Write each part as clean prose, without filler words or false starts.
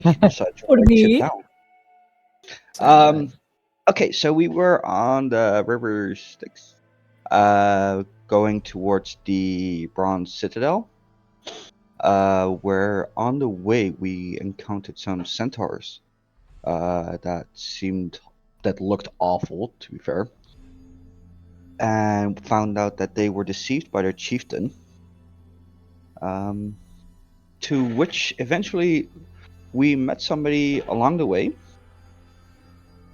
Besides, For write it me. down. Okay, so we were on the river Styx, going towards the Bronze Citadel. Where on the way we encountered some centaurs. That looked awful, to be fair, and found out that they were deceived by their chieftain. To which eventually we met somebody along the way.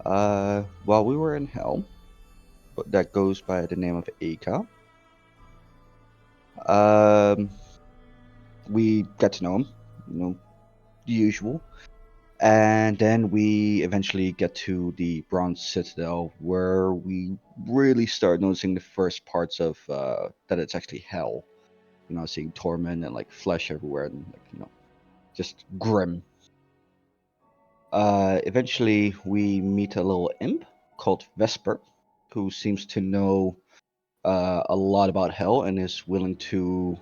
While we were in hell, but that goes by the name of Aka. We got to know him, the usual. And then we eventually get to the Bronze Citadel, where we really start noticing the first parts of that it's actually hell. Seeing torment and like flesh everywhere, and just grim. Eventually, we meet a little imp called Vesper, who seems to know a lot about hell and is willing to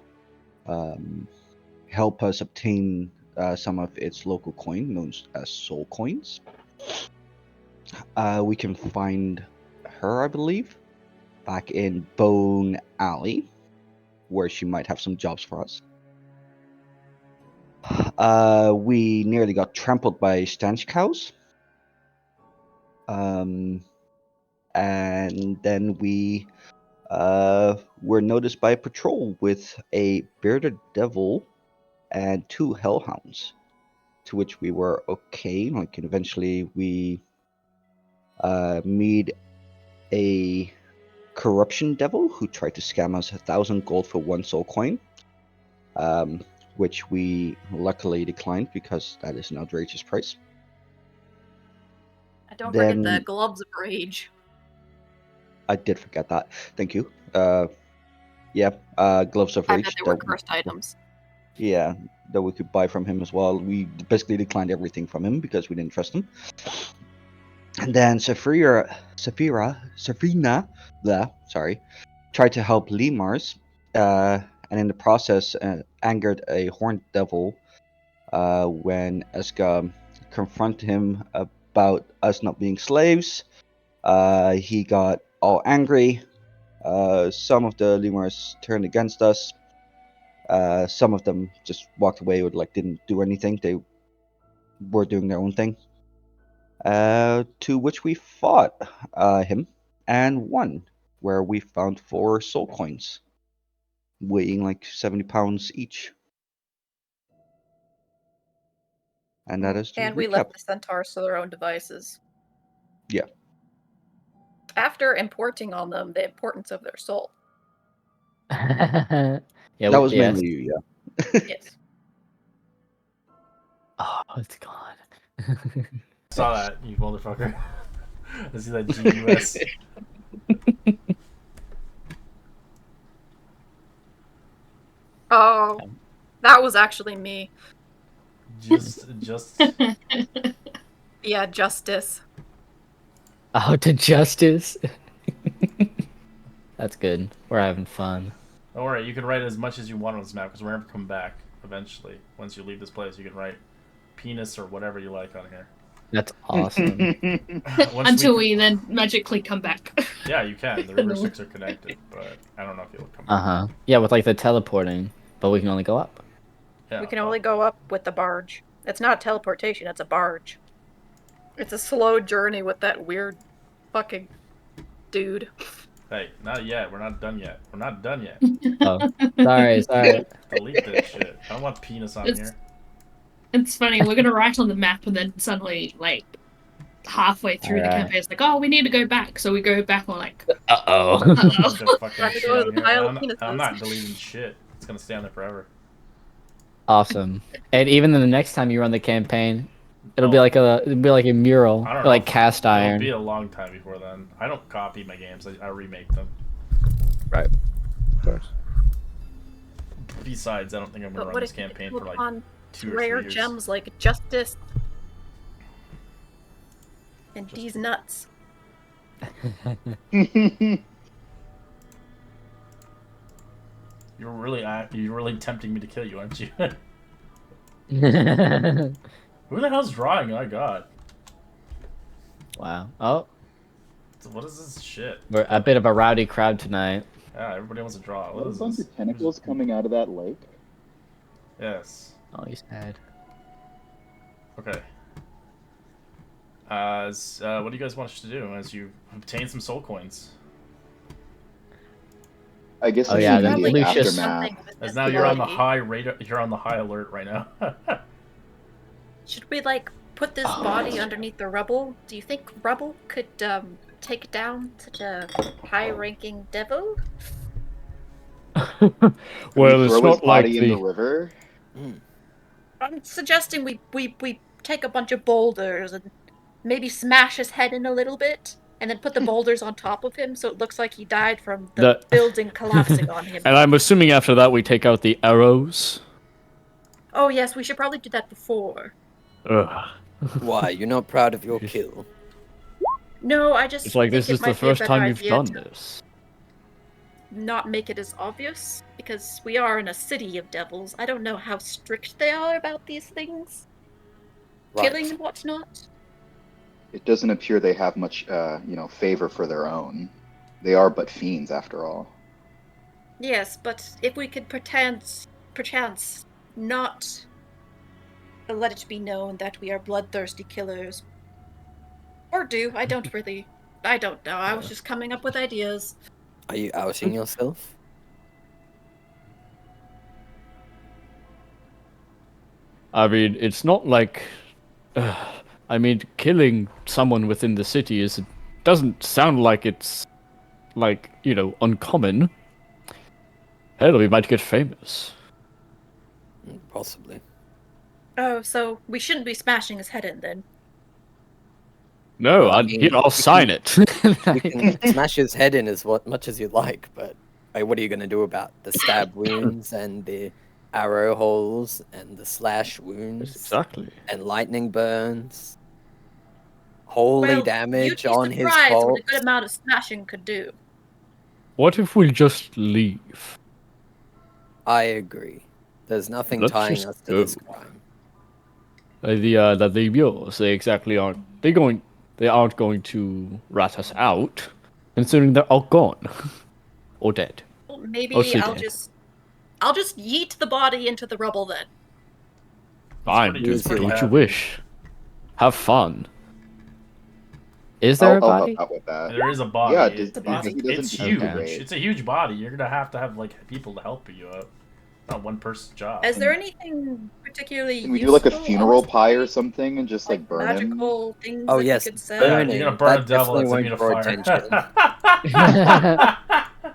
help us obtain some of its local coin, known as soul coins. We can find her, I believe, back in Bone Alley, where she might have some jobs for us. We nearly got trampled by stench cows. And then we were noticed by a patrol with a bearded devil and 2 hellhounds, to which we were okay. Like, eventually we meet a corruption devil who tried to scam us 1,000 gold for 1 soul coin, which we luckily declined because that is an outrageous price. Don't forget the gloves of rage. I did forget that. Thank you. Yeah, gloves of I rage. bet they were cursed items. Yeah, that we could buy from him as well. We basically declined everything from him because we didn't trust him. And then Sabrina, tried to help Lemars, and in the process angered a horned devil when Eska confronted him about us not being slaves. He got all angry. Some of the Lemurs turned against us. Some of them just walked away or didn't do anything. They were doing their own thing. To which we fought him and won, where we found 4 soul coins, weighing like 70 pounds each. And that is And recap. we left the centaurs to their own devices. Yeah. After importing on them the importance of their soul. Yeah, that was mainly you, yeah. Yes. Oh, it's gone. Saw that, you motherfucker. I see that GUS. Oh, that was actually me. Just. Yeah, justice. Oh, to justice. That's good. We're having fun. Don't worry, you can write as much as you want on this map because we're going to come back eventually. Once you leave this place, you can write penis or whatever you like on here. That's awesome. Until we then magically come back. Yeah, you can. The river Styx are connected, but I don't know if you'll come back. Yeah, with the teleporting, but we can only go up. Yeah, we can only go up with the barge. It's not teleportation, it's a barge. It's a slow journey with that weird fucking dude. Hey, not yet. We're not done yet. Oh, sorry. Delete this shit. I don't want penis on here. It's funny, we're gonna write on the map and then suddenly, halfway through the campaign, it's oh, we need to go back. So we go back on uh-oh. I'm not deleting shit. It's gonna stay on there forever. Awesome. And even then the next time you run the campaign, it'll be like a mural, or like cast iron. It'll be a long time before then. I don't copy my games. I remake them. Right. Of course. Besides, I don't think I'm gonna run this campaign for 2 or 3 rare years. gems like justice and these nuts. You're really tempting me to kill you, aren't you? Who the hell's drawing? My God. Wow. Oh, So what is this shit? we're a bit of a rowdy crowd tonight. Yeah, everybody wants to draw. What What a is bunch this? of tentacles coming out of that lake. Yes. Oh, he's sad. Okay. What do you guys want us to do as you obtain some soul coins? I guess Oh, in yeah, the then immediate Lucius- aftermath. As now you're on the high radar, you're on the high alert right now. Should we like put this body underneath the rubble? Do you think rubble could take down such a high-ranking devil? Can we Well, it's throw his not like body in the the. river. I'm suggesting we take a bunch of boulders and maybe smash his head in a little bit, and then put the boulders on top of him so it looks like he died from the building collapsing on him. And I'm assuming after that we take out the arrows. Oh yes, we should probably do that before. Ugh. Why? You're not proud of your kill? No, I just It's like think this it is the might be a first better time you've idea done to this. not make it as obvious, because we are in a city of devils. I don't know how strict they are about these things. Right. Killing and whatnot. It doesn't appear they have much, favor for their own. They are but fiends, after all. Yes, but if we could perchance not let it be known that we are bloodthirsty killers. Or do, I don't know. I was just coming up with ideas. Are you outing yourself? I mean, it's not like. I mean, killing someone within the city doesn't sound like it's, like, uncommon. Hell, we might get famous. Possibly. Oh, so we shouldn't be smashing his head in then. No, Well, I mean, I'll sign it. You can smash his head in as much as you like, but what are you going to do about the stab wounds and the arrow holes and the slash wounds Exactly. and lightning burns? Holy Well, damage you'd be on his surprised what a corpse. good amount of smashing could do. What if we just leave? I agree. There's nothing Let's tying just us to this go. crime. The mules, they exactly aren't. They aren't going to rat us out, considering they're all gone or dead. Well, maybe Mostly I'll dead. just yeet the body into the rubble then. Fine, pretty- do it's pretty what you happy. wish. Have fun. Is there a I'll body? help out with that. There is a body. Yeah, The body. he doesn't It's huge. disintegrate. It's a huge body. You're gonna have like people to help you out. Not one person's job. Is there anything particularly Can we do like a useful on funeral this pie or body? something and just like burn him? magical things Oh, that yes, you could sell? burn Yeah, Burning. you're gonna burn That a devil that's definitely immune to won't fire. draw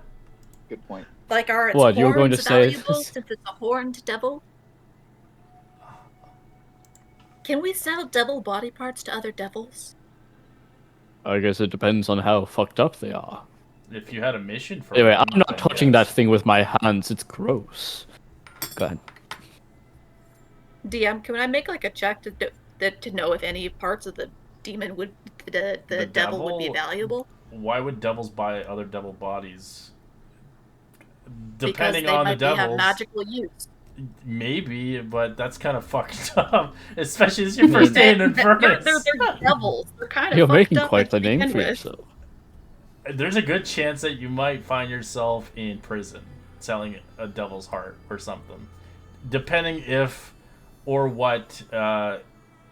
Good point. Like, are its What, you were going horns to say- valuable since it's a horned devil? Can we sell devil body parts to other devils? I guess it depends on how fucked up they are. If you had a mission for Anyway, them, I'm not then touching yes. that thing with my hands. It's gross. Go ahead. DM, can I make like a check to know if any parts of the demon would the devil would be devil? valuable? Why would devils buy other devil bodies? Because Depending they on the might have devils, magical use. maybe, but that's kind of fucked up. Especially as your first day in They're Infernus. devils. They're kind of You're fucked making up quite to the name begin for with. yourself. There's a good chance that you might find yourself in prison selling a devil's heart or something. Depending if or what,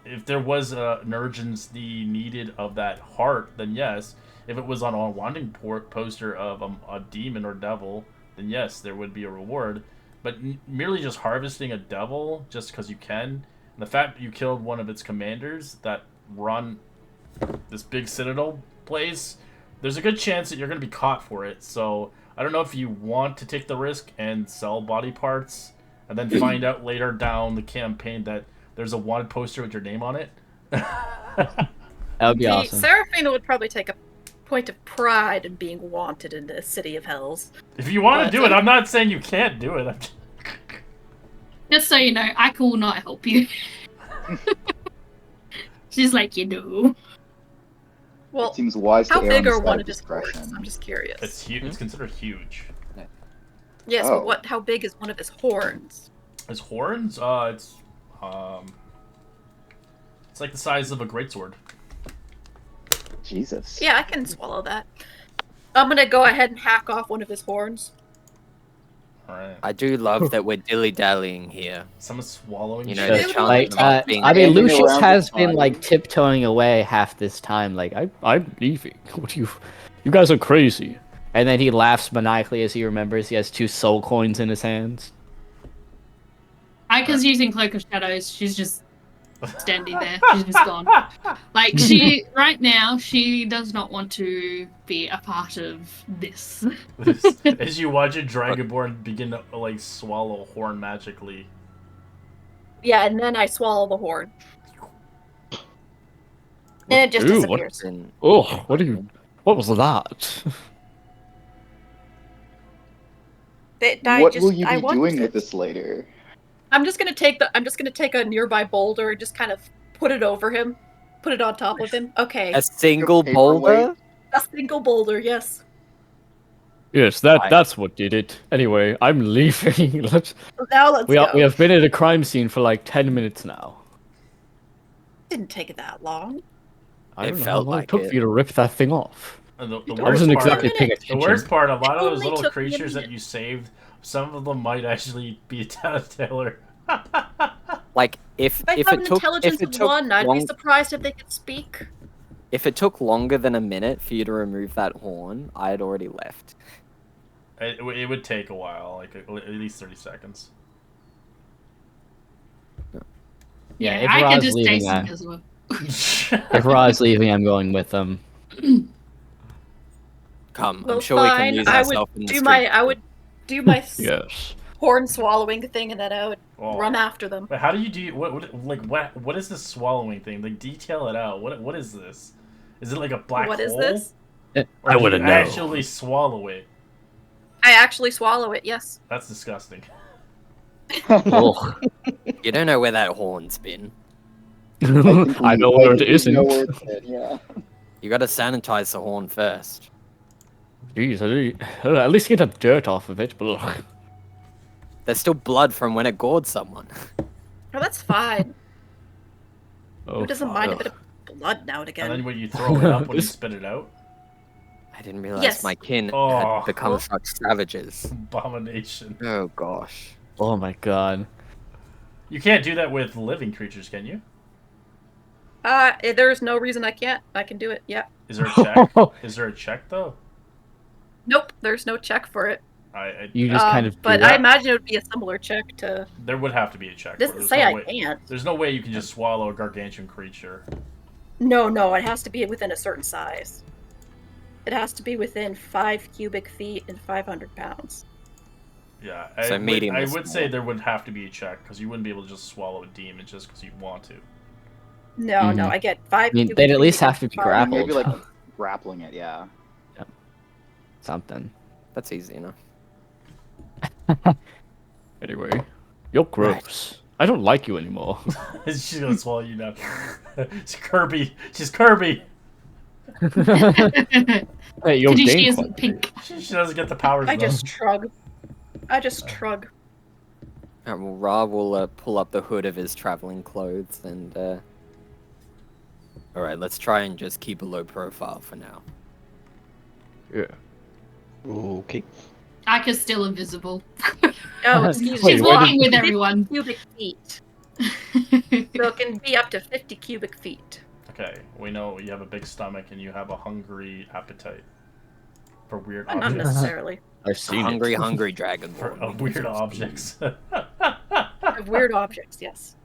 if there was an urgency needed of that heart, then yes. If it was on a wanting poster of a demon or devil, then yes, there would be a reward. But merely just harvesting a devil just because you can, and the fact that you killed one of its commanders that run this big Citadel place, there's a good chance that you're going to be caught for it. So I don't know if you want to take the risk and sell body parts and then find out later down the campaign that there's a wanted poster with your name on it. That would be See, awesome. Seraphina would probably take a point of pride in being wanted in the City of Hells. If you want to But- do it, I'm not saying you can't do it. Just so you know, I will not help you. She's like, Well, It seems wise to how err on big the are side one of of his horns? discretion. I'm just curious. It's huge. It's considered huge. Yes, Oh. but how big is one of his horns? His horns, it's It's like the size of a greatsword. Jesus. Yeah, I can swallow that. I'm gonna go ahead and hack off one of his horns. Alright. I do love that we're dilly-dallying here. Someone's swallowing You shit. know, the Dude, chance like, of not being I mean, Dancing Lucius around has the been like body. tiptoeing away half this time. Like, I'm leaving. What do you guys are crazy. And then he laughs maniacally as he remembers he has 2 soul coins in his hands. Ika's using Cloak of Shadows. She's just standing there. She's just gone. Like, right now, she does not want to be a part of this. As you watch a Dragonborn begin to like swallow horn magically. Yeah, and then I swallow the horn. And it just Ooh, what- disappears. Oh, what was that? What will you I be want doing to- with this later? I'm just gonna take a nearby boulder and just kind of put it over him. Put it on top of him. Okay. A single paperweight. boulder? A single boulder, yes. Yes, that's what did it. Anyway, I'm leaving. Now let's We go. have been at a crime scene for like 10 minutes now. Didn't take it that long. I It don't know felt how long like it took it. for you to rip that thing off. And the I I worst wasn't part, exactly paying The the attention. worst part, a lot of those only little took me a creatures that minute. you saved, some of them might actually be a tattler. Like, if If I have it an took intelligence of 1, I'd be surprised if they could speak. if it took longer than a minute for you to remove that horn, I had already left. It would take a while, like at least 30 seconds. Yeah, if Ika Ra's just leaving, tastes I- it as well. If Ra's leaving, I'm going with them. Come, Well, I'm sure we can fine. use I ourselves in would the do street. my Yes. horn swallowing thing, and then I would Oh. run after them. But how do you do what is this swallowing thing? Like detail it out. What is this? Is it like a black What hole? is this? Or I do wouldn't you know. actually swallow it? I actually swallow it. Yes. That's disgusting. Oh. You don't know where that horn's been. I know where it isn't. Know where it's at, yeah. You gotta sanitize the horn first. Jeez, at least get the dirt off of it. But There's still blood from when it gored someone. Oh, that's fine. oh, Who doesn't mind a bit of blood now and And then again? when you throw it up, when you This- spit it out, I didn't realize Yes. my kin Oh. had become such savages. abomination. Oh gosh. Oh my god. You can't do that with living creatures, can you? There's no reason I can't. I can do it. Yeah. Is there a check? Is there a check though? Nope. There's no check for it. You just kind of. But do I that. imagine it would be a similar check to. There would have to be a check. It for it. doesn't There's say no I way, can't. There's no way you can just swallow a gargantuan creature. No, it has to be within a certain size. It has to be within 5 cubic feet and 500 pounds. Yeah, So medium I is would small. say there would have to be a check because you wouldn't be able to just swallow a demon just because you want to. No, Mhm. I get 5. I mean, cubic they'd at feet least and have to be 500 grappled. Maybe like grappling it, yeah. Something. That's easy enough. Anyway, you're gross. I don't like you anymore. She's gonna swallow you now. It's Kirby. She's Kirby. Hey, you're Pity she game isn't quite pink. She doesn't get the powers. I though. just shrug. Alright, well, Ra will pull up the hood of his traveling clothes and. Alright, let's try and just keep a low profile for now. Yeah. Okay. Ika's still invisible. Oh, excuse Wait, me. She's where walking with 50 everyone. Cubic feet. So it can be up to 50 cubic feet. Okay, we know you have a big stomach and you have a hungry appetite for weird Not objects. necessarily. I've seen Hungry, it. hungry dragon. For weird objects. Of weird objects, yes.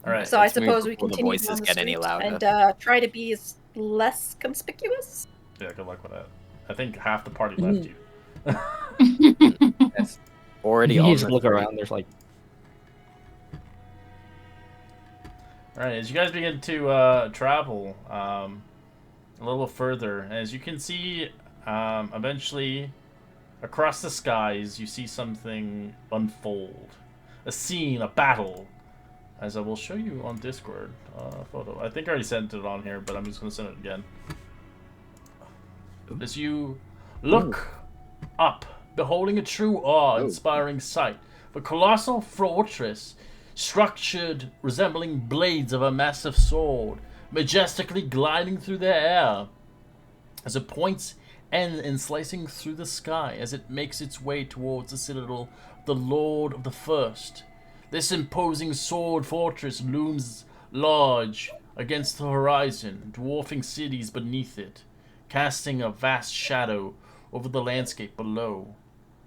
All right. So I let's move suppose we before the continue voices down the get any street louder. and try to be as less conspicuous. Yeah, good luck with that. I think half the party left you. Already You on just the look street. around. There's like. All right, as you guys begin to travel a little further, as you can see, eventually across the skies, you see something unfold. A scene, a battle. As I will show you on Discord photo. I think I already sent it on here, but I'm just going to send it again. As you look up, beholding a true awe-inspiring sight, the colossal fortress structured resembling blades of a massive sword, majestically gliding through the air. As it points end in slicing through the sky as it makes its way towards the citadel of the Lord of the First. This imposing sword fortress looms large against the horizon, dwarfing cities beneath it, casting a vast shadow over the landscape below.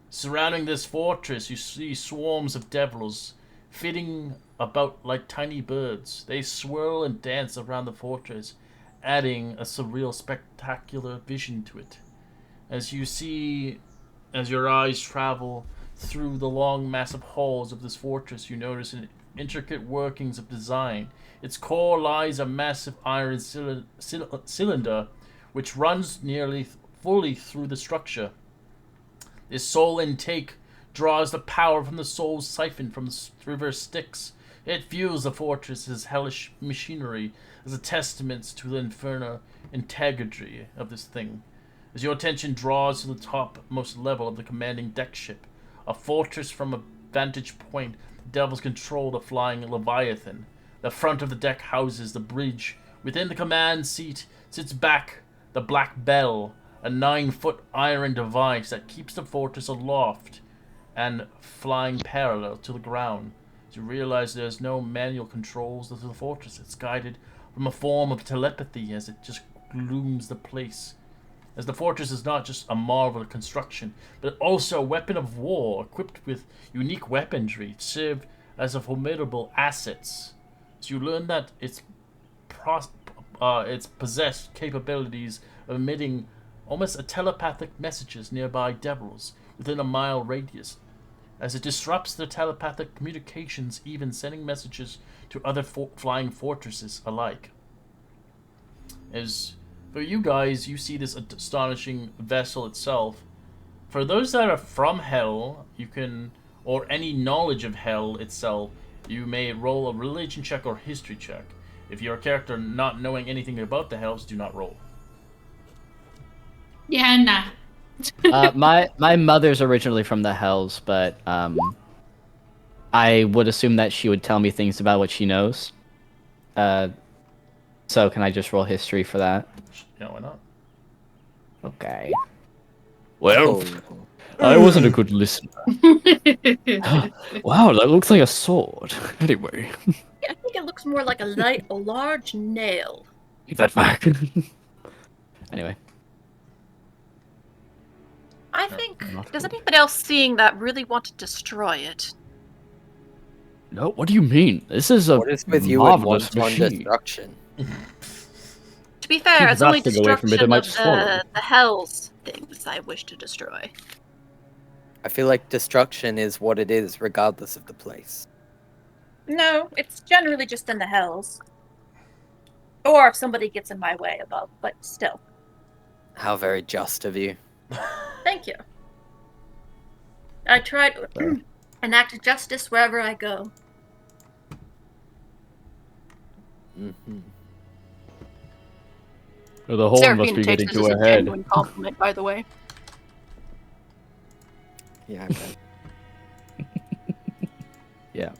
Surrounding this fortress, you see swarms of devils flitting about like tiny birds. They swirl and dance around the fortress, adding a surreal, spectacular vision to it. As your eyes travel through the long, massive halls of this fortress, you notice an intricate workings of design. Its core lies a massive iron cylinder, which runs nearly fully through the structure. This soul intake draws the power from the soul's siphon from the river Styx. It fuels the fortress's hellish machinery as a testament to the infernal integrity of this thing. As your attention draws to the topmost level of the commanding deck ship, a fortress from a vantage point, the devils control the flying Leviathan. The front of the deck houses the bridge. Within the command seat sits back the Black Bell, a 9-foot iron device that keeps the fortress aloft and flying parallel to the ground. As you realize there's no manual controls to the fortress, it's guided from a form of telepathy as it just glooms the place. As the fortress is not just a marvel of construction, but also a weapon of war equipped with unique weaponry to serve as a formidable assets. As you learn that its possessed capabilities of emitting almost a telepathic messages nearby devils within a mile radius, as it disrupts their telepathic communications, even sending messages to other flying fortresses alike. As for you guys, you see this astonishing vessel itself. For those that are from Hell, you can, or any knowledge of Hell itself, you may roll a religion check or history check. If you're a character not knowing anything about the Hells, do not roll. Yeah, nah. My mother's originally from the Hells, but I would assume that she would tell me things about what she knows. So can I just roll history for that? Yeah, why not? Okay. Well, Oh. I wasn't a good listener. Wow, that looks like a sword. Anyway, I think it looks more like a large nail. keep that back. Anyway. I think. not Does good. anybody else seeing that really want to destroy it? No, what do you mean? This is a What is with you and marvelous wanton machine. destruction? To be fair, Keep it's only that thing away from me, they destruction might of swallow the Hells things I wish to destroy. I feel like destruction is what it is, regardless of the place. No, it's generally just in the Hells. Or if somebody gets in my way above, but still. How very just of you. Thank you. I try to enact justice wherever I go. Mm-hmm. The horn must be Seraphine takes getting this to as her a head. genuine compliment, by the way. Yeah, I bet. Yeah.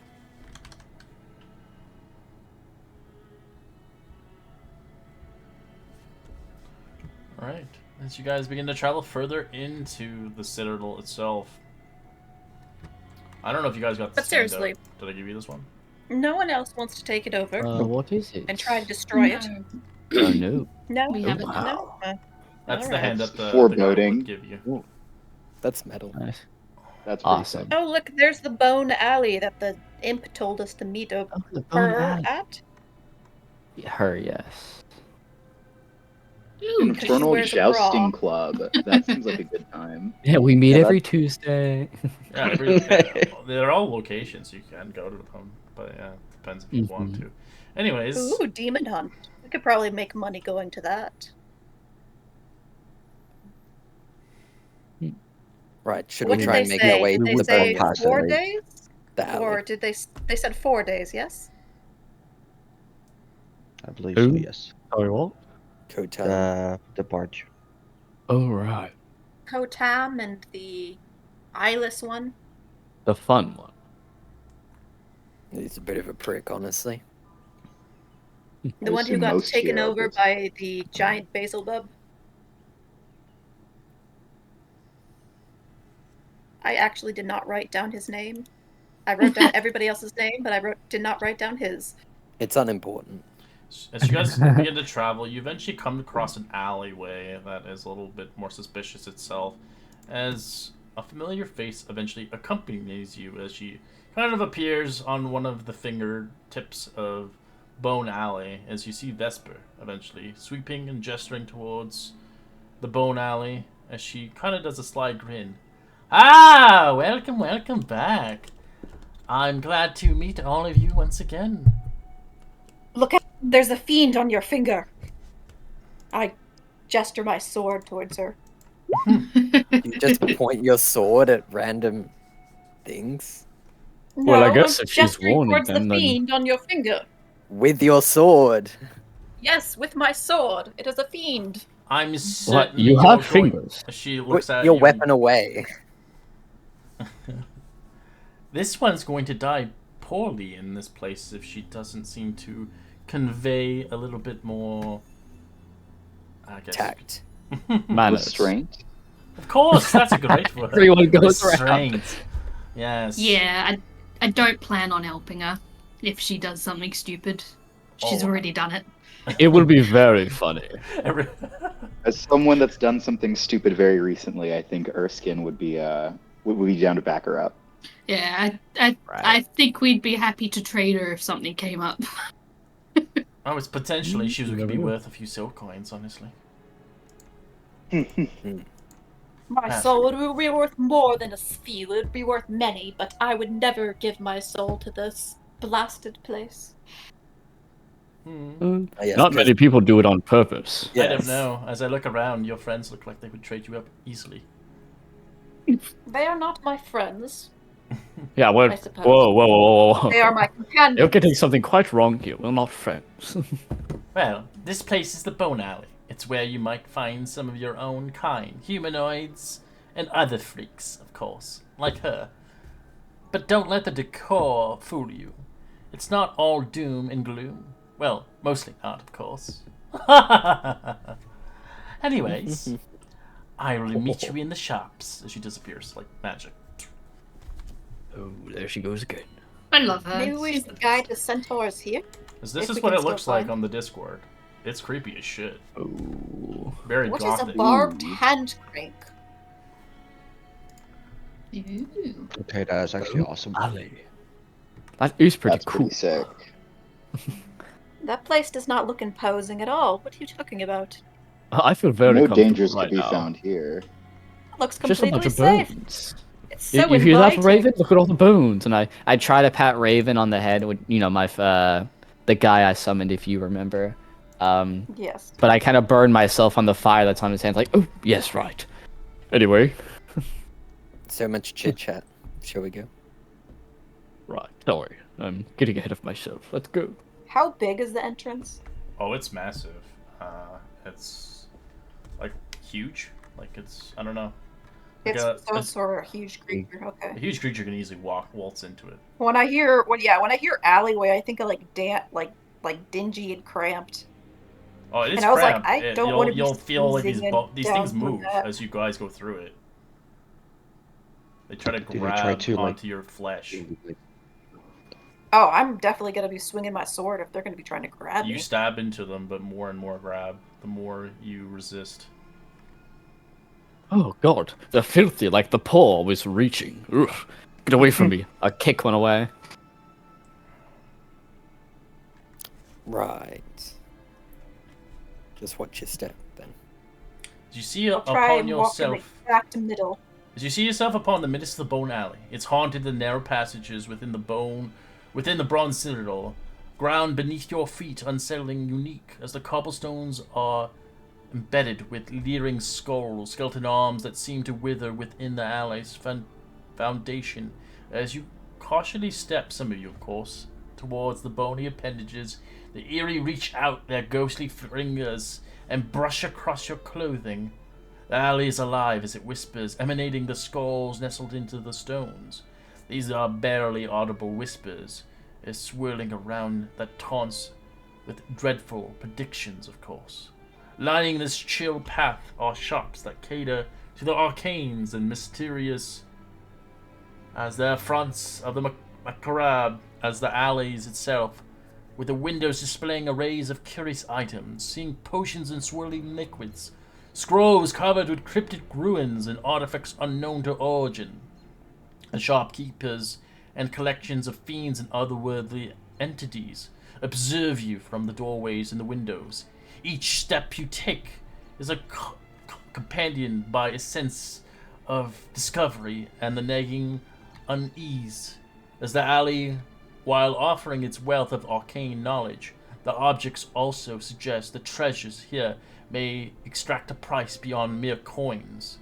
Alright. As you guys begin to travel further into the Citadel itself. I don't know if you guys got this. But seriously. Did I give you this one? No one else wants to take it over What is it? and try to destroy it. Oh no. No, We Oh, haven't. wow. no. That's the Alright. hand that the guy Foreboding. would give you. That's metal. Nice. That's pretty Awesome. Oh, look, there's the bone alley that the imp told us to meet Oh, the bone her alley. at. Her, yes. Ooh, Infernal wears a bra. Jousting Club. That seems like a good time. Yeah, we meet Yeah, every Tuesday. Yeah, they're all locations you can go to them, but yeah, it depends if you want to. Anyways, Ooh, Demon Hunt. We could probably make money going to that. Right, should What we did try they and make say? our way Did to they the say bone 4 alley. days? the alley? Or did they said 4 days, yes? I believe so, Who? yes. Sorry, what? Kotan. The barge. Oh, right. Kotam and the eyeless one. The fun one. He's a bit of a prick, honestly. The one who assume got most taken here are over bits- by the giant basil bub. I actually did not write down his name. I wrote down everybody else's name, but did not write down his. It's unimportant. As you guys begin to travel, you eventually come across an alleyway that is a little bit more suspicious itself, as a familiar face eventually accompanies you as she kind of appears on one of the fingertips of Bone Alley, as you see Vesper eventually sweeping and gesturing towards the Bone Alley as she kind of does a sly grin. Ah, welcome back. I'm glad to meet all of you once again. Look at there's a fiend on your finger. I gesture my sword towards her. You just point your sword at random things Well, I No, guess I'm if she's gesturing warning towards them, the then- fiend on your finger. with your sword. Yes, with my sword. It is a fiend. I'm What? certain You you're have going- fingers. She looks Put at your you. weapon away. This one's going to die poorly in this place if she doesn't seem to convey a little bit more, I guess. Tact. Manners. Restraint. Of course, that's a great word. Everyone goes around. Restraint. Yes. Yeah, I don't plan on helping her if she does something stupid. She's Oh. already done it. It will be very funny. Every- As someone that's done something stupid very recently, I think Erskine would be down to back her up. Yeah, I think we'd be happy to trade her if something came up. Oh, it's potentially she You could never be know. worth a few silk coins, honestly. My That's soul would be worth more than a few. It would be worth many, but I would never give my soul to this blasted place. Hmm. Oh, yes, Not many people do it on purpose. I don't Yes. know. As I look around, your friends look like they would trade you up easily. They are not my friends. Yeah, well, I suppose. whoa. They are my companions. You're getting something quite wrong here. We're not friends. Well, this place is the Bone Alley. It's where you might find some of your own kind, humanoids, and other freaks, of course, like her. But don't let the decor fool you. It's not all doom and gloom. Well, mostly not, of course. Anyways, I will meet you in the shops as she disappears like magic. Oh, there she goes again. I love her. Maybe we She's should the guide best. the centaurs here. As this If is we what can it looks still like find- on the Discord. It's creepy as shit. Oh. Very What is gothic. a barbed hand crank? Ooh. Okay, that is actually awesome. Ali. That is pretty That's cool. pretty sick. That place does not look imposing at all. What are you talking about? I feel very No comfortable dangers right could be now. found here. It looks Just a completely bunch of safe. bones. It's You, so you hear that, inviting. Raven? Look at all the bones. And I try to pat Raven on the head with, my the guy I summoned, if you remember. Yes. But I kind of burn myself on the fire that's on his hands. Like, oh yes, right. Anyway, So much chit chat. Shall we go? right. Sorry, I'm getting ahead of myself. Let's go. How big is the entrance? Oh, it's massive. It's like huge. Like it's I don't know. Like It's sort of a huge creature. a Okay. huge creature can easily waltz into it. When I hear alleyway, I think of like dingy and cramped. Oh, it is And I was like, cramped. I don't wanna be You'll feel like squeezing these it things down from move that. as you guys go through it. They try to Do they grab try to, like- onto your flesh. Oh, I'm definitely gonna be swinging my sword if they're gonna be trying to grab You me. stab into them, but more and more grab. The more you resist. Oh god, they're filthy. Like the paw was reaching. Ugh. Get away from me! I kick one away. Right. Just watch your step then. As you see I'll try upon and walk in the yourself. exact middle. As you see yourself upon the midst of the Bone Alley, it's haunted the narrow passages within the bronze citadel, ground beneath your feet unsettling unique, as the cobblestones are embedded with leering skulls, skeleton arms that seem to wither within the alley's foundation. As you cautiously step, some of you of course, towards the bony appendages, the eerie reach out their ghostly fingers and brush across your clothing. The alley is alive as it whispers, emanating the skulls nestled into the stones. These are barely audible whispers, is swirling around that taunts with dreadful predictions, of course. Lining this chill path are shops that cater to the arcanes and mysterious as the fronts of the macabre as the alleys itself, with the windows displaying arrays of curious items, seeing potions and swirling liquids, scrolls covered with cryptic ruins and artifacts unknown to origin. The shopkeepers and collections of fiends and otherworldly entities observe you from the doorways and the windows. Each step you take is a companioned by a sense of discovery and the nagging unease. As the alley, while offering its wealth of arcane knowledge, the objects also suggest the treasures here may extract a price beyond mere coins,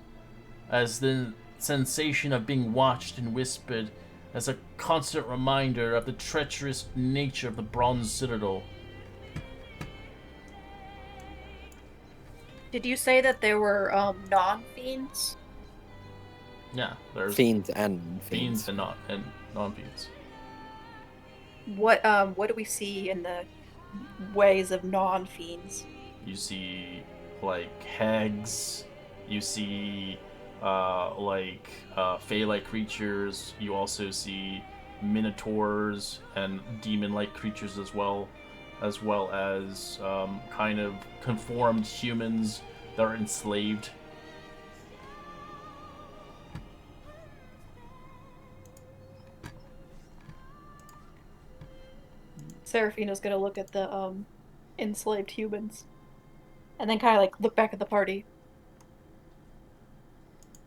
as the sensation of being watched and whispered as a constant reminder of the treacherous nature of the Bronze Citadel. Did you say that there were non-fiends? Yeah, there's Fiends and fiends and non-fiends. What do we see in the ways of non-fiends? You see like hags, you see fey-like creatures, you also see minotaurs and demon-like creatures as well as kind of conformed humans that are enslaved. Seraphina's gonna look at the enslaved humans, and then kind of like look back at the party.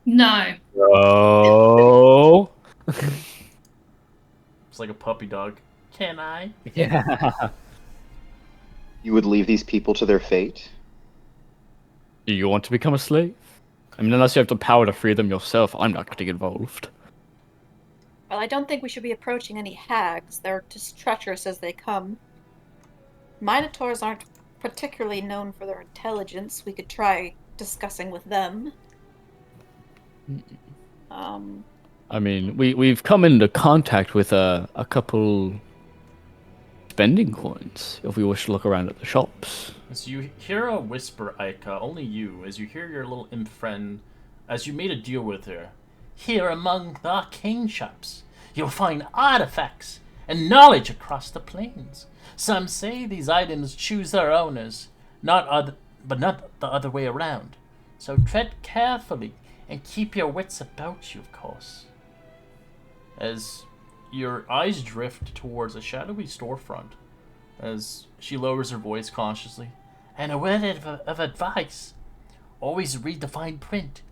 No. Oh. It's like a puppy dog. Can I? Yeah. You would leave these people to their fate? Do you want to become a slave? I mean, unless you have the power to free them yourself, I'm not getting involved. Well, I don't think we should be approaching any hags. They're just treacherous as they come. Minotaurs aren't particularly known for their intelligence. We could try discussing with them. I mean, we've come into contact with a couple spending coins, if we wish to look around at the shops. As you hear a whisper, Aika, only you, as you hear your little imp friend, as you made a deal with her. Here among the arcane shops, you'll find artifacts and knowledge across the plains. Some say these items choose their owners, but not the other way around. So tread carefully and keep your wits about you, of course. As your eyes drift towards a shadowy storefront, as she lowers her voice cautiously. And a word of advice: always read the fine print.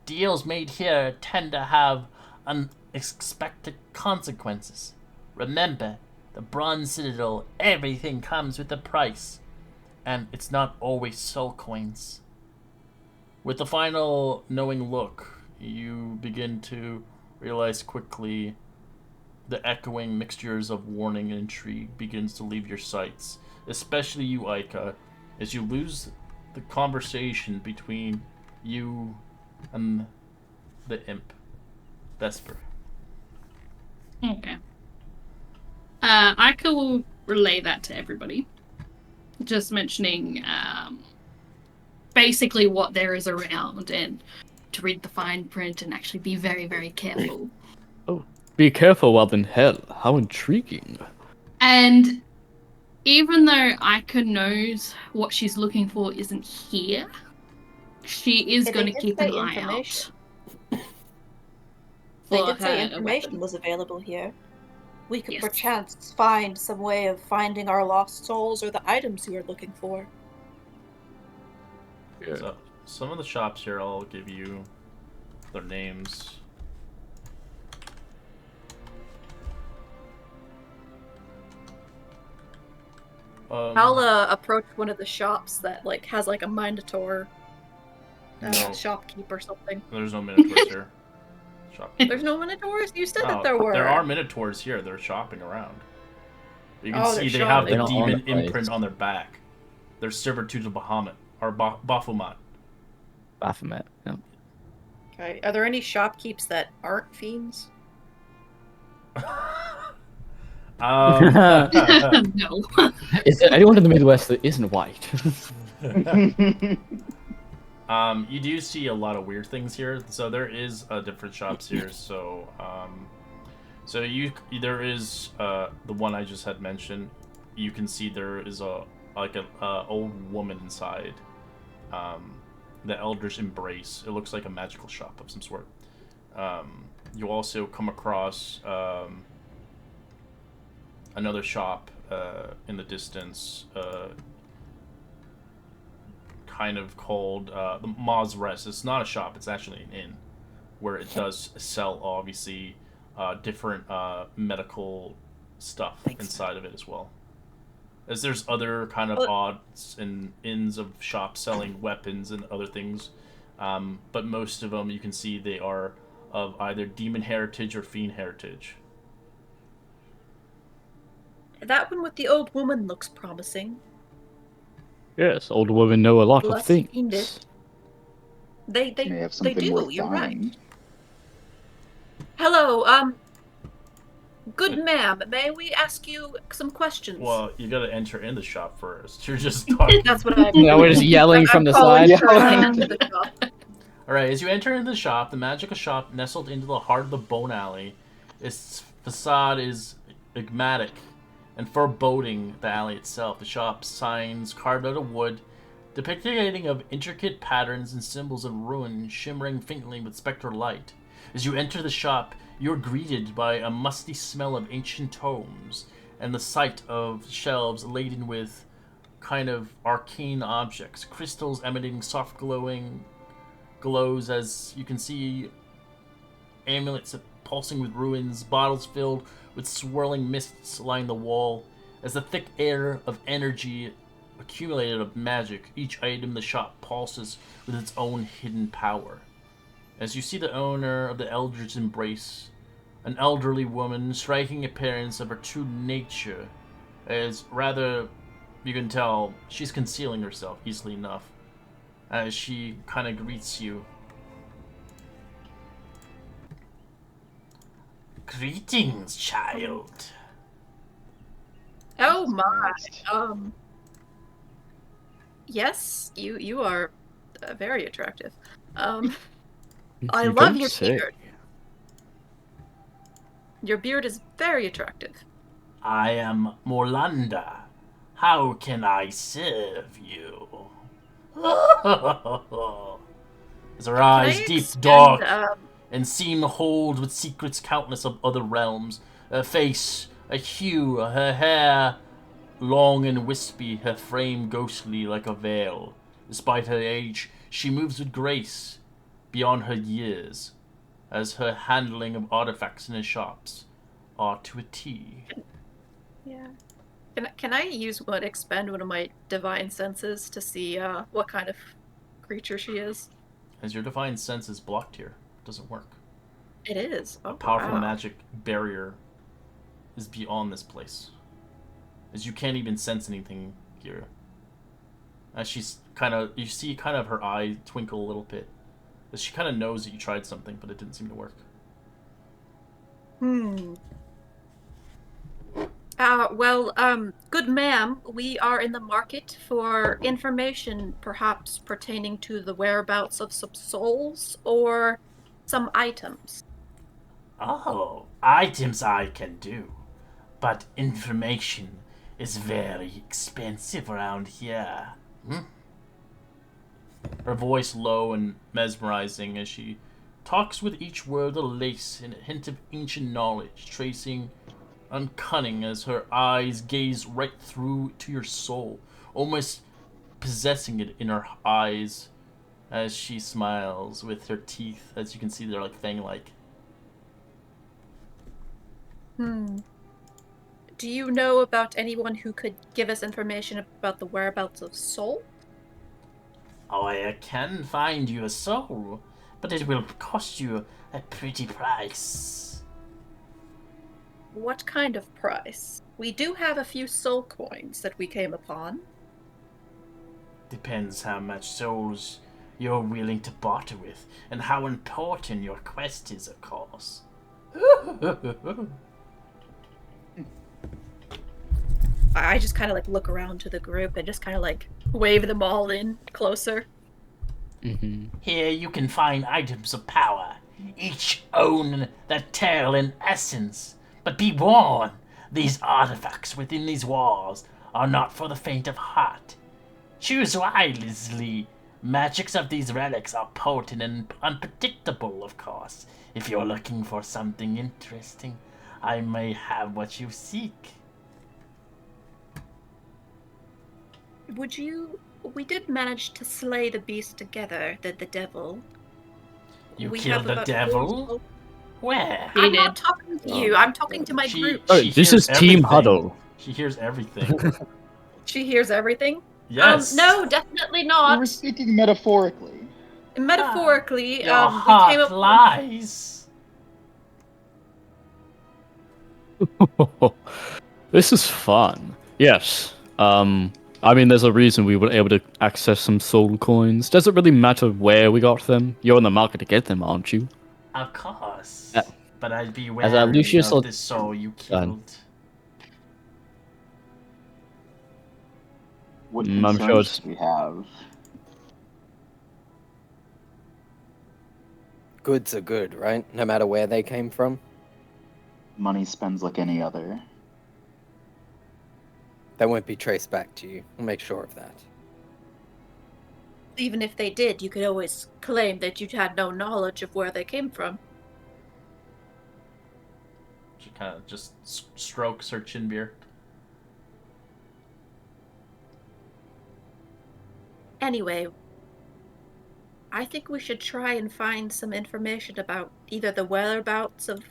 Deals made here tend to have unexpected consequences. Remember, the Bronze Citadel, everything comes with a price, and it's not always soul coins. With the final knowing look, you begin to realize quickly the echoing mixtures of warning and intrigue begins to leave your sights, especially you, Aika, as you lose the conversation between you and the imp, Vesper. Okay. Aika will relay that to everybody. Just mentioning basically what there is around and to read the fine print and actually be very, very careful. Oh, be careful while in hell. How intriguing. And even though Aika knows what she's looking for isn't here, she is going to keep an eye out. They did say information was available here. We could perchance find some way of finding our lost souls or the items you are looking for. Yeah. So, some of the shops here, I'll give you their names. I'll approach one of the shops that has like a Minotaur shopkeep or something. There's no Minotaurs here. There's no Minotaurs? You said that there were. There are Minotaurs here. They're shopping around. You can see they shopping. have the They're demon on the place. imprint on their back. They're servitudes of Bahamut, or Baphomet. Baphomet, yeah. Okay. Are there any shopkeeps that aren't fiends? No. Is there anyone in the Midwest that isn't white? You do see a lot of weird things here. So there is different shops here. So there is the one I just had mentioned. You can see there is a old woman inside. The Eldritch Embrace. It looks like a magical shop of some sort. You also come across another shop in the distance, kind of called the Ma's Rest. It's not a shop, it's actually an inn, where it does sell, obviously, different medical stuff inside of it as well. As there's other kind of odds and ends of shops selling weapons and other things, but most of them you can see they are of either demon heritage or fiend heritage. That one with the old woman looks promising. Yes, old women know a lot of Less things. fiendish. They May have they something do. worth You're buying. right. Hello, good ma'am. May we ask you some questions? Well, you gotta enter in the shop first. You're just talking. That's what I'm. No, we're just yelling from the calling side. her into the shop. Alright, as you enter into the shop, the magical shop nestled into the heart of the bone alley. Its facade is enigmatic and foreboding the alley itself. The shop's signs carved out of wood, depicting of intricate patterns and symbols of ruin, shimmering faintly with spectral light. As you enter the shop, you're greeted by a musty smell of ancient tomes and the sight of shelves laden with kind of arcane objects, crystals emanating soft glows as you can see amulets pulsing with ruins, bottles filled with swirling mists line the wall. As the thick air of energy accumulated of magic, each item in the shop pulses with its own hidden power. As you see the owner of the Eldritch Embrace, an elderly woman, striking appearance of her true nature, as rather, you can tell, she's concealing herself easily enough, as she kind of greets you. Greetings, child. Oh my. Yes, you are very attractive. I You love don't your say. beard. Your beard is very attractive. I am Morlanda. How can I serve you? As her eyes deep dark and seem to hold with secrets countless of other realms. Her face, a hue, her hair long and wispy, her frame ghostly like a veil. Despite her age, she moves with grace beyond her years, as her handling of artifacts in her shops are to a T. Yeah. Can I expend one of my divine senses to see what kind of creature she is? As your divine sense is blocked here, it doesn't work. It is. Oh, A powerful wow. magic barrier is beyond this place, as you can't even sense anything here. As she's you see kind of her eye twinkle a little bit, as she kind of knows that you tried something, but it didn't seem to work. Good ma'am, we are in the market for information perhaps pertaining to the whereabouts of some souls or some items. Oh, items I can do, but information is very expensive around here. Her voice low and mesmerizing as she talks with each word a lace and a hint of ancient knowledge, tracing uncunning as her eyes gaze right through to your soul, almost possessing it in her eyes as she smiles with her teeth. As you can see, they're like fang-like. Do you know about anyone who could give us information about the whereabouts of soul? Oh, I can find you a soul, but it will cost you a pretty price. What kind of price? We do have a few soul coins that we came upon. Depends how much souls you're willing to barter with, and how important your quest is, of course. I just kind of like look around to the group and just kind of like wave them all in closer. Here you can find items of power, each own their tale and essence. But be warned, these artifacts within these walls are not for the faint of heart. Choose wisely. Magics of these relics are potent and unpredictable, of course. If you're looking for something interesting, I may have what you seek. We did manage to slay the beast together, the devil. You We killed have the about devil? 4 Where? He I'm did. not talking to you. I'm talking to my group. Oh, She this hears is Team everything. Huddle. She hears everything. She hears everything. Yes. No, definitely We not. were speaking metaphorically. Metaphorically, Your we heart came up. lies. This is fun. Yes. I mean, there's a reason we were able to access some soul coins. Does it really matter where we got them? You're on the market to get them, aren't you? Of course. Uh, But I'd be as wary Lucius of will- the soul you killed. What I'm sure concerns it's- do we have? Goods are good, right? No matter where they came from. Money spends like any other. They won't be traced back to you. We'll make sure of that. Even if they did, you could always claim that you had no knowledge of where they came from. She kind of just strokes her chin beard. Anyway, I think we should try and find some information about either the whereabouts of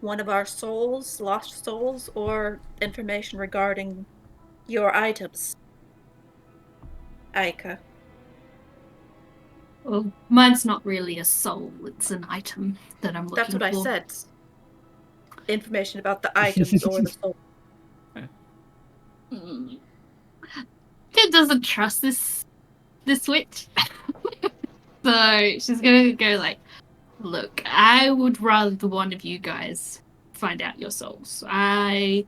one of our souls, lost souls, or information regarding your items. Aika. Well, mine's not really a soul, it's an item that I'm looking That's what for. I said. Information about the items or the soul. Kid doesn't trust this witch. So she's gonna go like, look, I would rather the one of you guys find out your souls. I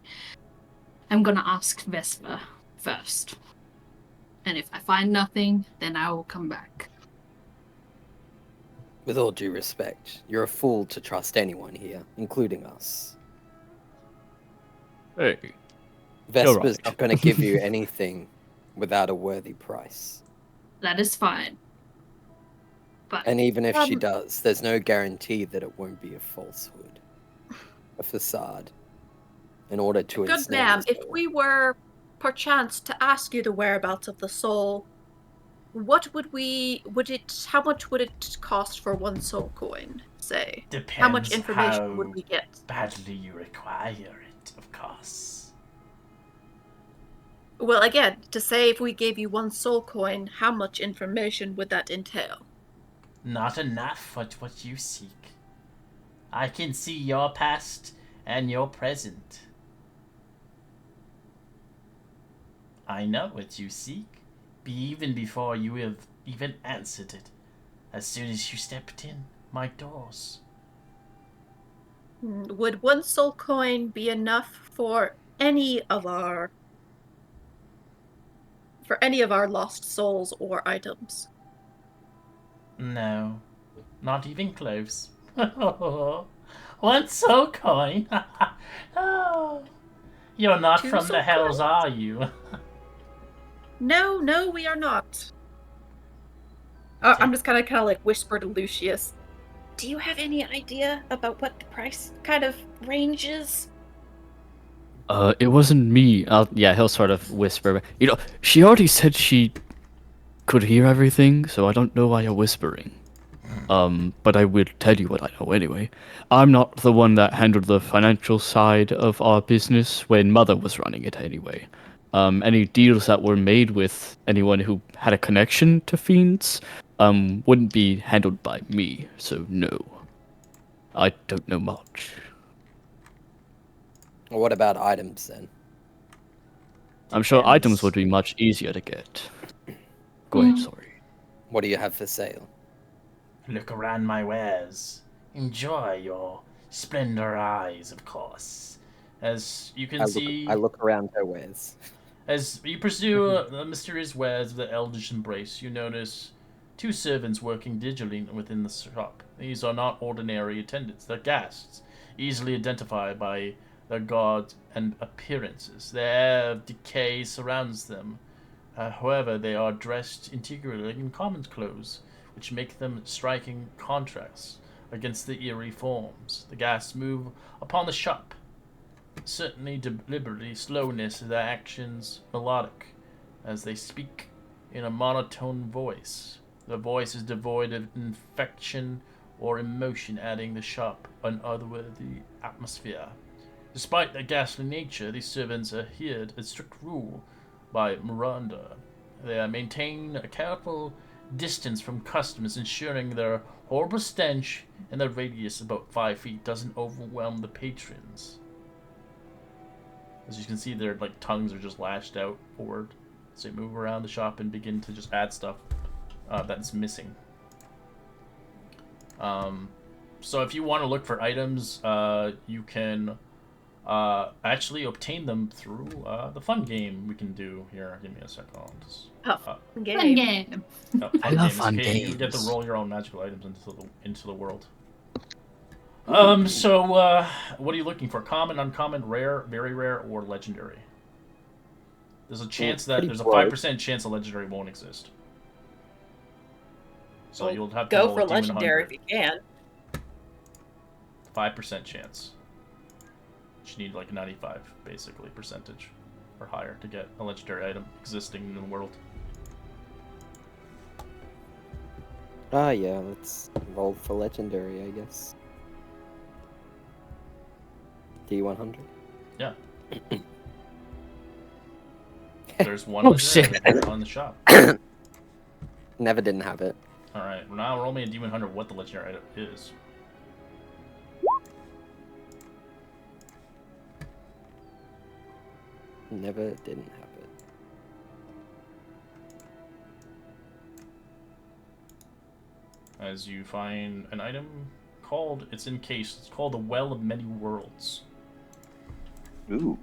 am gonna ask Vesper first. And if I find nothing, then I will come back. With all due respect, you're a fool to trust anyone here, including us. Hey. Vesper's right. not going to give you anything without a worthy price. That is fine. But And even if she does, there's no guarantee that it won't be a falsehood, a facade, in order to Good ensnare ma'am, the if soul. we were perchance to ask you the whereabouts of the soul, how much would it cost for one soul coin, say? Depends How much information how would we get? badly you require it, of course. Well, again, to say if we gave you one soul coin, how much information would that entail? Not enough for what you seek. I can see your past and your present. I know what you seek, even before you have even answered it, as soon as you stepped in my doors. Would one soul coin be enough for any of our lost souls or items? No, not even close. One soul coin? Oh, you're not 2 from soul the hells, coins? are you? No, we are not. I'm just kind of like whisper to Lucius. Do you have any idea about what the price kind of range is? It wasn't me. Yeah, he'll sort of whisper. You know, she already said she could hear everything, so I don't know why you're whispering. But I will tell you what I know anyway. I'm not the one that handled the financial side of our business when Mother was running it anyway. Any deals that were made with anyone who had a connection to fiends, wouldn't be handled by me, so no. I don't know much. Well, what about items then? I'm sure Depends. items would be much easier to get. Go ahead, sorry. What do you have for sale? Look around my wares. Enjoy your splendor eyes, of course. As you can see, I look around her wares. as you pursue the mysterious wares of the Eldritch Embrace, you notice two servants working digitally within the shop. These are not ordinary attendants, they're guests, easily identified by their garb and appearances. The air of decay surrounds them. However, they are dressed integrally in common clothes, which make them striking contrasts against the eerie forms. The guests move upon the shop, certainly deliberately, slowness their actions melodic, as they speak in a monotone voice. The voice is devoid of infection or emotion, adding the sharp, unotherworldly atmosphere. Despite their ghastly nature, these servants adhered a strict rule by Miranda. They maintain a careful distance from customers, ensuring their horrible stench in the radius about 5 feet doesn't overwhelm the patrons. As you can see, their tongues are just lashed out forward as they move around the shop and begin to just add stuff that's missing. So if you want to look for items, you can actually obtain them through the fun game we can do here. Give me a second. Fun game. I love fun You get to games. roll your own magical items into the world. So what are you looking for? Common, uncommon, rare, very rare, or legendary? There's a chance that there's a 5% chance a legendary won't exist. So Well, you'll have to go roll for a D100. legendary if you can. 5% chance. You need like 95 basically percentage or higher to get a legendary item existing in the world. Yeah, let's roll for legendary, I guess. D100. Yeah. There's one Oh, legendary shit. item on the shop. Never didn't have it. Alright, well now roll me a D100 what the legendary item is. Never didn't have it. As you find an item called, it's encased, it's called the Well of Many Worlds. Ooh.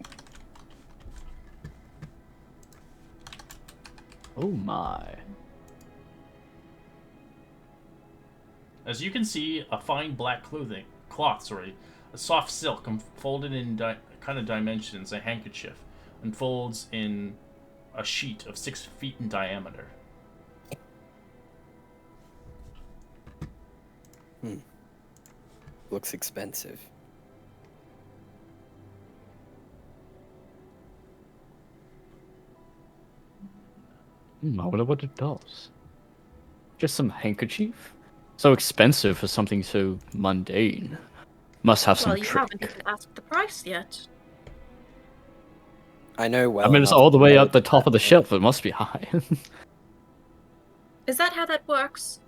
Oh my. As you can see, a fine black cloth, a soft silk folded in kind of dimensions, a handkerchief, unfolds in a sheet of 6 feet in diameter. Looks expensive. I wonder what it does. Just some handkerchief? So expensive for something so mundane. Must have some Well, you trick. haven't even asked the price yet. I know well. I mean, it's enough all the to way know up the top of the that- shelf. It must be high. Is that how that works?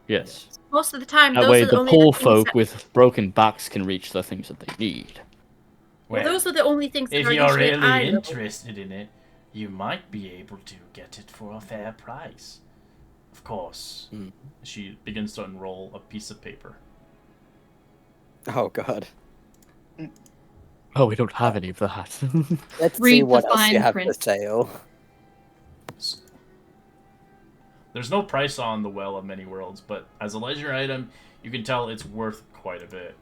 Yes. Most of the time, That those way, are the only poor things folk that, with broken backs can reach the things that they need. well, those are the only things that If are you're usually at eye really level. interested in it, you might be able to get it for a fair price. Of course. Hmm. She begins to unroll a piece of paper. Oh god. Oh, we don't have any of that. Let's Read see the what else you fine have print. for sale. There's no price on the Well of Many Worlds, but as a legendary item, you can tell it's worth quite a bit.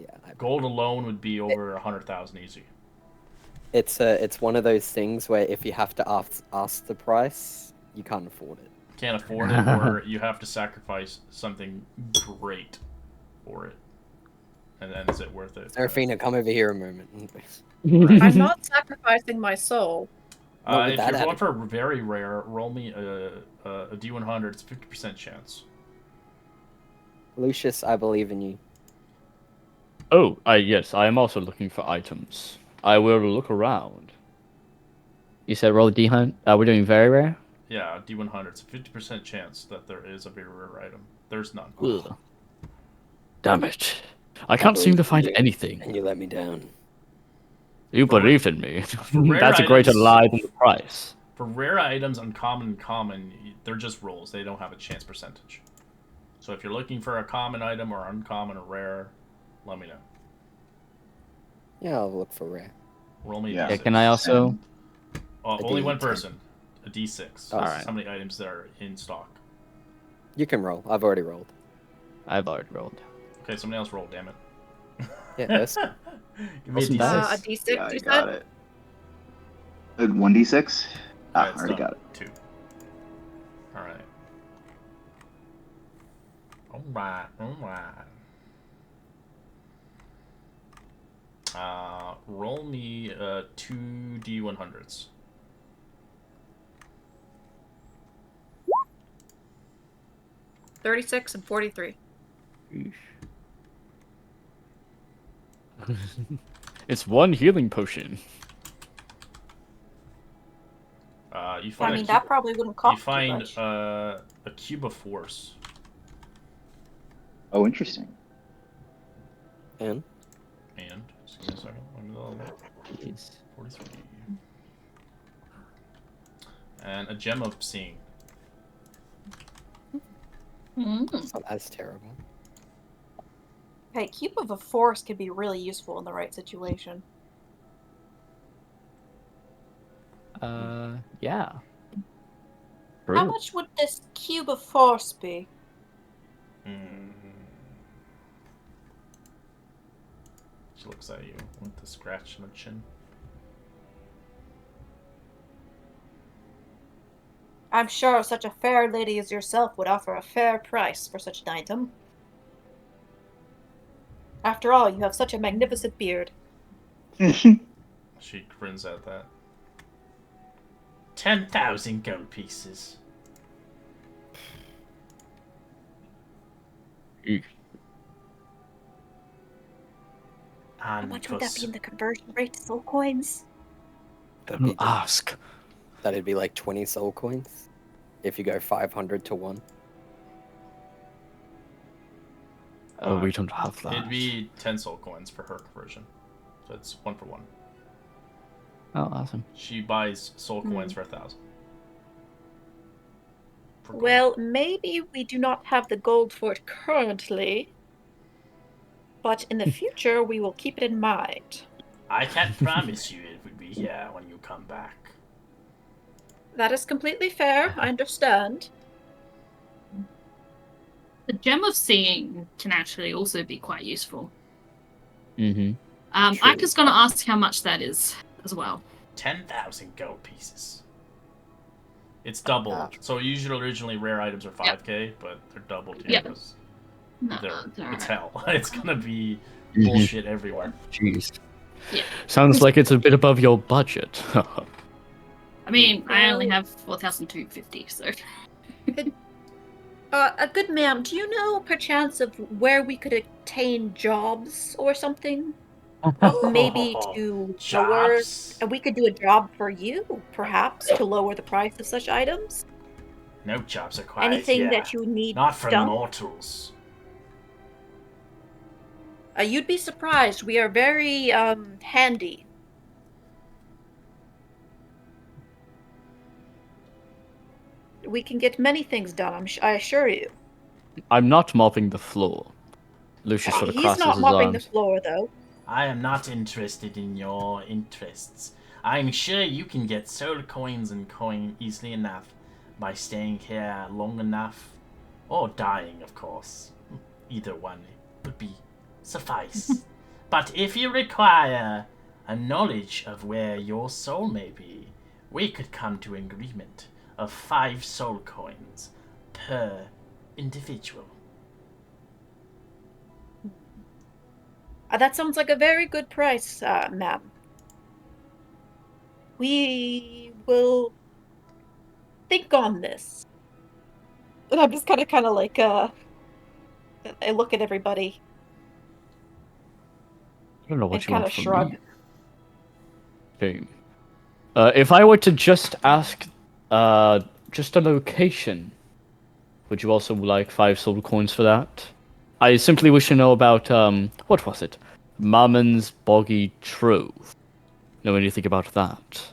Yeah, Gold alone would be over 100,000 easy. it's one of those things where if you have to ask the price, you can't afford it. Can't afford it, or you have to sacrifice something great for it. And then is it worth it? Seraphina, come over here a moment. I'm not sacrificing my soul. Not with If that you're going attitude. for very rare, roll me a D100. It's 50% chance. Lucius, I believe in you. Oh, yes, I am also looking for items. I will look around. You said roll a D100? We're doing very rare? Yeah, D100. It's a 50% chance that there is a very rare item. There's none. Ugh. Damn it. I can't seem to find anything. And you let me down. You believed in me. rare That's a greater items- lie than the price. For rare items, uncommon and common, they're just rolls. They don't have a chance percentage. So if you're looking for a common item or uncommon or rare, let me know. Yeah, I'll look for rare. Roll me a Yeah. Yeah, d6. can I also? And Only one D10. person. A d6. Oh. This is Alright. how many items there are in stock. You can roll. I've already rolled. I've already rolled. Okay, somebody else roll, damn it. Yeah, that's Give me a Awesome d6. dice. A D6, yeah, I you got said? it. 1d6? Ah, it's already done. got it. 2. Alright. Alright. Roll me 2d100s. $36 and $43. It's one healing potion. You find I mean, a that probably wouldn't you cost too find much. a cube of force. Oh, interesting. and And just give me a second. Let me look. Jeez. 43. And a gem of seeing. Mm. oh, that's terrible. Hey, Cube of a Force could be really useful in the right situation. Yeah. How True. much would this Cube of Force be? She looks at you with the scratch on her chin. I'm sure such a fair lady as yourself would offer a fair price for such an item. After all, you have such a magnificent beard. She grins at that. 10,000 gold pieces. Eesh. How And much would that be in the conversion rate to soul coins? That'd be, Don't ask. that'd be like 20 soul coins if you go 500 to 1. Oh, we don't have that. It'd be 10 soul coins for her conversion. So it's 1 for 1. Oh, awesome. She buys soul coins for 1,000. For gold. Well, maybe we do not have the gold for it currently, but in the future we will keep it in mind. I can't promise you it would be here when you come back. That is completely fair, I understand. The gem of seeing can actually also be quite useful. Mm-hmm. True. Ika's gonna ask how much that is as well. 10,000 gold pieces. It's double. Ah. So usually originally rare items are 5k, but they're doubled here Yep. because No, it's alright. hell. It's gonna be Mhm. bullshit everywhere. Jeez. Yeah. Sounds like it's a bit above your budget. I mean, I only have 4,250, so. A good ma'am, do you know perchance of where we could obtain jobs or something? Maybe to lower. Jobs? And we could do a job for you, perhaps, to lower the price of such items. No jobs required Anything here. that you need Not for done. mortals. You'd be surprised. We are very handy. We can get many things done. I assure you. I'm not mopping the floor. Lucius sort of He's crosses not his mopping the arms. floor, though. I am not interested in your interests. I'm sure you can get soul coins and coin easily enough by staying here long enough. Or dying, of course. Either one would be suffice. But if you require a knowledge of where your soul may be, we could come to an agreement of 5 soul coins per individual. That sounds like a very good price, ma'am. We will think on this. And I'm just kind of like, I look at everybody I don't know and what you kind want of from shrug. me. Okay. If I were to just ask, just a location, would you also like 5 soul coins for that? I simply wish to know about, what was it? Mammon's Boggy Trove. Know anything about that?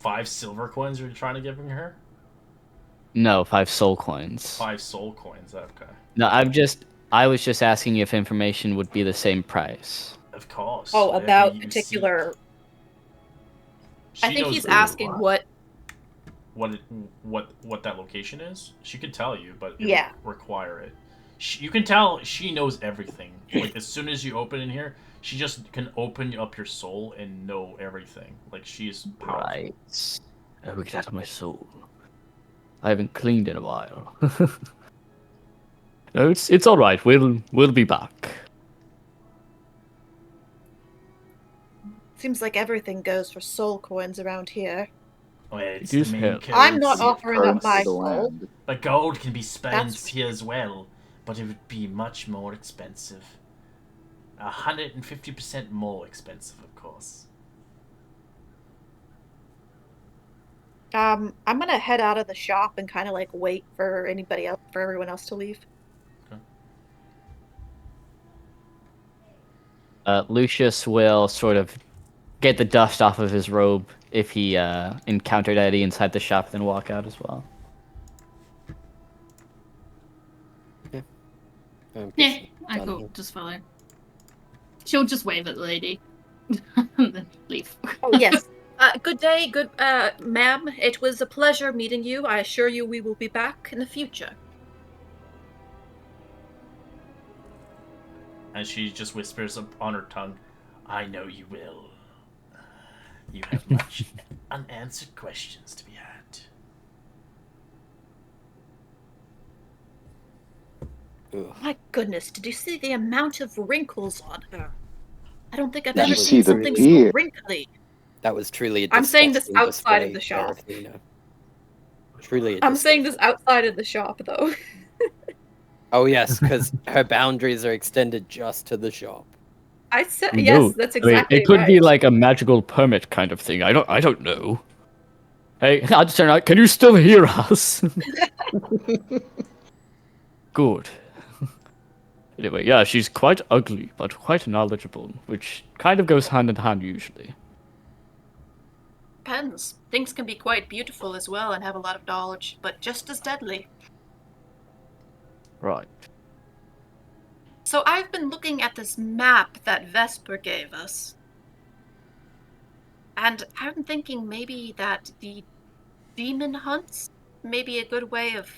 5 silver coins you're trying to give her? No, 5 soul coins. 5 soul coins, okay. No, I'm just I was just asking if information would be the same price. Of course. Oh, whatever about you particular. seek. I She think knows he's asking what. what that location is. She could tell you, but it Yeah. would require it. You can tell she knows everything. Like as soon as you open in here, she just can open up your soul and know everything. Like she's powerful. Right. Oh, get out of my soul. I haven't cleaned in a while. No, it's all right. We'll be back. Seems like everything goes for soul coins around here. Oh, yeah, it's It the is main hell. I'm not currency. offering up Currency my of the soul. land. But gold can be spent That's- here as well, but it would be much more expensive. 150% more expensive, of course. I'm gonna head out of the shop and kind of like wait for everyone else to leave. Lucius will sort of get the dust off of his robe if he encountered Eddie inside the shop, then walk out as well. Yeah, I go just follow. She'll just wave at the lady. And then leave. Oh yes. Good day, ma'am. It was a pleasure meeting you. I assure you we will be back in the future. And she just whispers up on her tongue, I know you will. You have much unanswered questions to be had. Ugh. My goodness, did you see the amount of wrinkles on her? I don't think I've Did ever you seen see the something so beard? wrinkly. That was truly a I'm saying this disgusting outside of display, the shop. Seraphina. Truly a I'm saying this disgusting- outside of the shop, though. Oh yes, because her boundaries are extended just to the shop. I said No, yes. That's I mean, exactly it could right. be like a magical permit kind of thing. I don't know. Hey, I'll just turn out. Can you still hear us? Good. Anyway, yeah, she's quite ugly, but quite knowledgeable, which kind of goes hand in hand usually. Depends. Things can be quite beautiful as well and have a lot of knowledge, but just as deadly. Right. So I've been looking at this map that Vesper gave us. And I'm thinking maybe that the demon hunts may be a good way of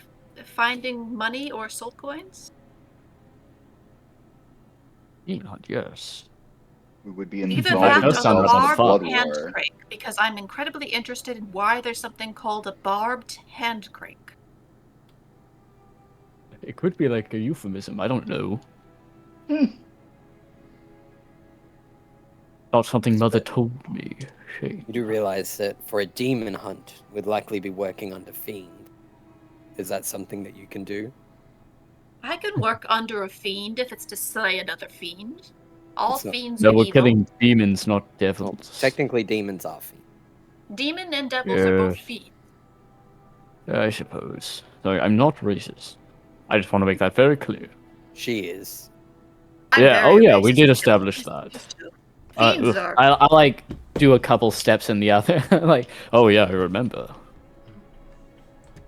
finding money or soul coins. Yes. We would be Either involving that does or sound the ourselves in a like barbed blood fun. hand war. crake, because I'm incredibly interested in why there's something called a barbed hand crake. It could be like a euphemism. I don't know. Not something Mother told me. Shame. You do realize that for a demon hunt, we'd likely be working under fiend. Is that something that you can do? I can work under a fiend if it's to slay another fiend. All It's not- fiends No, are we're evil. killing demons, not Well, devils. technically, demons are fiend. Demon and devils are both Yes. fiends. I suppose. Sorry, I'm not racist. I just want to make that very clear. She is. I'm Yeah, very oh yeah, we racist. did establish that. Fiends are. I like do a couple steps in the other. Like, oh yeah, I remember.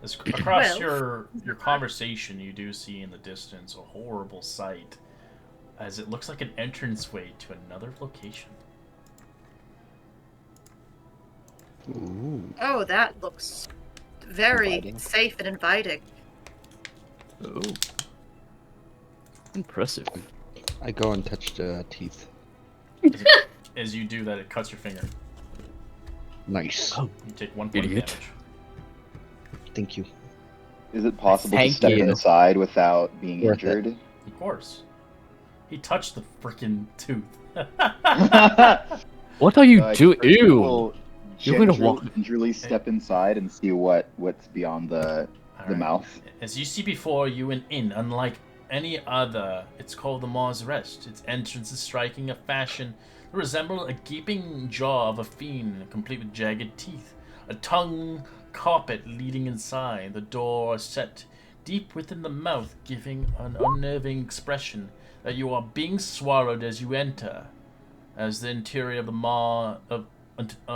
Across Well- your conversation, you do see in the distance a horrible sight, as it looks like an entranceway to another location. Ooh. Oh, that looks very Inviting. safe and inviting. Oh, impressive. I go and touch the teeth. As you do that, it cuts your finger. Nice. Oh, You take 1 point of Idiot. damage. Thank you. Is it possible Thank to step you. inside without being Worth it. injured? Of course. He touched the freaking tooth. What are you Like, doing? Christian Ew. will You're gonna walk- gingerly step inside and see what's beyond the Alright. mouth. As you see before you, an inn unlike any other. It's called the Mars Rest. Its entrance is striking a fashion that resembles a gaping jaw of a fiend, complete with jagged teeth. A tongue carpet leading inside. The door set deep within the mouth, giving an unnerving expression that you are being swallowed as you enter. As the interior of the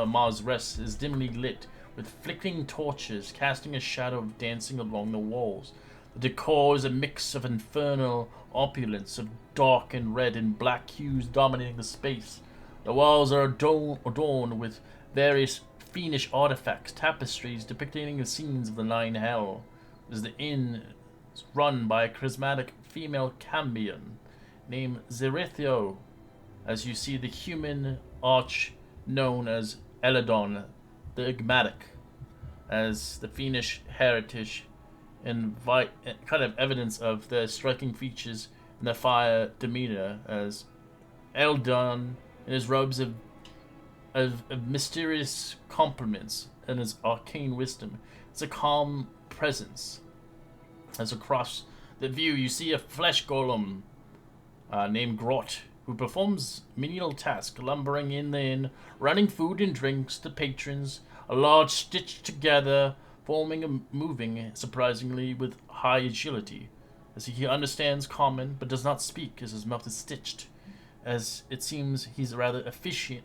Mars Rest is dimly lit with flickering torches, casting a shadow dancing along the walls. The decor is a mix of infernal opulence of dark and red and black hues dominating the space. The walls are adorned with various fiendish artifacts, tapestries depicting the scenes of the Nine Hell. As the inn is run by a charismatic female cambion named Zerithio, as you see the human arch known as Eladon the Enigmatic, as the fiendish heritage and kind of evidence of their striking features and their fire demeanor, as Eldon in his robes of mysterious compliments and his arcane wisdom. It's a calm presence. As across the view, you see a flesh golem named Grot, who performs menial tasks, lumbering in the inn, running food and drinks to patrons, a large stitched together, forming and moving surprisingly with high agility, as he understands common but does not speak, as his mouth is stitched, as it seems he's rather efficient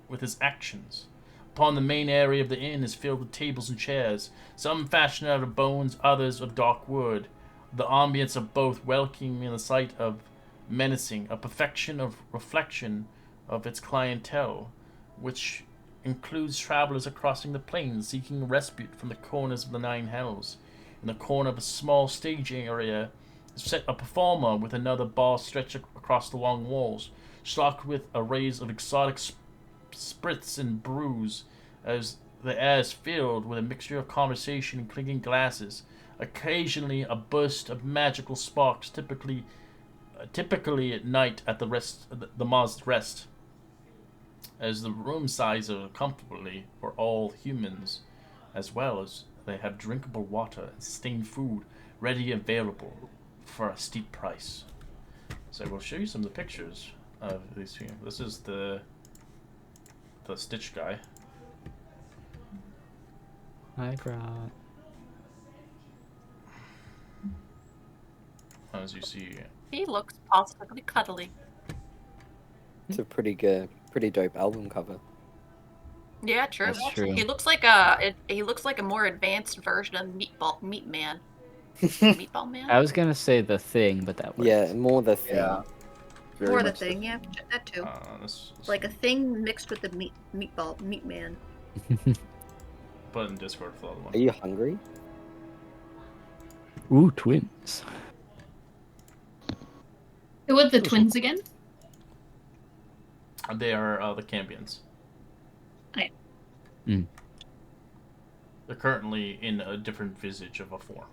with his actions. Upon the main area of the inn is filled with tables and chairs, some fashioned out of bones, others of dark wood. The ambience of both welcoming in the sight of menacing, a perfection of reflection of its clientele, which includes travelers crossing the plains seeking respite from the corners of the Nine Hells. In the corner of a small staging area is set a performer with another bar stretched across the long walls, stocked with arrays of exotic spirits and brews, as the air is filled with a mixture of conversation and clinking glasses. Occasionally, a burst of magical sparks, typically at night at the Mars rest, as the room sizes are comfortably for all humans, as well as they have drinkable water and sustained food ready available for a steep price. So we'll show you some of the pictures of these here. This is the Stitch guy. Hi, Grot. As you see, He looks positively cuddly. It's a pretty dope album cover. Yeah, true. That's true. He looks like a more advanced version of Meat Man. Meatball Man. I was gonna say The Thing, but that works. Yeah, more the thing. Yeah. Very Or the much so. thing, yeah, that too. this Like a thing mixed with the meat man. put in Discord for the other one. Are you hungry? Ooh, twins. Who are the twins again? They are the Cambions. Okay. Mm. They're currently in a different visage of a form.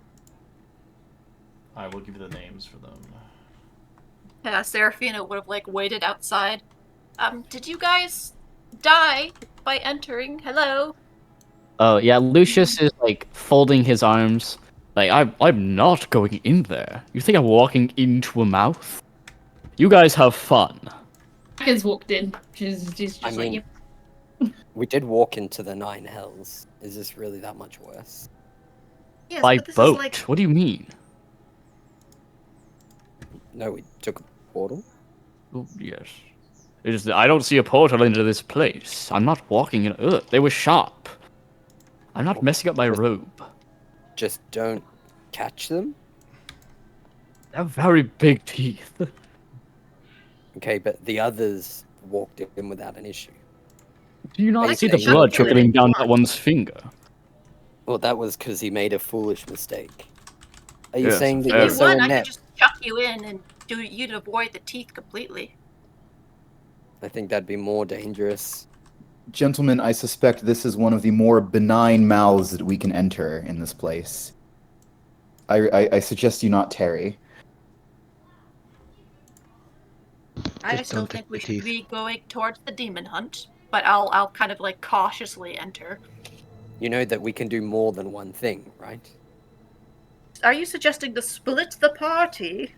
I will give you the names for them. Yeah, Serafina would have waited outside. Did you guys die by entering? Hello? Oh yeah, Lucius is folding his arms. I'm not going in there. You think I'm walking into a mouth? You guys have fun. Has walked in. She's just I mean, yep. we did walk into the Nine Hells. Is this really that much worse? Yes, By but this boat. is What do you mean? No, we took a portal. Oh, yes. It is. I don't see a portal into this place. I'm not walking in. Ugh, they were sharp. I'm not messing up my robe. Just don't catch them. They have very big teeth. Okay, but the others walked in without an issue. Do you not I see can the show blood you trickling if down you that want. one's finger? Well, that was because he made a foolish mistake. Are you Yes, saying that fair you're If enough. you so want, I inept? could just chuck you in and you'd avoid the teeth completely. I think that'd be more dangerous. Gentlemen, I suspect this is one of the more benign mouths that we can enter in this place. I suggest you not tarry. I Just still don't think take we the should teeth. be going towards the demon hunt, but I'll kind of cautiously enter. You know that we can do more than one thing, right? Are you suggesting to split the party?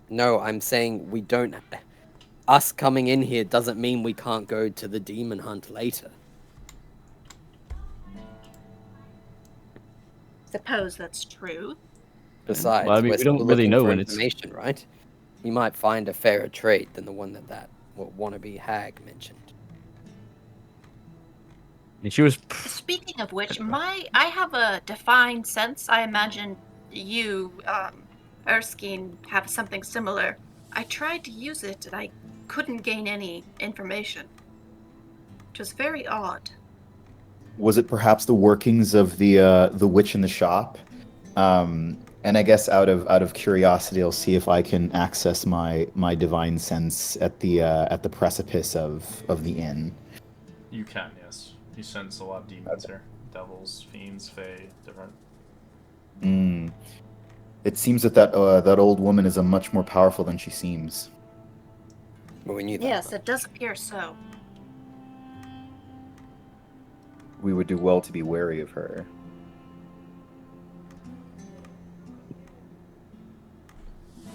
No, I'm saying we don't. Us coming in here doesn't mean we can't go to the demon hunt later. Suppose that's true. Besides, Well, I mean, we're we don't still really looking know for when it's- information, right? You might find a fairer trait than the one that wannabe hag mentioned. And she was. Speaking of which, I have a defined sense. I imagine you Erskine have something similar. I tried to use it and I couldn't gain any information. Which was very odd. Was it perhaps the workings of the witch in the shop? And I guess out of curiosity, I'll see if I can access my divine sense at the precipice of the inn. You can, yes. You sense a lot of demons here. Devils, fiends, fae, different. It seems that old woman is a much more powerful than she seems. Well, we knew that. Yes, it does appear so. We would do well to be wary of her.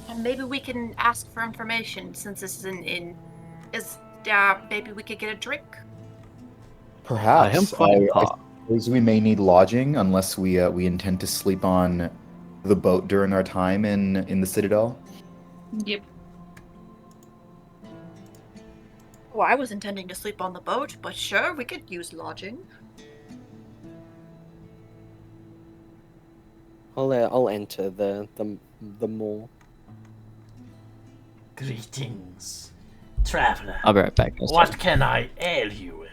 And maybe we can ask for information since this is an inn. Maybe we could get a drink? Perhaps. I am fine, I suppose we may need lodging unless we intend to sleep on the boat during our time in the Citadel. Yep. Well, I was intending to sleep on the boat, but sure, we could use lodging. I'll enter the mall. Greetings, traveler. I'll be right back. What can I ail you?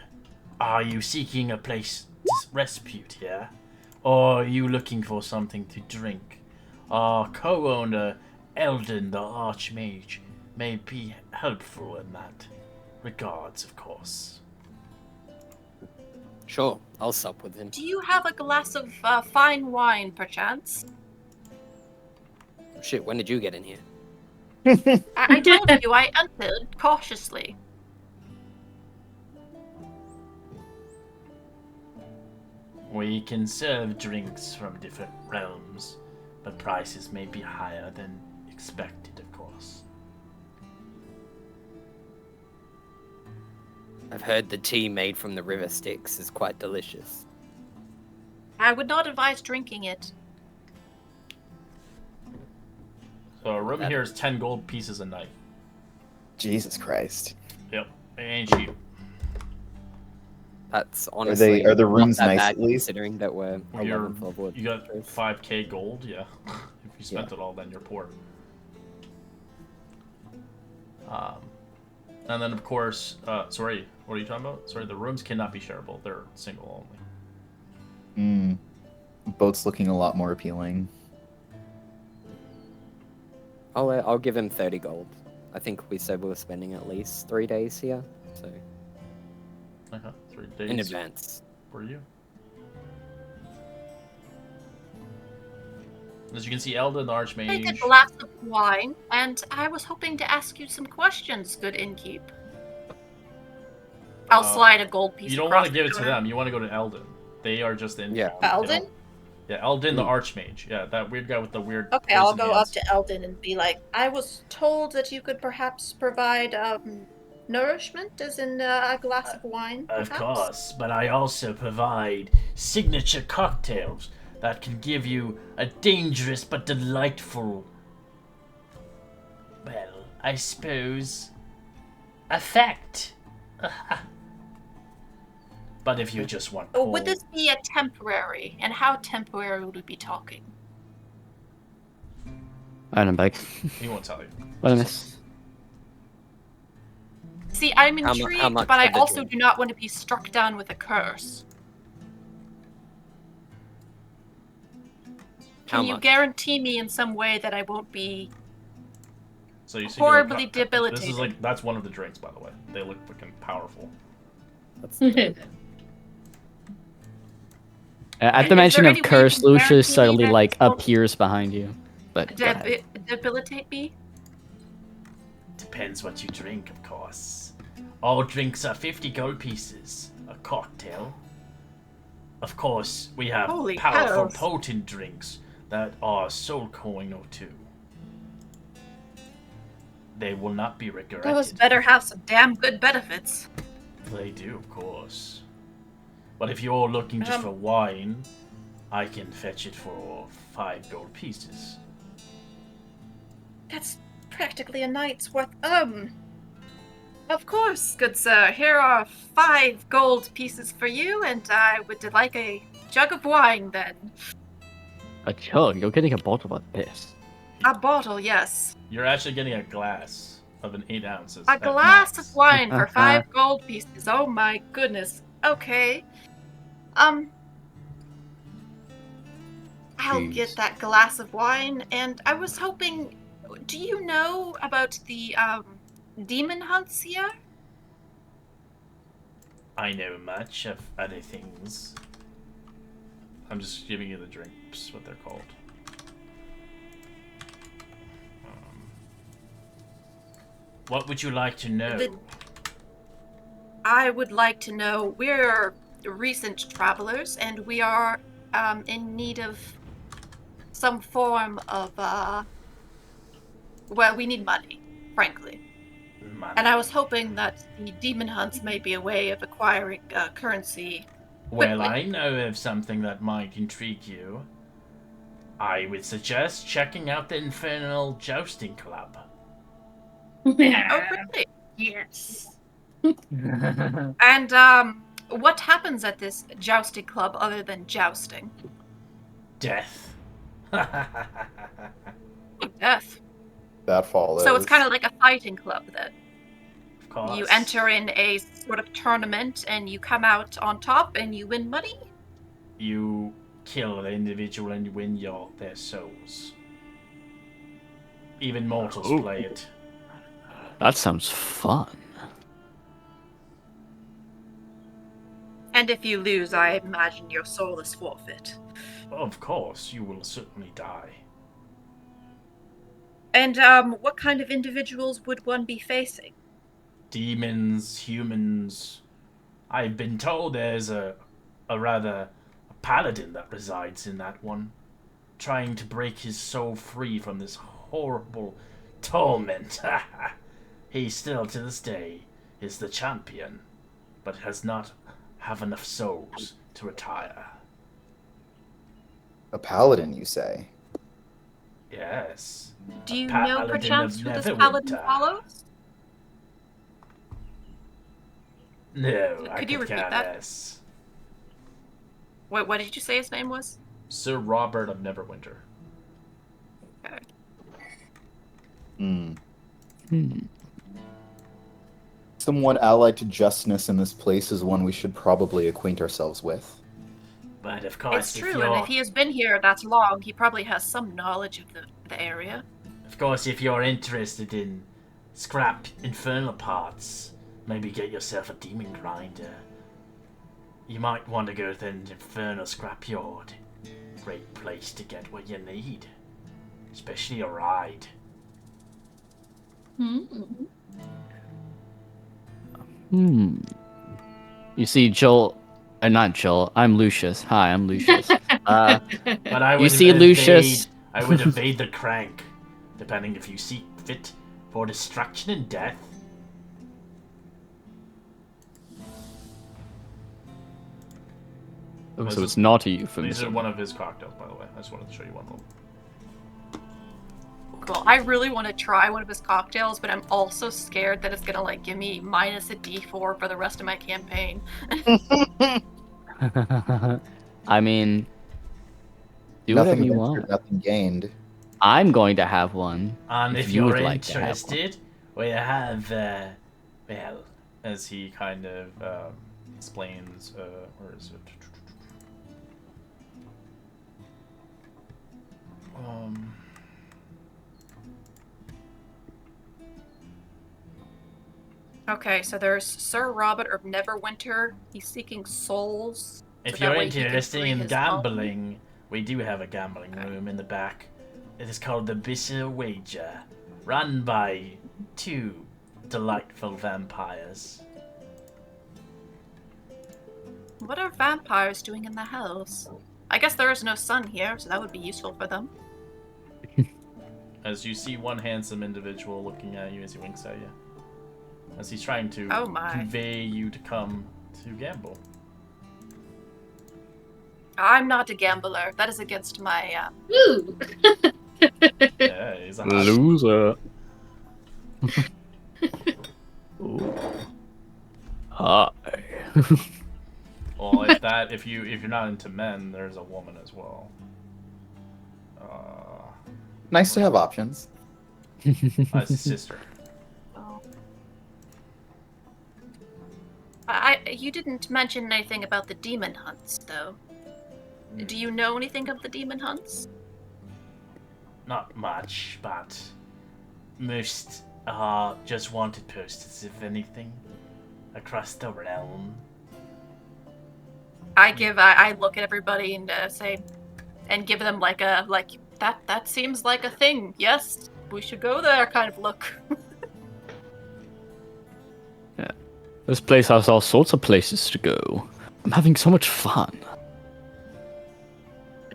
Are you seeking a place to respite here? Or are you looking for something to drink? Our co-owner, Eldon the Archmage, may be helpful in that. Regards, of course. Sure, I'll sup with him. Do you have a glass of fine wine, perchance? Shit, when did you get in here? I told you I entered cautiously. We can serve drinks from different realms, but prices may be higher than expected, of course. I've heard the tea made from the river Styx is quite delicious. I would not advise drinking it. So a room here is 10 gold pieces a night. Jesus Christ. Yep, it ain't cheap. That's honestly are the rooms not that nice bad at least? considering that we're You're, 11 level. you got 5k gold, yeah. If you spent it all, then you're poor. And then of course, sorry, what are you talking about? Sorry, the rooms cannot be shareable. They're single only. Boat's looking a lot more appealing. I'll give him 30 gold. I think we said we were spending at least 3 days here, so Okay, 3 days. in advance. For you. As you can see, Eldon the Take a Archmage. glass of wine, and I was hoping to ask you some questions, good innkeep. I'll slide a gold piece. You don't want to give it to them. You want to go to Eldon. They are just in. Yeah. Eldon? Yeah, Eldon the Archmage. Yeah, that weird guy with the weird. Okay, I'll poison go hands. up to Eldon and be like, I was told that you could perhaps provide nourishment, as in a glass of wine. Of perhaps? course, but I also provide signature cocktails that can give you a dangerous but delightful, well, I suppose, effect. But if you just want cold, Would this be a temporary? And how temporary would we be talking? And I'm back. he won't tell you. What I miss? See, I'm How intrigued, much but I of the also drink? do not want to be struck down with a curse. How Can you much? guarantee me in some way that I won't be So you see, horribly This debilitated? is that's one of the drinks, by the way. They look fucking powerful. That's At Is the mention there of any way curse, you can Lucius guarantee me suddenly that like this won't appears behind you. But go ahead. debilitate me? Depends what you drink, of course. All drinks are 50 gold pieces. A cocktail. Of course, we have Holy powerful, cows. potent drinks that are soul coin or two. They will not be regretted. Those better have some damn good benefits. They do, of course. But if you're looking just for wine, I can fetch it for 5 gold pieces. That's practically a night's worth. Of course, good sir. Here are 5 gold pieces for you, and I would like a jug of wine then. A jug? You're getting a bottle of this. A bottle, yes. You're actually getting a glass of an 8 ounces. A at glass max. of wine for 5 gold pieces. Oh my goodness. Okay. I'll get Jeez. that glass of wine, and I was hoping. Do you know about the demon hunts here? I know much of other things. I'm just giving you the drinks, what they're called. What would you like to know? I would like to know. We're recent travelers, and we are in need of some form of well, we need money, frankly. Money. And I was hoping that the demon hunts may be a way of acquiring currency. Well, quickly. I know of something that might intrigue you. I would suggest checking out the Infernal Jousting Club. Oh, really? Yes. And what happens at this jousting club other than jousting? Death. Death. That follows. So it's kind of like a fighting club then. Of course. You enter in a sort of tournament and you come out on top and you win money? You kill the individual and you win their souls. Even mortals Oh. play it. That sounds fun. And if you lose, I imagine your soul is forfeit. Of course, you will certainly die. And what kind of individuals would one be facing? Demons, humans. I've been told there's a paladin that resides in that one, trying to break his soul free from this horrible torment. He still, to this day, is the champion, but has not have enough souls to retire. A paladin, you say? Yes. Do you Paladin know of perchance who this Neverwinter. paladin follows? No, I Could you could repeat care that? less. Wait, what did you say his name was? Sir Robert of Neverwinter. Okay. Someone allied to justness in this place is one we should probably acquaint ourselves with. But of course, It's true, and if he has been here that long, he probably has some knowledge of the area. Of course, if you're interested in scrap infernal parts, maybe get yourself a demon grinder. You might want to go to an infernal scrapyard. Great place to get what you need, especially a ride. You see, Joel, not Joel. I'm Lucius. Hi, I'm Lucius. But I would You see, Lucius. I would evade the crank, depending if you see fit for destruction and death. Oh, so it's not a These are euphemism. one of his cocktails, by the way. I just wanted to show you one of them. Cool. I really want to try one of his cocktails, but I'm also scared that it's gonna like give me minus a D4 for the rest of my campaign. I mean, do whatever Nothing you ventured, want. nothing gained. I'm going to have one. And if you you're would like to have one. interested, we have, well, as he kind of explains, where is it? Okay, so there's Sir Robert of Neverwinter. He's seeking souls. If so that you're way he can interested free in his gambling, we do have a gambling room in the back. It is called the Bisher Wager, run by 2 delightful vampires. What are vampires doing in the hells? I guess there is no sun here, so that would be useful for them. As you see one handsome individual looking at you as he winks at you. As he's trying to Oh my. convey you to come to gamble. I'm not a gambler. That is against my. Ooh. Yeah, he's a hot Loser. Ooh. Hi. Well, if you're not into men, there's a woman as well. Nice to have options. As his sister. Oh. You didn't mention anything about the demon hunts, though. Do you know anything of the demon hunts? Not much, but most are just wanted posters, if anything, across the realm. I look at everybody and say, and give them like that seems like a thing. Yes, we should go there kind of look. Yeah. This place has all sorts of places to go. I'm having so much fun.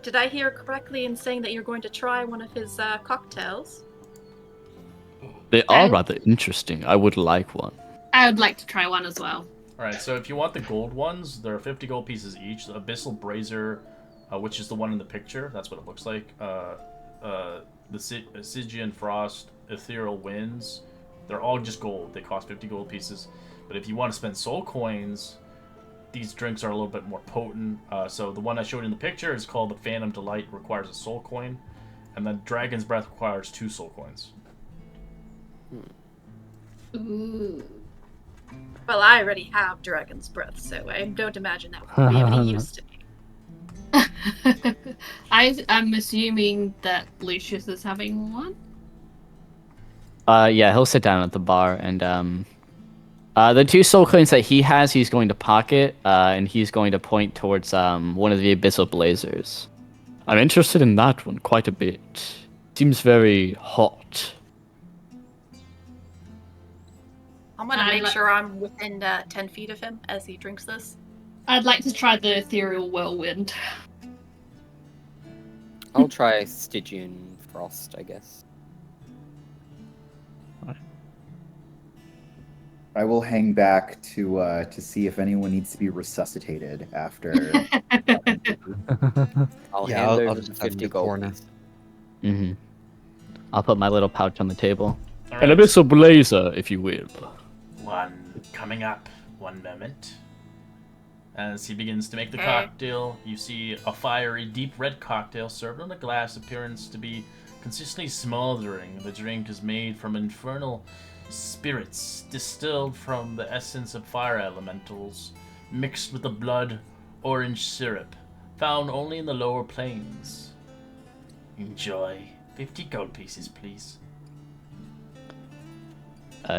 Did I hear correctly in saying that you're going to try one of his cocktails? They are rather interesting. I would like one. I would like to try one as well. Alright, so if you want the gold ones, there are 50 gold pieces each. The Abyssal Brazier, which is the one in the picture, that's what it looks like. The Stygian Frost, Ethereal Winds, they're all just gold. They cost 50 gold pieces. But if you want to spend soul coins, these drinks are a little bit more potent. So the one I showed in the picture is called the Phantom Delight, requires a soul coin. And then Dragon's Breath requires 2 soul coins. Ooh. Well, I already have Dragon's Breath, so I don't imagine that would be of any use to me. I'm assuming that Lucius is having one. Yeah, he'll sit down at the bar and the 2 soul coins that he has, he's going to pocket, and he's going to point towards one of the Abyssal Blazers. I'm interested in that one quite a bit. Seems very hot. I'm gonna make sure I'm within 10 feet of him as he drinks this. I'd like to try the Ethereal Whirlwind. I'll try Stygian Frost, I guess. I will hang back to see if anyone needs to be resuscitated after. I'll Yeah, hand I'll over just the stand in 50 the gold. corner. Piece. I'll put my little pouch on the table. All An right. Abyssal Blazer, if you will. One coming up. One moment. As he begins to make the Okay. cocktail, you see a fiery, deep red cocktail served on a glass appearance to be consistently smoldering. The drink is made from infernal spirits distilled from the essence of fire elementals, mixed with the blood orange syrup, found only in the lower planes. Enjoy. 50 gold pieces, please.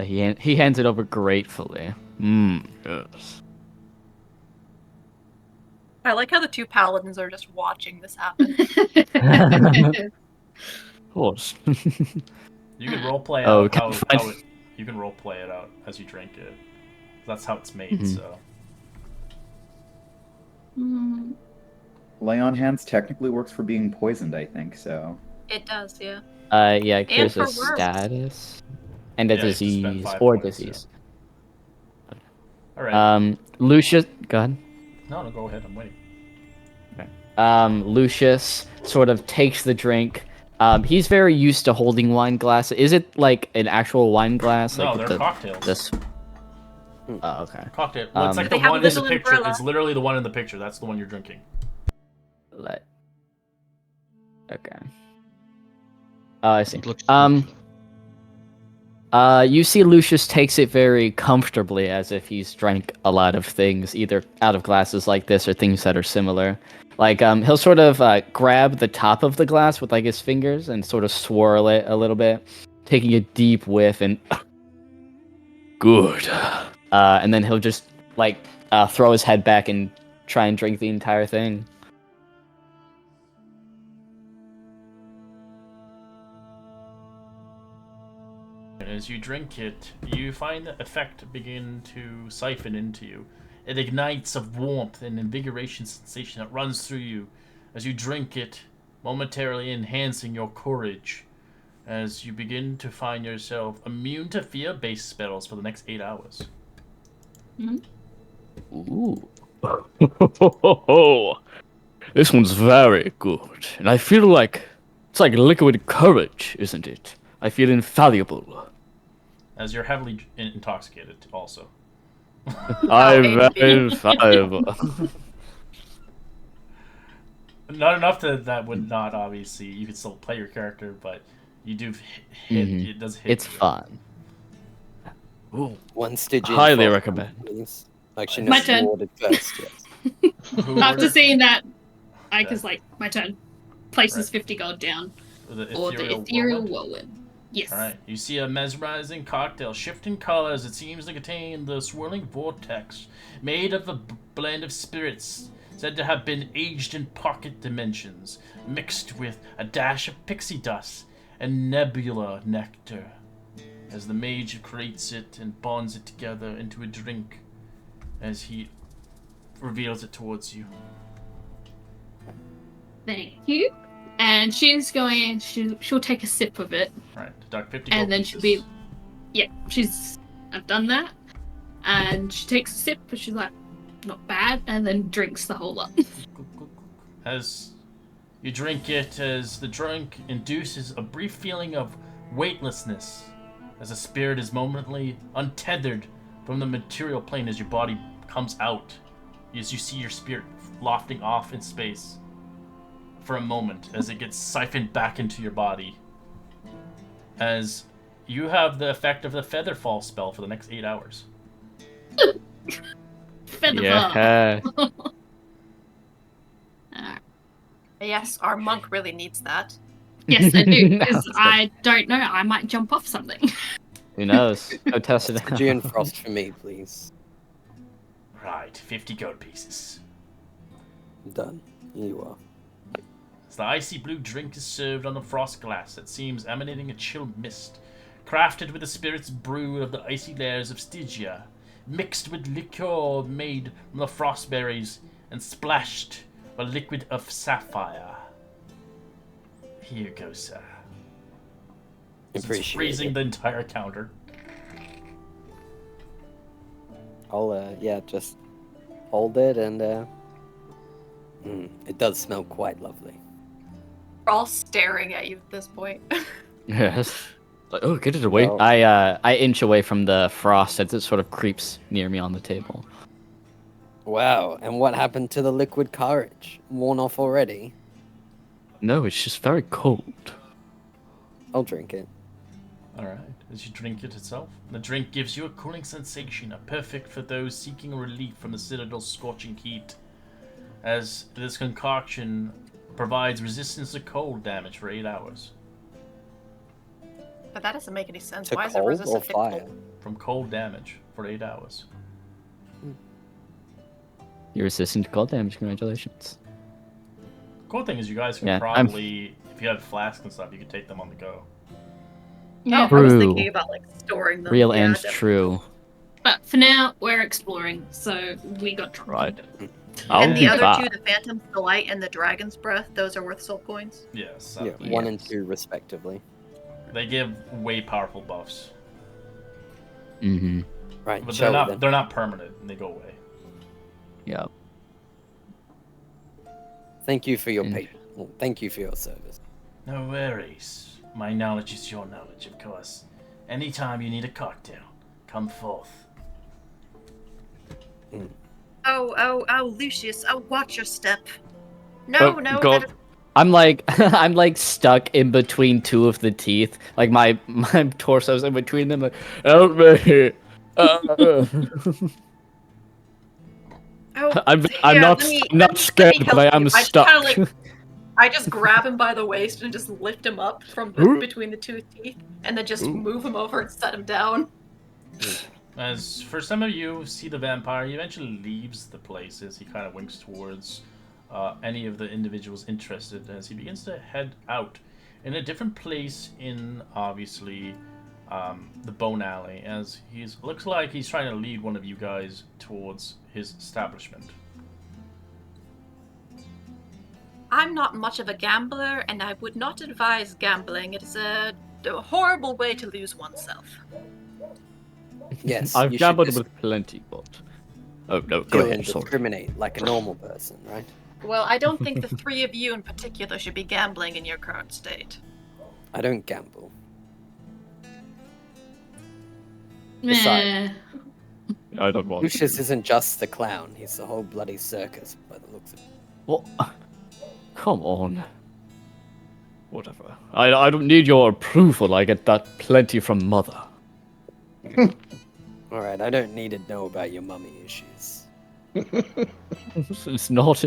He hands it over gratefully. Yes. I like how the 2 paladins are just watching this happen. Of course. You can roleplay Oh, out can how I- it, you can roleplay it out as you drink it. That's how it's made. Mhm. So Hmm. Lay on hands technically works for being poisoned, I think. So It does, yeah. Yeah, it cures for a worms. status and a Yeah, you just spend disease 5 or points, disease. all right. Lucius, go ahead. No, go ahead. I'm waiting. Lucius sort of takes the drink. He's very used to holding wine glasses. Is it like an actual wine glass? No, Like they're with cocktails. this. Oh, okay. Cocktail. Well, it's like They the have a one in the little picture. umbrella. It's literally the one in the picture. That's the one you're drinking. Okay. Oh, I see. It looks You see Lucius takes it very comfortably, as if he's drank a lot of things, either out of glasses like this or things that are similar. Like, he'll sort of grab the top of the glass with like his fingers and sort of swirl it a little bit, taking a deep whiff and good. And then he'll just like throw his head back and try and drink the entire thing. As you drink it, you find the effect begin to siphon into you. It ignites a warmth and invigoration sensation that runs through you as you drink it, momentarily enhancing your courage. As you begin to find yourself immune to fear-based spells for the next 8 hours. Ooh. This one's very good. And I feel like it's like liquid courage, isn't it? I feel infallible. As you're heavily intoxicated, also. I'm very infallible. Not enough that would not obviously. You could still play your character, but you do hit. It does hit. It's you. fun. Ooh. One Stygian Highly frost, recommend. please. Actually, My no, turn. you ordered first, yes. Who After ordered seeing that, Ike Okay. is like, my turn. Places Right. 50 gold down. the Or the ethereal whirlwind. Yes. All right. You see a mesmerizing cocktail, shifting colors. It seems to contain the swirling vortex, made of a blend of spirits said to have been aged in pocket dimensions, mixed with a dash of pixie dust and nebula nectar. As the mage creates it and bonds it together into a drink, as he reveals it towards you. Thank you. And she's going, she'll take a sip of it. All right. Deduct 50 And gold then pieces. she'll be, yeah, I've done that. And she takes a sip, but she's like, not bad, and then drinks the whole lot. As you drink it, as the drink induces a brief feeling of weightlessness, as the spirit is momently untethered from the material plane as your body comes out, as you see your spirit lofting off in space for a moment, as it gets siphoned back into your body. As you have the effect of the Featherfall spell for the next 8 hours. Feather Yeah. Yes, our monk really needs that. Yes, I do, No, because it's good. I don't know, I might jump off something. Who knows? Go test it out. Stygian frost for me, please. Right, 50 gold pieces. Done. Here you are. As the icy blue drink is served on a frost glass that seems emanating a chill mist, crafted with the spirit's brew of the icy layers of Stygia, mixed with liqueur made from the frost berries, and splashed with a liquid of sapphire. Here you go, sir. It's Appreciate freezing it. the entire counter. I'll, just hold it and, it does smell quite lovely. We're all staring at you at this point. Yes. Like, oh, get it away. Well- I inch away from the frost as it sort of creeps near me on the table. Wow, and what happened to the liquid courage? Worn off already? No, it's just very cold. I'll drink it. Alright, as you drink it itself, the drink gives you a cooling sensation, perfect for those seeking relief from the Citadel's scorching heat, as this concoction provides resistance to cold damage for 8 hours. But that doesn't make any sense. To Why is it cold or resistant to fire? cold? From cold damage for 8 hours. You're resistant to cold damage. Congratulations. Cool thing is you guys can Yeah, probably, if you have flasks and stuff, you can take them on the go. Yeah. Oh, I was True. thinking about like storing them. Real Yeah, and definitely. true. But for now, we're exploring, so we got Right. And I'll the be other back. two, the Phantom's Delight and the Dragon's Breath, those are worth soul points. Yes. Yeah, Yes. 1 and 2 respectively. They give way powerful buffs. Mm-hmm. Right, But shall we then? they're not permanent and they go away. Yeah. Thank you for your Mm. patience. Well, thank you for your service. No worries. My knowledge is your knowledge, of course. Anytime you need a cocktail, come forth. Oh, Lucius, watch your step. No, Oh, no, God. that is... I'm like I'm like stuck in between two of the teeth. Like my torso's in between them. Like, help me. Oh, I'm here, not let me scared, but I help am you. stuck. I just kinda, I just grab him by the waist and just lift him up from between the two teeth, and then just move him over and set him down. As for some of you see the vampire, he eventually leaves the place as he kind of winks towards any of the individuals interested as he begins to head out in a different place in, obviously, the Bone Alley, as looks like he's trying to lead one of you guys towards his establishment. I'm not much of a gambler, and I would not advise gambling. It is a horrible way to lose oneself. Yes, I've you gambled should with plenty, but oh no, just go deal ahead. and Sorry. discriminate like a normal person, right? Well, I don't think the three of you in particular should be gambling in your current state. I don't gamble. Meh. I don't want Lucius to. isn't just the clown, he's the whole bloody circus by the looks of it. Well, come on. Whatever. I don't need your approval. I get that plenty from Mother. Alright, I don't need to know about your mummy issues. It's not.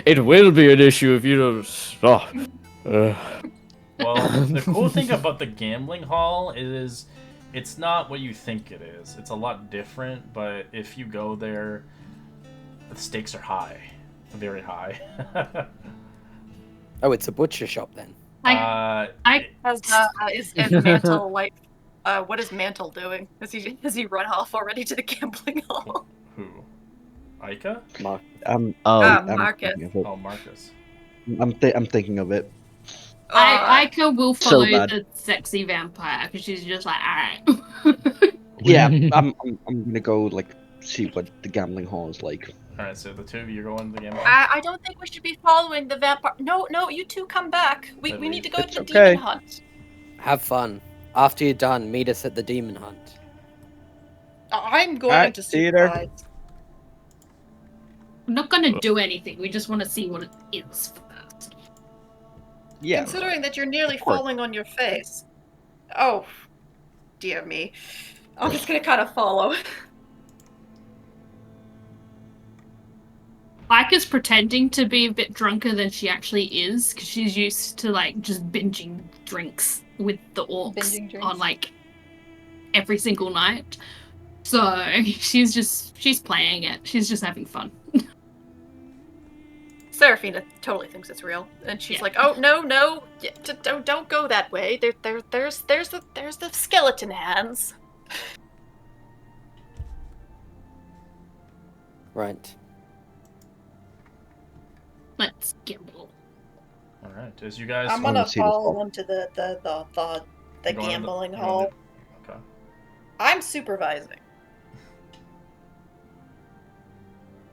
It will be an issue if you don't. Well, the cool thing about the gambling hall is it's not what you think it is. It's a lot different, but if you go there, the stakes are high. Very high. Oh, it's a butcher shop then. Is Mantle like? What is Mantle doing? Has he run off already to the gambling hall? Who? Aika? Mark. Marcus. Thinking of it. Oh, Marcus. I'm thinking of it. Aika will so follow bad. the sexy vampire because she's just like, alright. Yeah, I'm gonna go like see what the gambling hall is like. Alright, so the two of you are going to the gambling. I don't think we should be following the vampire. No, you two come back. We Let need me- to go to It's the okay. demon hunt. Have fun. After you're done, meet us at the demon hunt. I'm going Alright, to see you there. supervise. We're not gonna do anything. We just want to see what it is first. Yeah. Considering that you're nearly Of course. falling on your face. Oh, dear me. I'm just gonna kind of follow. Aika's pretending to be a bit drunker than she actually is because she's used to like just binging drinks with the orcs Binging drinks. on like every single night. So she's playing it. She's just having fun. Seraphina totally thinks it's real, and she's Yeah. like, "Oh no, don't go that way. There's the skeleton hands." Right. Let's gamble. Alright, as you guys. I'm wanna gonna see this follow hall. them to the You're going to gambling you're hall. going to- Okay. I'm supervising.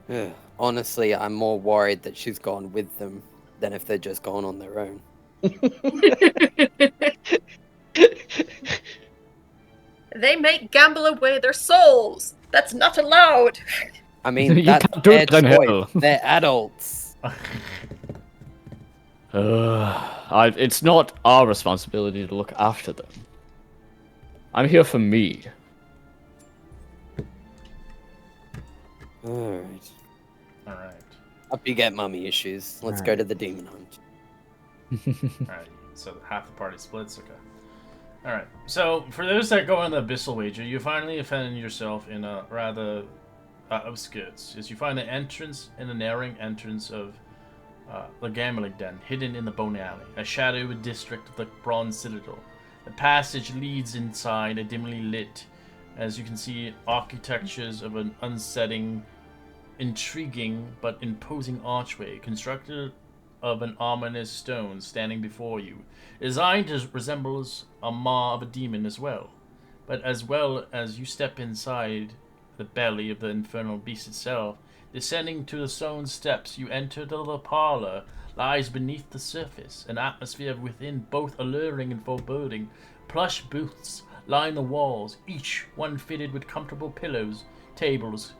Ugh. Honestly, I'm more worried that she's gone with them than if they're just gone on their own. They make gamble away their souls. That's not allowed. I mean, You that's can't do their it in choice. hell. They're adults. It's not our responsibility to look after them. I'm here for me. Alright. Alright. Up you get mummy issues. Let's go to the demon hunt. Alright, so half the party splits, okay. Alright, so for those that go on the Abyssal Wager, you finally find yourself in a rather outskirts, as you find an entrance in the narrowing entrance of the gambling den, hidden in the Bone Alley, a shadowy district of the Bronze Citadel. The passage leads inside a dimly lit, as you can see, architectures of an unsettling, intriguing but imposing archway constructed of an ominous stone standing before you, designed to resemble a maw of a demon as well. But as well as you step inside the belly of the infernal beast itself, descending to the stone steps, you enter the parlor lies beneath the surface, an atmosphere within both alluring and foreboding. Plush booths line the walls, each one fitted with comfortable pillows, tables,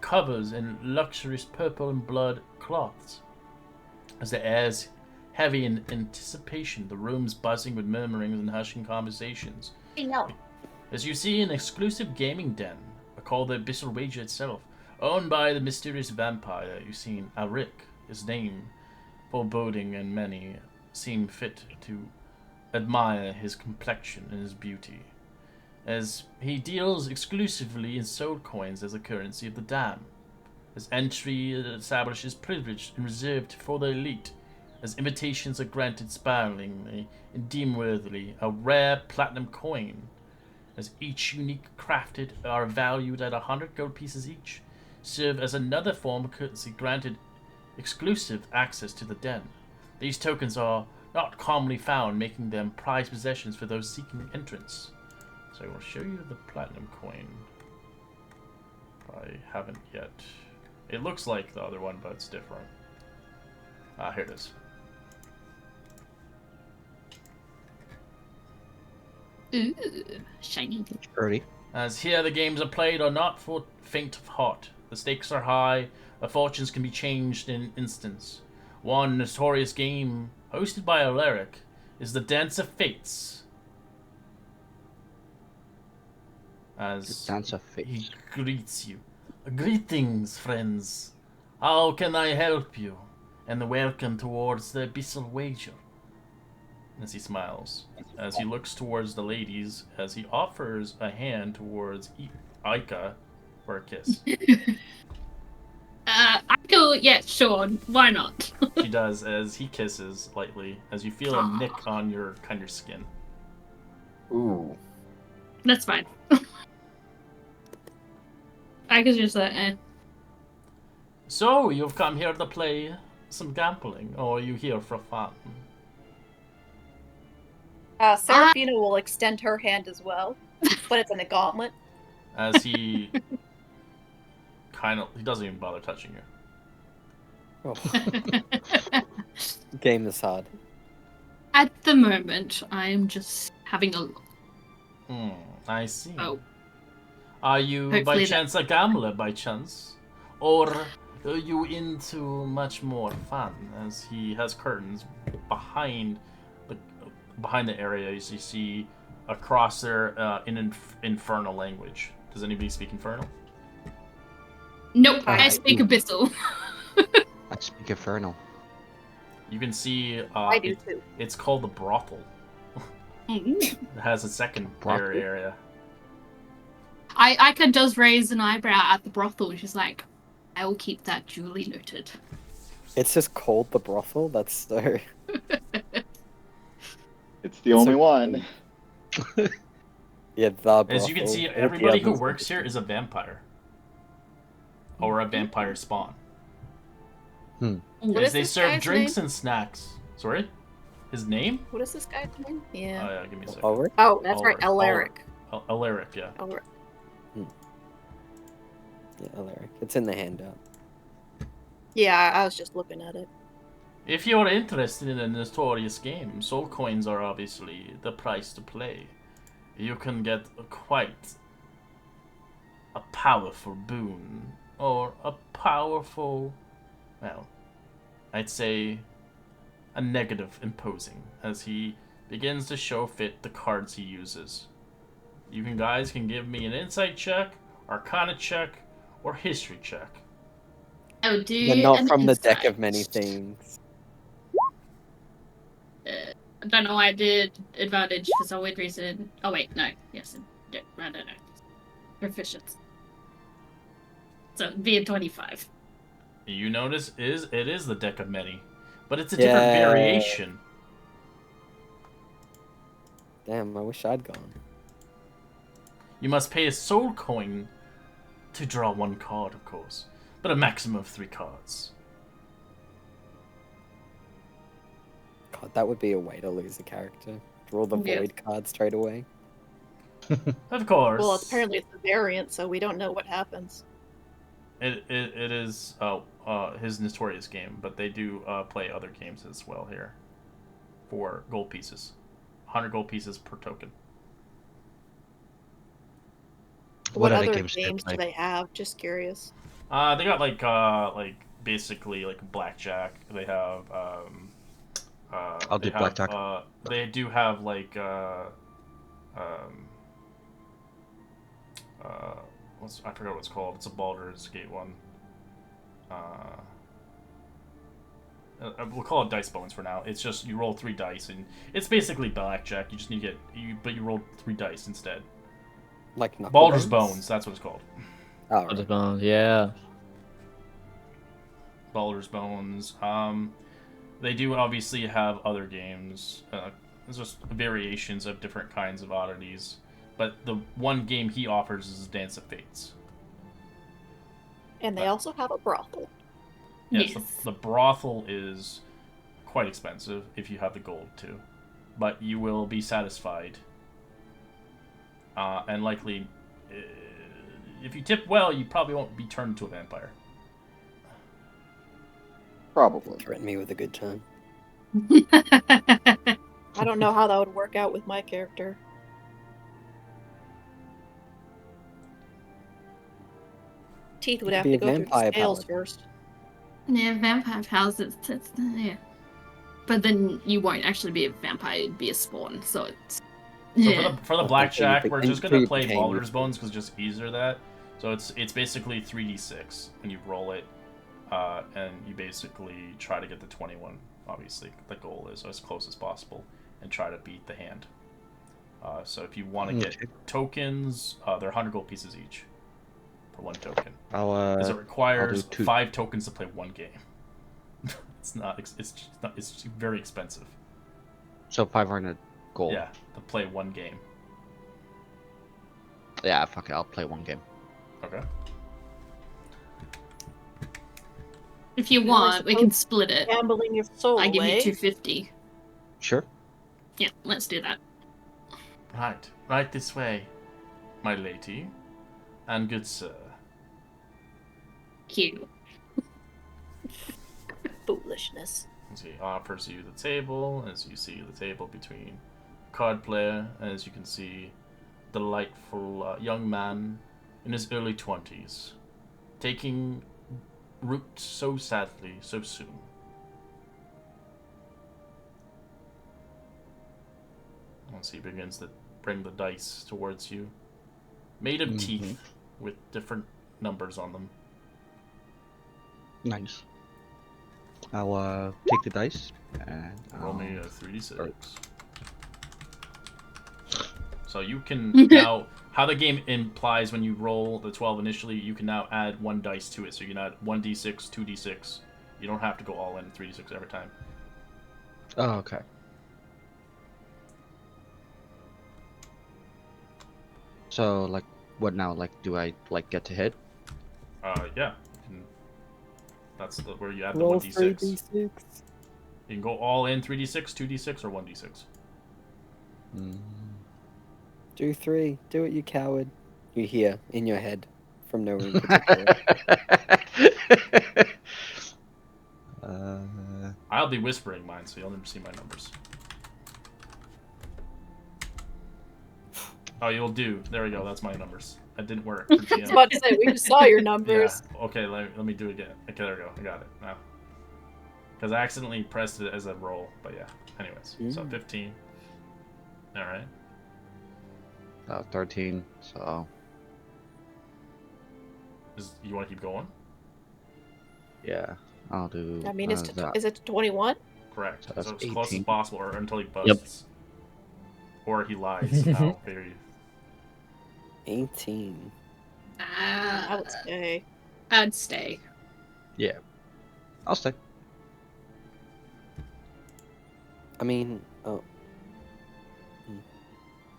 covers, and luxurious purple and blood cloths. As the air is heavy in anticipation, the room's buzzing with murmurings and hushing conversations. No. As you see an exclusive gaming den, called the Abyssal Wager itself, owned by the mysterious vampire you've seen, Arik, his name, foreboding, and many seem fit to admire his complexion and his beauty, as he deals exclusively in soul coins as the currency of the dam. His entry establishes privilege and reserved for the elite, as invitations are granted sparingly and deemed worthily a rare platinum coin, as each unique crafted are valued at 100 gold pieces each, serve as another form of courtesy granted exclusive access to the den. These tokens are not commonly found, making them prized possessions for those seeking entrance. So I will show you the platinum coin. I haven't yet. It looks like the other one, but it's different. Here it is. Ooh, shiny. Early. As here the games are played are not for faint of heart. The stakes are high, the fortunes can be changed in instants. One notorious game hosted by Alaric is the Dance of Fates. As Dance of he Fates. greets you. Greetings, friends. How can I help you? And welcome towards the Abyssal Wager. As he smiles, as he looks towards the ladies, as he offers a hand towards Aika for a kiss. I go, yeah, sure, why not? She does as he kisses lightly, as you feel a nick on your skin. Ooh. That's fine. I could just So, you've come here to play some gambling, or are you here for fun? Serafina will extend her hand as well, but it's in a gauntlet. As he he doesn't even bother touching you. Oh, game is hard. At the moment, I'm just having a look. I see. Oh. Are you by Hopefully chance a gambler by chance? Or are you into much more fun? As he has curtains behind the area, as you see across there in infernal language. Does anybody speak infernal? Nope, I I speak do. Abyssal. I speak Infernal. You can see I do too. it's called the brothel. It has a second Brothel? area. Ika does raise an eyebrow at the brothel, which is like, I will keep that duly noted. It's just called the brothel. That's so. It's the only one. Yeah, the brothel. As you can see, All the everybody who others are works here is a vampire. Or a vampire spawn. What As is they this serve guy's drinks name? and snacks. Sorry? His name? What is this guy's name? Yeah. Yeah, give me a second. Ulrich? Oh, that's right, Alaric. Alaric. Alaric, yeah. Alaric. Yeah, Alaric. It's in the handout. Yeah, I was just looking at it. If you're interested in a notorious game, soul coins are obviously the price to play. You can get quite a powerful boon, or a powerful, well, I'd say a negative imposing, as he begins to show fit the cards he uses. You guys can give me an insight check, arcana check, or history check. Oh, do But not an from the deck insight. of many things. I don't know why I did advantage for some weird reason. Oh wait, no. Yes, I don't know. Proficient. So it'd be a 25. You notice it is the deck of many, but it's a different Yeah. variation. Damn, I wish I'd gone. You must pay a soul coin to draw one card, of course, but a maximum of 3 cards. God, that would be a way to lose a character. Draw the Yeah. void card straight away. Of course. Well, apparently it's a variant, so we don't know what happens. It is his notorious game, but they do play other games as well here for gold pieces. 100 gold pieces per token. What other other games games do do they they have? Just curious. They got like basically like blackjack. They have I'll do blackjack. They do have like I forgot what it's called. It's a Baldur's Gate one. We'll call it dice bones for now. It's just you roll 3 dice, and it's basically blackjack. You just need to get but you roll 3 dice instead. Like knuckle Baldur's bones? Bones. That's what it's called. Oh, right. Yeah. Baldur's Bones. They do obviously have other games. It's just variations of different kinds of oddities. But the one game he offers is Dance of Fates. And they also have a brothel. Yes, Yes. the brothel is quite expensive if you have the gold too. But you will be satisfied. And likely, if you tip well, you probably won't be turned into a vampire. Probably. Threaten me with a good time. I don't know how that would work out with my character. Teeth would Could have be to a go through the vampire scales paladin. first. Yeah, vampire powers. Yeah. But then you won't actually be a vampire. You'd be a spawn. So it's. So Yeah. for the Until blackjack, you we're be- just until gonna you play became Balder's used to Bones because it's just easier that. So it's basically 3d6 when you roll it, and you basically try to get the 21. Obviously, the goal is as close as possible, and try to beat the hand. So if you want to get tokens, they're 100 gold pieces each for one token. Because it requires 5 tokens to play one game. It's not. It's just not. It's very expensive. So 500 gold. Yeah, to play one game. Yeah, fuck it. I'll play one game. Okay. If you want, we can split it. Gambling your soul I give you away. 250. Sure. Yeah, let's do that. Right this way, my lady, and good sir. Cute. Foolishness. As he offers you the table, as you see the table between card player, as you can see, delightful young man in his early 20s, taking root so sadly, so soon. Once he begins to bring the dice towards you, made of teeth with different numbers on them. Nice. I'll take the dice and Roll me a 3d6. Right. So you can now, how the game implies when you roll the 12 initially, you can now add 1 dice to it. So you can add 1d6, 2d6. You don't have to go all in 3d6 every time. Oh, okay. So, like, what now? Like, do I, like, get to hit? Yeah. That's where you add the Roll 1d6. 3d6. You can go all in 3d6, 2d6, or 1d6. Do 3. Do it, you coward. You hear in your head from no one in particular. I'll be whispering mine, so you'll never see my numbers. Oh, you'll do. There we go. That's my numbers. That didn't work. For I was GM. about to say, we just saw your numbers. Yeah. Okay, let me do it again. Okay, there we go. I got it now. Because I accidentally pressed it as a roll. But yeah. Anyways, so 15. All right. 13, so... You want to keep going? Yeah, I'll do... I mean, that. is it 21? Correct. So that's So as close as 18. possible, or until he busts. Or he lies. How very... 18. I would say. I'd stay. Yeah. I'll stay. I mean,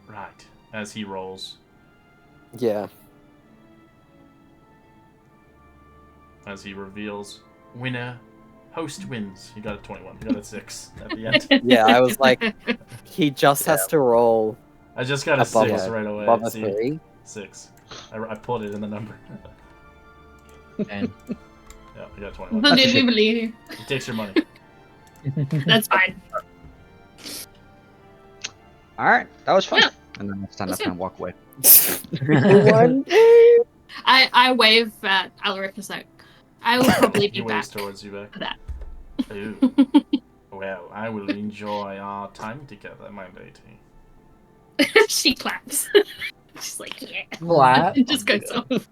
Right. As he rolls. yeah. As he reveals, winner, host wins. He got a 21. He got a 6 at the end. Yeah, I was like, he just has to roll I just got a above 6 a- right away. above a See? 3. 6. I put it in the number. And Yeah, I got 21. But did we believe you? He takes your money. That's fine. Alright, that was fun. Yeah. And then I'll stand up That's and walk away. One day. I wave at Alaric and say, I will probably He be back waves towards you back. for that. Ooh. Well, I will enjoy our time together, my lady. She claps. She's like, yeah. Clap. It just goes off. Did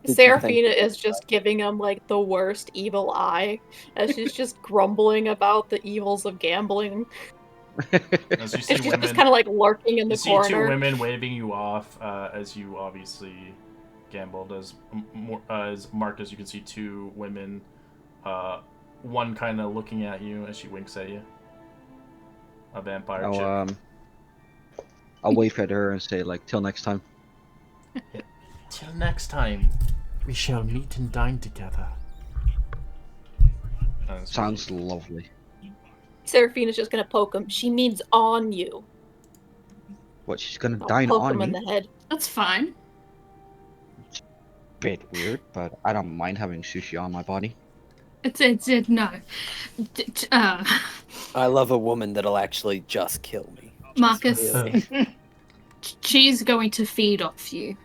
you Seraphina is just giving him like the worst evil eye as she's just grumbling about the evils of gambling. As you see And she's women, just kind of like lurking in the you see two corner. women waving you off as you obviously gambled. As marked as you can see two women, one kind of looking at you as she winks at you. A vampire chick. I'll wave at her and say, like, till next time. Till next time, we shall meet and dine together. Sounds lovely. Seraphina's just gonna poke him. She means on you. What, she's gonna I'll dine poke on him me? in the head. That's fine. Bit weird, but I don't mind having sushi on my body. No. I love a woman that'll actually just kill me. Marcus, Really. she's going to feed off you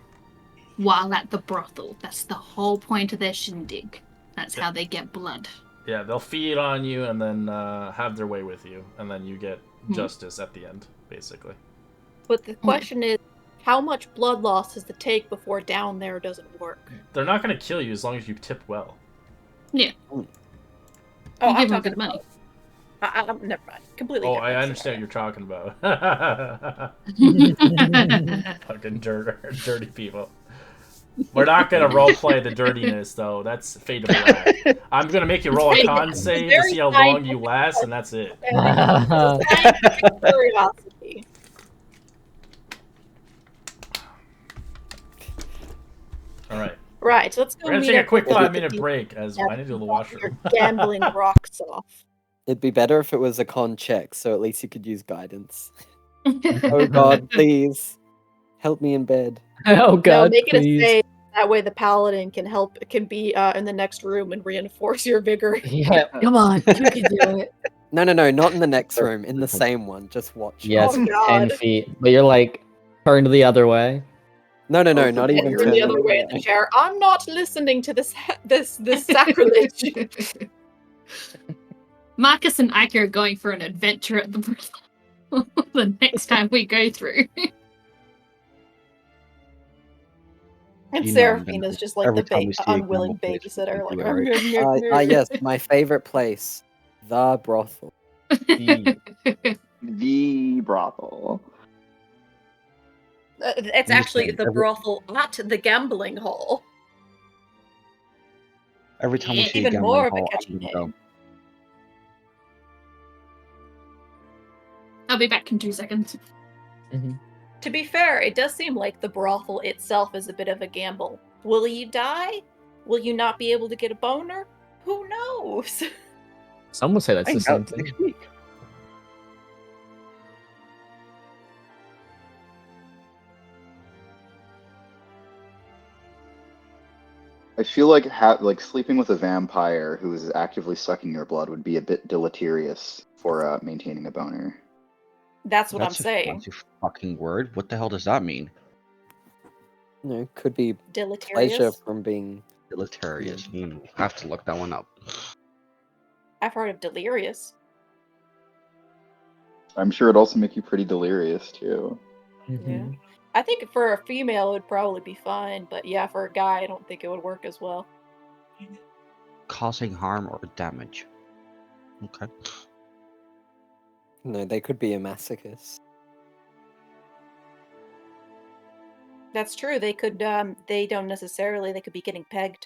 while at the brothel. That's the whole point of their shindig. That's how they get blood. Yeah, they'll feed on you and then have their way with you, and then you get justice at the end, basically. But the question is, how much blood loss does it take before down there doesn't work? They're not going to kill you as long as you tip well. Yeah. Oh, You I'm give them talking good money. about. Never mind. Completely. Oh, different I understand what scenario. you're talking about. Fucking dirty people. We're not gonna roleplay the dirtiness though. That's Fate of Black. I'm gonna make you roll a con save to see how long you last, and that's it. Scientific curiosity. All right. Right, so let's go. We're gonna meet take a up quick with 5-minute you. break as I need to go to the washroom. Your gambling rocks off. It'd be better if it was a con check, so at least you could use guidance. Oh god, please. Help me in bed. Oh god, No, make it a please. save. That way the paladin can be in the next room and reinforce your vigor. Yeah, come on, you can do it. No, not in the next room, in the same one. Just watch. Yeah, Oh, it's God. 10 feet, but you're like turned the other way. No, Oh, not so even you're Turn the turn other way in the chair. I'm not listening to this sacrilege. Marcus and Ike are going for an adventure at the brothel the next time we go through. And You know I'm Seraphina's gonna- just like every the time we see a unwilling gamble place, we babysitter. do Like, it right. Yes, my favorite place, the brothel. The brothel. it's actually Listen, the brothel at the gambling hall. Every time we Yeah, see a even gambling more of a hall, catchy I'm gonna name. go. I'll be back in 2 seconds. To be fair, it does seem like the brothel itself is a bit of a gamble. Will you die? Will you not be able to get a boner? Who knows? Some would say that's the Find same out thing. next week. I feel like sleeping with a vampire who is actively sucking your blood would be a bit deleterious for maintaining a boner. That's what That's I'm a saying. fancy fucking word. What the hell does that mean? No, could be Deleterious. pleasure from being. Deleterious. Have to look that one up. I've heard of delirious. I'm sure it'd also make you pretty delirious too. Yeah. I think for a female it would probably be fine, but yeah, for a guy I don't think it would work as well. Causing harm or damage. Okay. No, they could be a masochist. That's true. They could they don't necessarily, they could be getting pegged.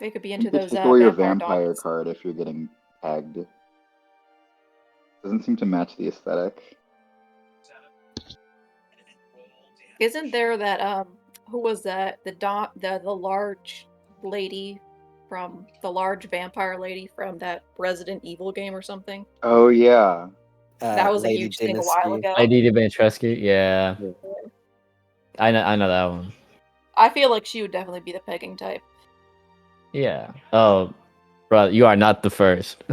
They could be into You could those take away your vampire vampire doggies. card if you're getting pegged. Doesn't seem to match the aesthetic. Isn't there that who was that? The large lady from the large vampire lady from that Resident Evil game or something? Oh yeah. That was a Lady huge thing a while Dynasty. ago. ID Dimitrescu, yeah. Yeah. I know that one. I feel like she would definitely be the pegging type. Yeah. Oh, brother, you are not the first.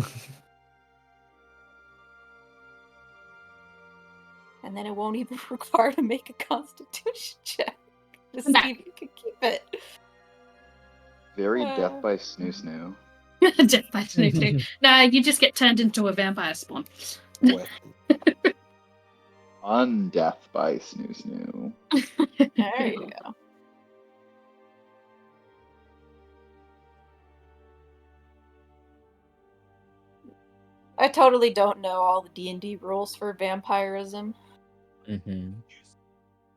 And then it won't even require to make a constitution check to see if you can keep it. Very death by snoo snoo. Death by snoo. Nah, you just get turned into a vampire spawn. Undeath by snoo snoo. There you go. I totally don't know all the D&D rules for vampirism.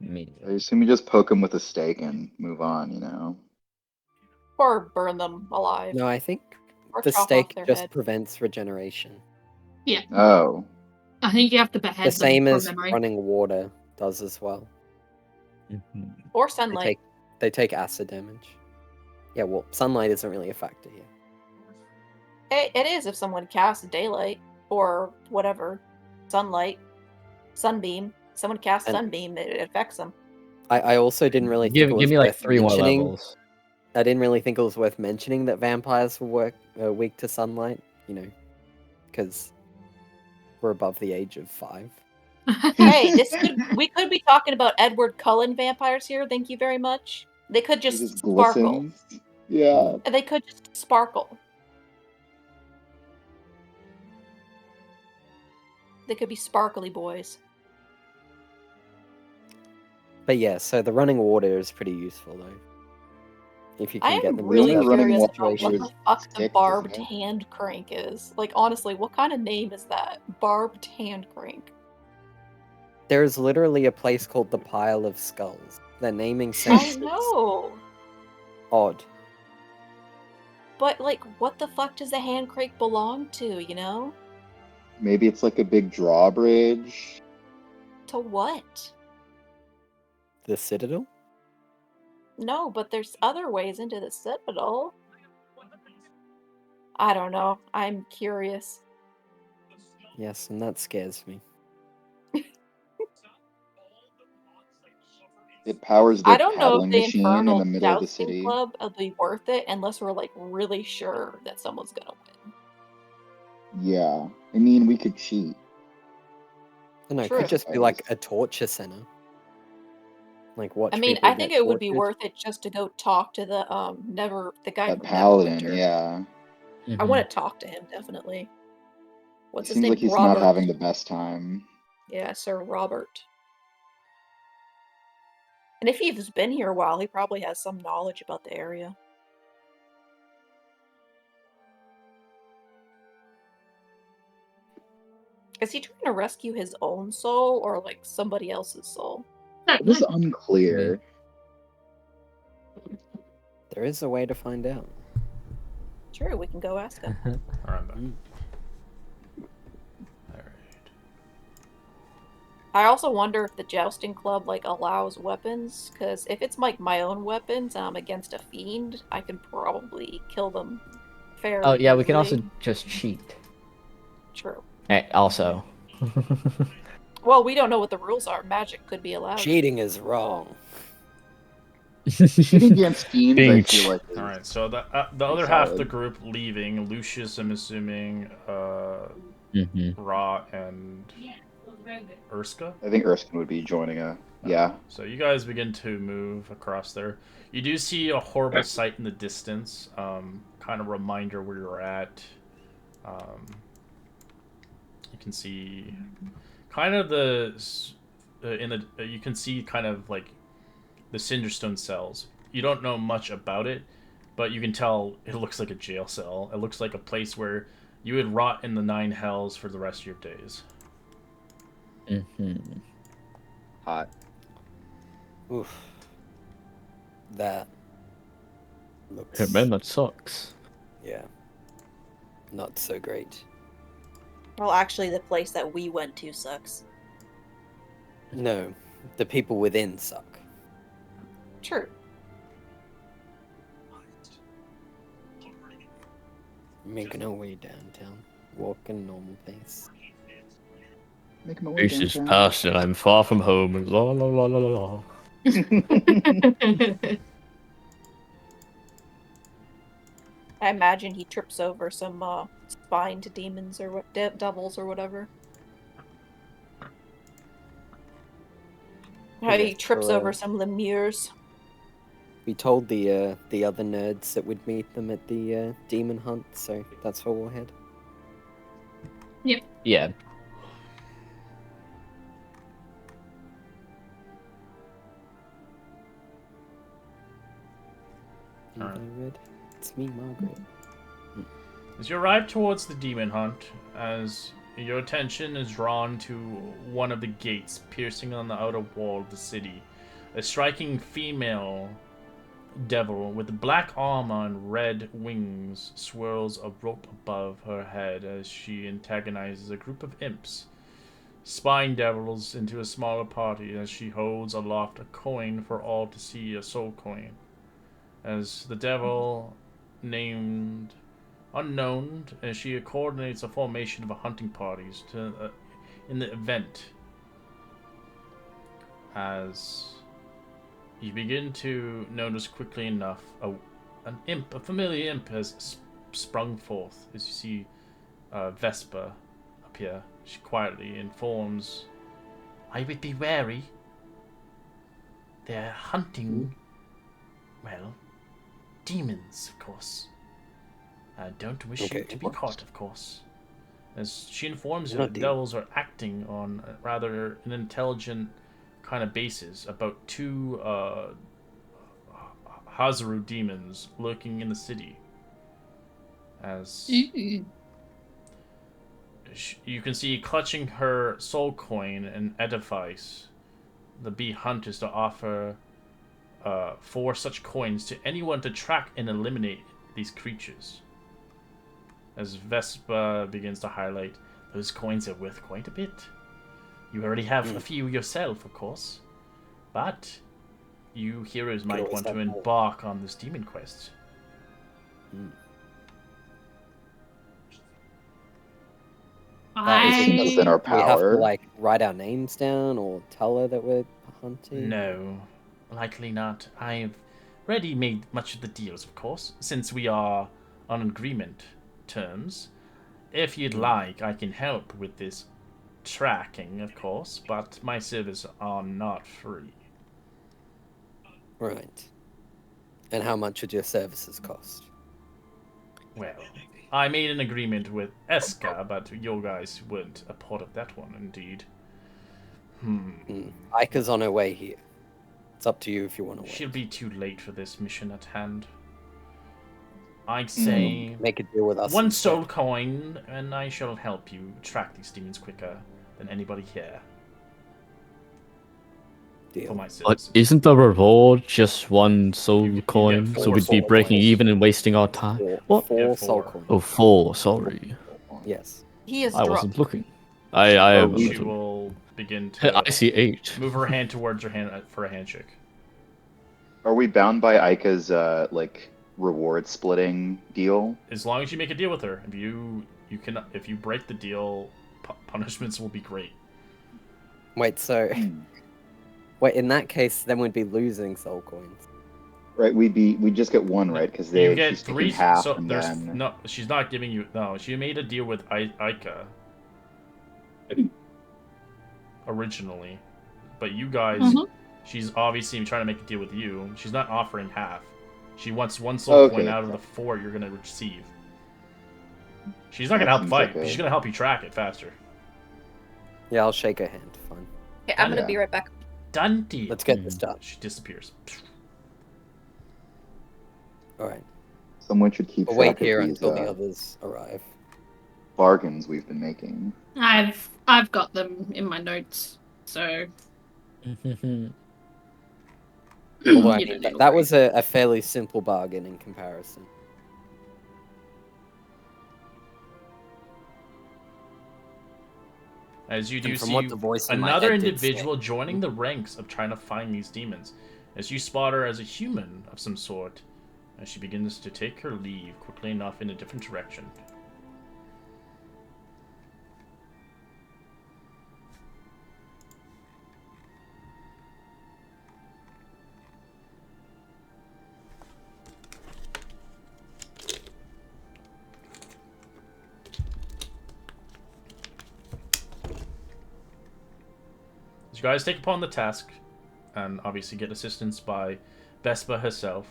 Me. I assume you just poke them with a stake and move on, you know? Or burn them alive. No, I think Or the chop off stake their just head. prevents regeneration. Yeah. Oh. I think you have to behead The them same from as memory. running water does as well. Or They sunlight. take acid damage. Yeah, well, sunlight isn't really a factor here. It is if someone casts daylight or whatever. Sunlight. Sunbeam. Someone casts And- sunbeam, it affects them. I also didn't really Give think it was me like worth 3 more mentioning. levels. I didn't really think it was worth mentioning that vampires were weak to sunlight, you know, because we're above the age of 5. Hey, we could be talking about Edward Cullen vampires here. Thank you very much. They could It just just sparkle. glistens. Yeah. And they could just sparkle. They could be sparkly boys. But yeah, so the running water is pretty useful though. If you I can get am them really Isn't that running curious water about what is the fuck the stick, barbed isn't it? hand crank is. Like, honestly, what kind of name is that? Barbed hand crank. There is literally a place called the Pile of Skulls. Their naming I sense is know. odd. But, like, what the fuck does the hand crank belong to, you know? Maybe it's like a big drawbridge. To what? The Citadel? No, but there's other ways into the Citadel. I don't know. I'm curious. Yes, and that scares me. It powers I the don't know if paddling the machine in the Infernal middle of the Jousting city. Club will be worth it unless we're, like, really sure that someone's gonna win. Yeah. I mean, we could cheat. I don't know, it True. could just be like a torture center. Like watch I mean, people I think get it would be tortured. worth it just to go talk to the guy That from paladin, Neverwinter. yeah. I want to talk to him definitely. He What's his seems name? like he's Robert. not having the best time. Yeah, Sir Robert. And if he's been here a while, he probably has some knowledge about the area. Is he trying to rescue his own soul or like somebody else's soul? It is unclear. There is a way to find out. True, we can go ask him. Alright, back. Mm. Alright. I also wonder if the jousting club like allows weapons, because if it's like my own weapons and I'm against a fiend, I can probably kill them fairly. Oh yeah, we can easily. also just cheat. True. Also. Well, we don't know what the rules are. Magic could be allowed. Cheating is wrong. Shooting against fiends, I feel like. All right, so the other half of the group leaving. Lucius, I'm assuming, Ra and Urska. I think Erskine would be joining yeah. So you guys begin to move across there. You do see a horrible sight in the distance. Kind of reminder where you're at. You can see kind of you can see kind of like the Cinderstone cells. You don't know much about it, but you can tell it looks like a jail cell. It looks like a place where you would rot in the 9 hells for the rest of your days. Hot. Oof. That looks... Yeah, man, that sucks. Yeah. Not so great. Well, actually, the place that we went to sucks. No, the people within suck. True. Making our way downtown. Walking normal pace. Make my way This is downtown. past and I'm far from home. La la la la la. I imagine he trips over some spined demons or what devils or whatever. He trips over some lemures. We told the other nerds that we'd meet them at the demon hunt, so that's where we'll head. Yeah. Alright. Red. It's me, Margaret. As you arrive towards the demon hunt, as your attention is drawn to one of the gates piercing on the outer wall of the city, a striking female devil with black armor and red wings swirls a rope above her head as she antagonizes a group of imps. Spine devils into a smaller party as she holds aloft a coin for all to see, a soul coin. As the devil named Unknown, as she coordinates a formation of hunting parties in the event. As you begin to notice quickly enough, a familiar imp has sprung forth. As you see Vespa appear, she quietly informs, "I would be wary. They're hunting Well, demons, of course. I don't wish you Okay, to be what? caught, of course. As she informs you, Not the demons. devils are acting on rather an intelligent kind of basis about two Hazaru demons lurking in the city. As Ooh. you can see, clutching her soul coin and edifice, the bee hunt is to offer 4 such coins to anyone to track and eliminate these creatures. As Vespa begins to highlight, those coins are worth quite a bit. You already have a few yourself, of course, but you heroes might always want to have more. embark on this demon quest. Is it within our Do we have to power? like write our names down or tell her that we're hunting? No, likely not. I've already made much of the deals, of course, since we are on agreement terms. If you'd like, I can help with this tracking, of course, but my services are not free. Right. And how much would your services cost? Well, I made an agreement with Eska, but you guys weren't a part of that one, indeed. Ika's on her way here. It's up to you if you want to wait. She'll be too late for this mission at hand. I'd say Make a deal with us. 1 instead. soul coin, and I shall help you track these demons quicker than anybody here. For Deal. my But services. isn't the reward just 1 soul You get coin? 4 So we'd be soul breaking coins. even and wasting our time. What? Four Yeah, soul 4. coins. Oh, 4. Sorry. Yes. He is I drunk. wasn't looking. I haven't She looked. will begin to I see 8. move her hand towards your hand for a handshake. Are we bound by Ika's like reward splitting deal? As long as you make a deal with her, if you break the deal, punishments will be great. Wait, so wait, in that case then we'd be losing soul coins. Right, we'd just get 1, right? Because You get she's taking 3. half, So and there's then no. She's not giving you. No, she made a deal with Ika originally, but you guys. She's obviously trying to make a deal with you. She's not offering half. She wants 1 soul coin out of the 4 you're gonna receive. She's not gonna help seems fight. like She's gonna help you track it faster. Yeah, I'll shake her hand. Fine. Okay, I'm gonna Yeah. be right back. Done deal. Let's get this done. She disappears. Alright. someone should keep We'll track wait here of these until the others arrive. bargains we've been making. I've got them in my notes, so Although I you mean, don't need to that worry. was a fairly simple bargain in comparison. As you do And from see what the voice in my another head did individual say. joining the ranks of trying to find these demons, as you spot her as a human of some sort, as she begins to take her leave quickly enough in a different direction. As you guys take upon the task, and obviously get assistance by Vespa herself,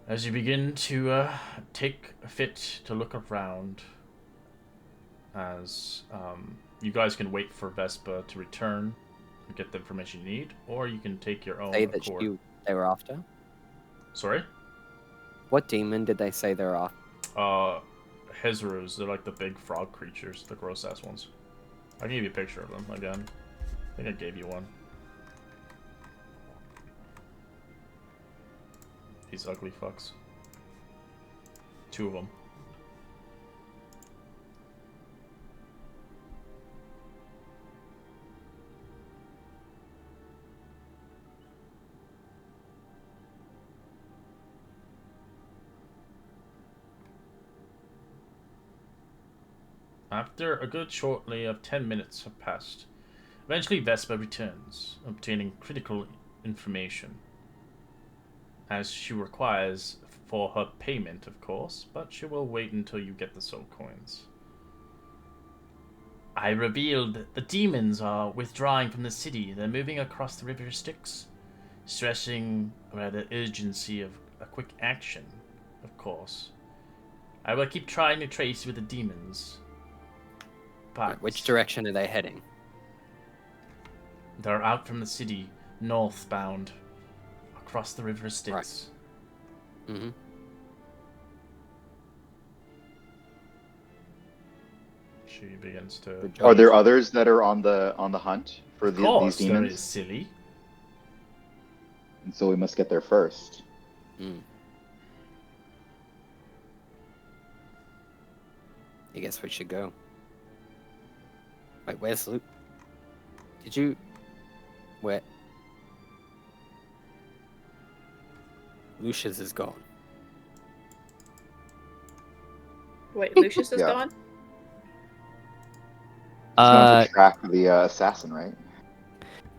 as you begin to take a fit to look around, as you guys can wait for Vespa to return and get the information you need, or you can take your own Say that accord. they were after? Sorry? What demon did they say they were after? Hezrus, they're like the big frog creatures, the gross ass ones. I can give you a picture of them again. I think I gave you one. These ugly fucks. 2 of them. After a good shortly of 10 minutes have passed, eventually Vespa returns, obtaining critical information, as she requires for her payment, of course, but she will wait until you get the soul coins. I revealed that the demons are withdrawing from the city. They're moving across the river Styx. stressing about the urgency of a quick action, of course. I will keep trying to trace with the demons. But Which direction are they heading? they're out from the city, northbound, across the river Styx. Mm-hmm. She begins to. Good job. Are there others that are on the hunt for Of these course, there demons? is, silly. And so we must get there first. Mm. I guess we should go. Wait, where's Luke? Did you... Where? Lucius is gone. Wait, Lucius is Yeah. gone? He's going to track the assassin, right?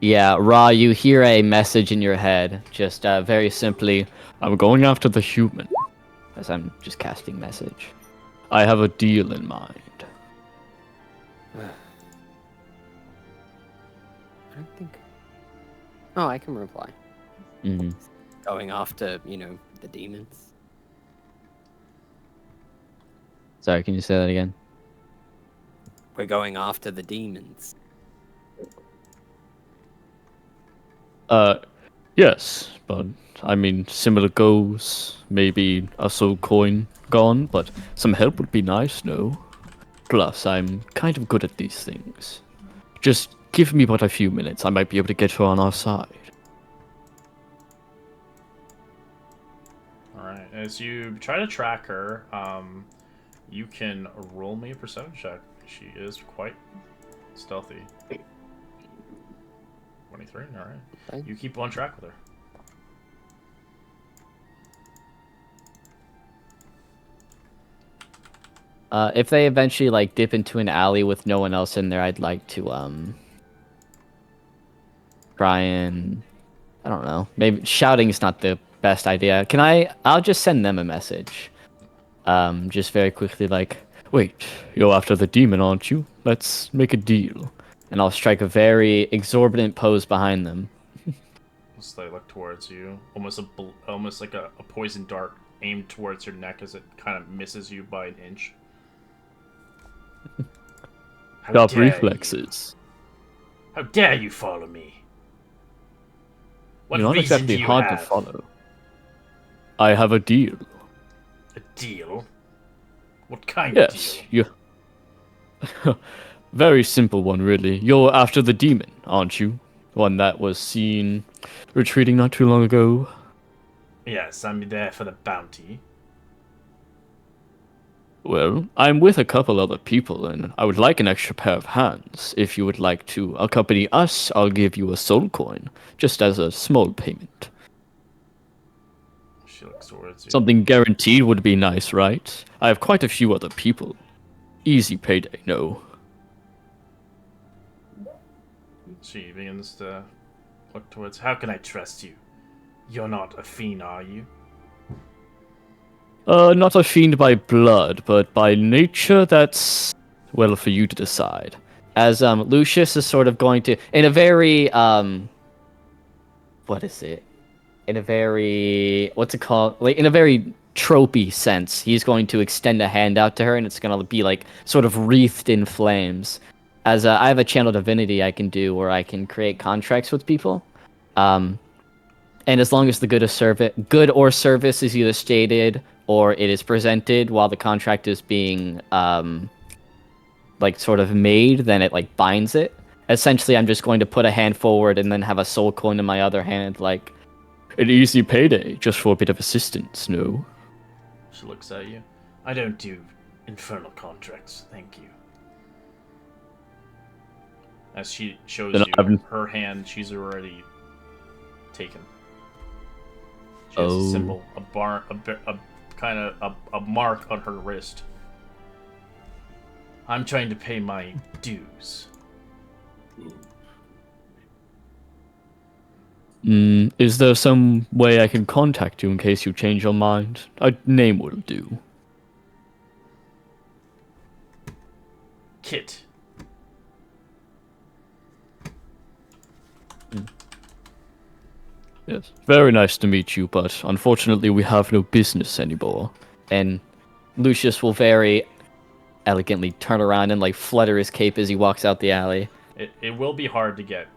Yeah, Ra, you hear a message in your head, just very simply, I'm going after the human, as I'm just casting message. I have a deal in mind. I don't think... Oh, I can reply. Mm-hmm. Going after, the demons. Sorry, can you say that again? We're going after the demons. Yes, but I mean, similar goals, maybe a soul coin gone, but some help would be nice, no? Plus, I'm kind of good at these things. Just give me but a few minutes, I might be able to get her on our side. Alright, as you try to track her, you can roll me a perception check. She is quite stealthy. 23, alright. Okay. You keep on track with her. If they eventually like dip into an alley with no one else in there, I'd like to try and I don't know. Maybe shouting is not the best idea. I'll just send them a message. Just very quickly like, wait, you're after the demon, aren't you? Let's make a deal. And I'll strike a very exorbitant pose behind them. As they look towards you, almost like a poison dart aimed towards your neck as it kind of misses you by an inch. How Sharp dare reflexes. you. How dare you follow me? What You're not reason exactly do you hard have? to follow. I have a deal. A deal? What kind Yes, of deal? you. Very simple one, really. You're after the demon, aren't you? One that was seen retreating not too long ago. Yes, I'm there for the bounty. Well, I'm with a couple other people, and I would like an extra pair of hands. If you would like to accompany us, I'll give you a soul coin, just as a small payment. She looks towards you. Something guaranteed would be nice, right? I have quite a few other people. Easy payday, no. She begins to look towards. How can I trust you? You're not a fiend, are you? Not a fiend by blood, but by nature, that's, well, for you to decide. As, Lucius is sort of going to, in a very, what is it? In a very, what's it called? Like, in a very tropey sense, he's going to extend a hand out to her, and it's gonna be, like, sort of wreathed in flames. As, I have a channel divinity I can do where I can create contracts with people. And as long as the good or service is either stated or it is presented while the contract is being like sort of made, then it like binds it. Essentially, I'm just going to put a hand forward and then have a soul coin in my other hand, like an easy payday, just for a bit of assistance. No. She looks at you. I don't do infernal contracts, thank you. As she shows Then you her hand, she's already taken. She has a symbol, a mark on her wrist. I'm trying to pay my dues. Is there some way I can contact you in case you change your mind? A name will do. Kit. Yes. Very nice to meet you, but unfortunately we have no business anymore. And Lucius will very elegantly turn around and like flutter his cape as he walks out the alley. It will be hard to get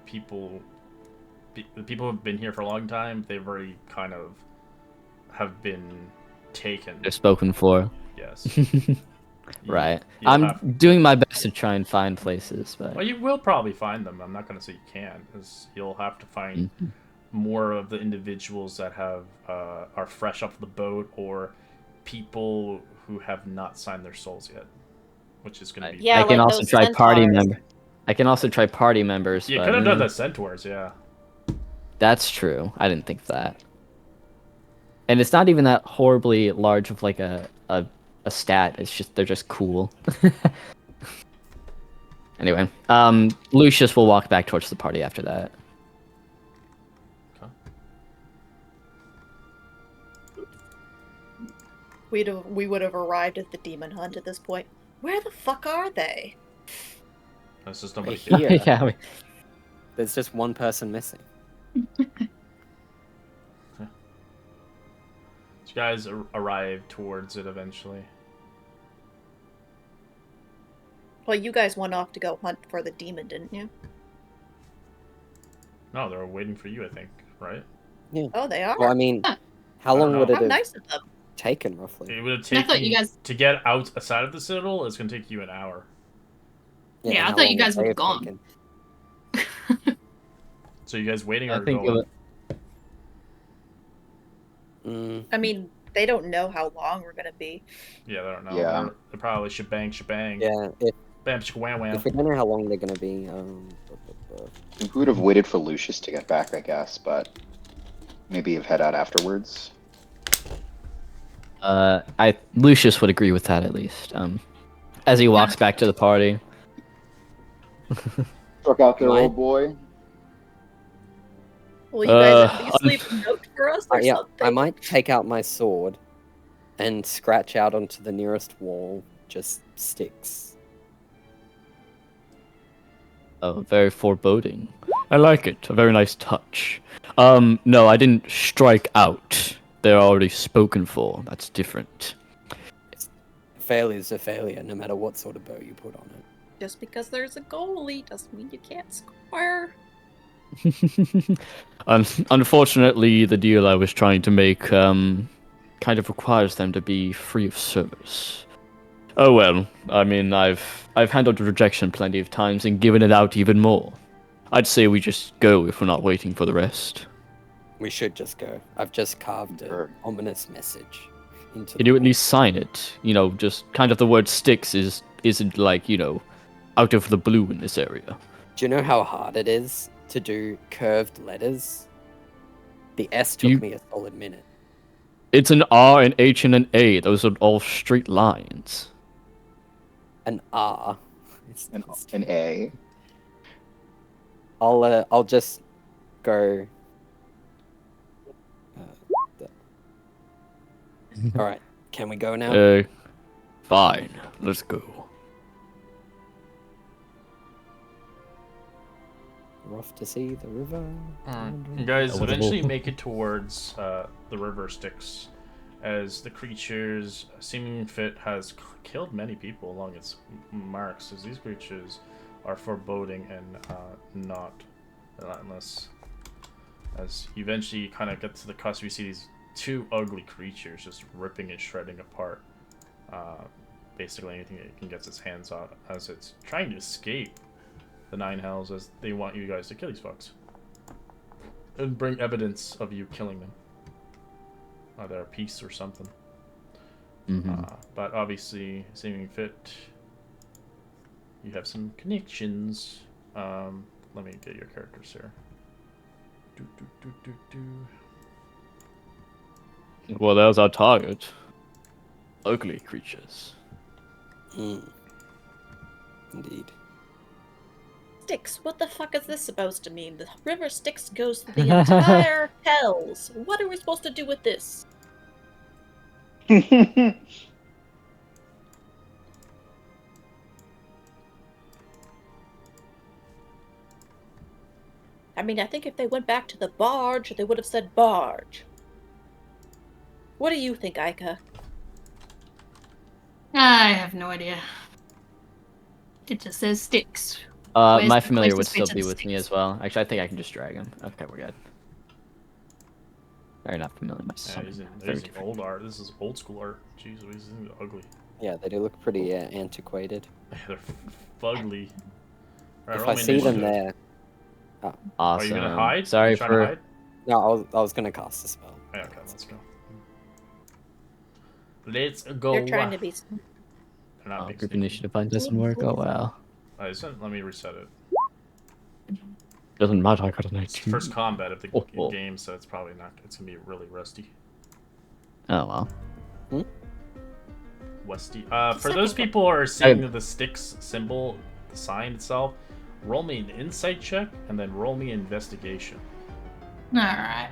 people. The people who've been here for a long time, they've already kind of have been taken. They're spoken for. Yes. Right. You'll I'm have- doing my best to try and find places, but Well, you will probably find them. I'm not going to say you can, because you'll have to find more of the individuals that have are fresh off the boat, or people who have not signed their souls yet, which is going to be. Yeah, I can like also those try party centaurs. member. I can also try party members. You but, could have done the centaurs, yeah. That's true. I didn't think of that. And it's not even that horribly large of like a stat. It's just they're just cool. Anyway, Lucius will walk back towards the party after that. We would have arrived at the demon hunt at this point. Where the fuck are they? That's just nobody We're here. here. Yeah. There's just one person missing. You guys arrive towards it eventually. Well, you guys went off to go hunt for the demon, didn't you? No, they're waiting for you, I think, right? Oh, they are. Well, I mean, Huh. how I don't long would know. it How have nice of them. taken roughly? It would have I taken thought you guys- to get outside of the Citadel. It's going to take you an hour. Yeah, and I how thought long you would guys they would have gone. taken? So you guys waiting I or think going? I mean, they don't know how long we're gonna be. Yeah, they don't know. Yeah. They're probably shebang. Yeah, if Bam, wham, wham. we don't know how long they're gonna be, We would have waited for Lucius to get back, I guess, but maybe have head out afterwards. Lucius would agree with that at least. As he walks back to the party. Struck out there, Am I- old boy. Will you guys at Uh, least leave a note for us or yeah, something? I might take out my sword and scratch out onto the nearest wall just sticks. Oh, very foreboding. I like it. A very nice touch. No, I didn't strike out. They're already spoken for. That's different. Failure's a failure, no matter what sort of bow you put on it. Just because there's a goalie doesn't mean you can't score. Unfortunately, the deal I was trying to make kind of requires them to be free of service. Oh well, I mean, I've handled rejection plenty of times and given it out even more. I'd say we just go if we're not waiting for the rest. We should just go. I've just carved an Sure. ominous message into Can you at least sign it? You know, just kind of the word sticks isn't like, you know, out of the blue in this area. Do you know how hard it is to do curved letters? The S took me a solid minute. It's an R, an H, and an A. Those are all straight lines. An R. An A. I'll just go. All right, can we go now? Fine. Let's go. We're off to see the river. You guys would've eventually moved. make it towards the river Styx, as the creatures seeming fit has killed many people along its marks, as these creatures are foreboding and not relentless. As you eventually kind of get to the cusp, you see these two ugly creatures just ripping and shredding apart basically anything it can get its hands on, as it's trying to escape the Nine Hells, as they want you guys to kill these fucks and bring evidence of you killing them, either a piece or something. But obviously, seeming fit, you have some connections. Let me get your characters here. Well, there's our target. Ugly creatures. Indeed. Styx, what the fuck is this supposed to mean? The river Styx goes through the entire hells. What are we supposed to do with this? I mean, I think if they went back to the barge, they would have said barge. What do you think, Aika? I have no idea. It just says sticks. Where's My the familiar would closest still way to be the with me sticks? as well. Actually, I think I can just drag him. Okay, we're good. Very not familiar Yeah, myself. they're using old art. This is old school art. Jeez, these things are ugly. Yeah, they do look pretty antiquated. They're fugly. Alright, If roll I me see them initiative. there, Awesome. Are you gonna hide? Sorry You trying to for. hide? no, I was gonna cast a spell. Yeah, okay, let's go. Let's go. They're trying to be. They're not Oh, big group sneaky. initiative line doesn't work. Oh wow. Let me reset it. Doesn't matter. I got a It's 19. first combat of the Oh. game, so it's probably not. It's gonna be really rusty. Oh well. Westy. For those people who are seeing the sticks symbol, the sign itself, roll me an insight check and then roll me investigation. Alright.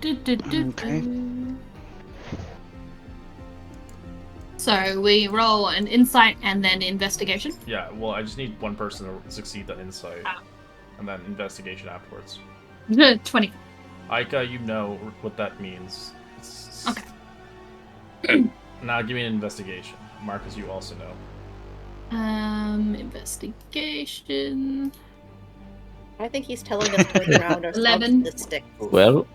Okay. So we roll an insight and then investigation. Yeah, well, I just need one person to succeed that insight, and then investigation afterwards. 20. Aika, you know what that means. Okay. Now give me an investigation. Marcus, you also know. Investigation. I think he's telling us to ground ourselves 11. to the stick. Well,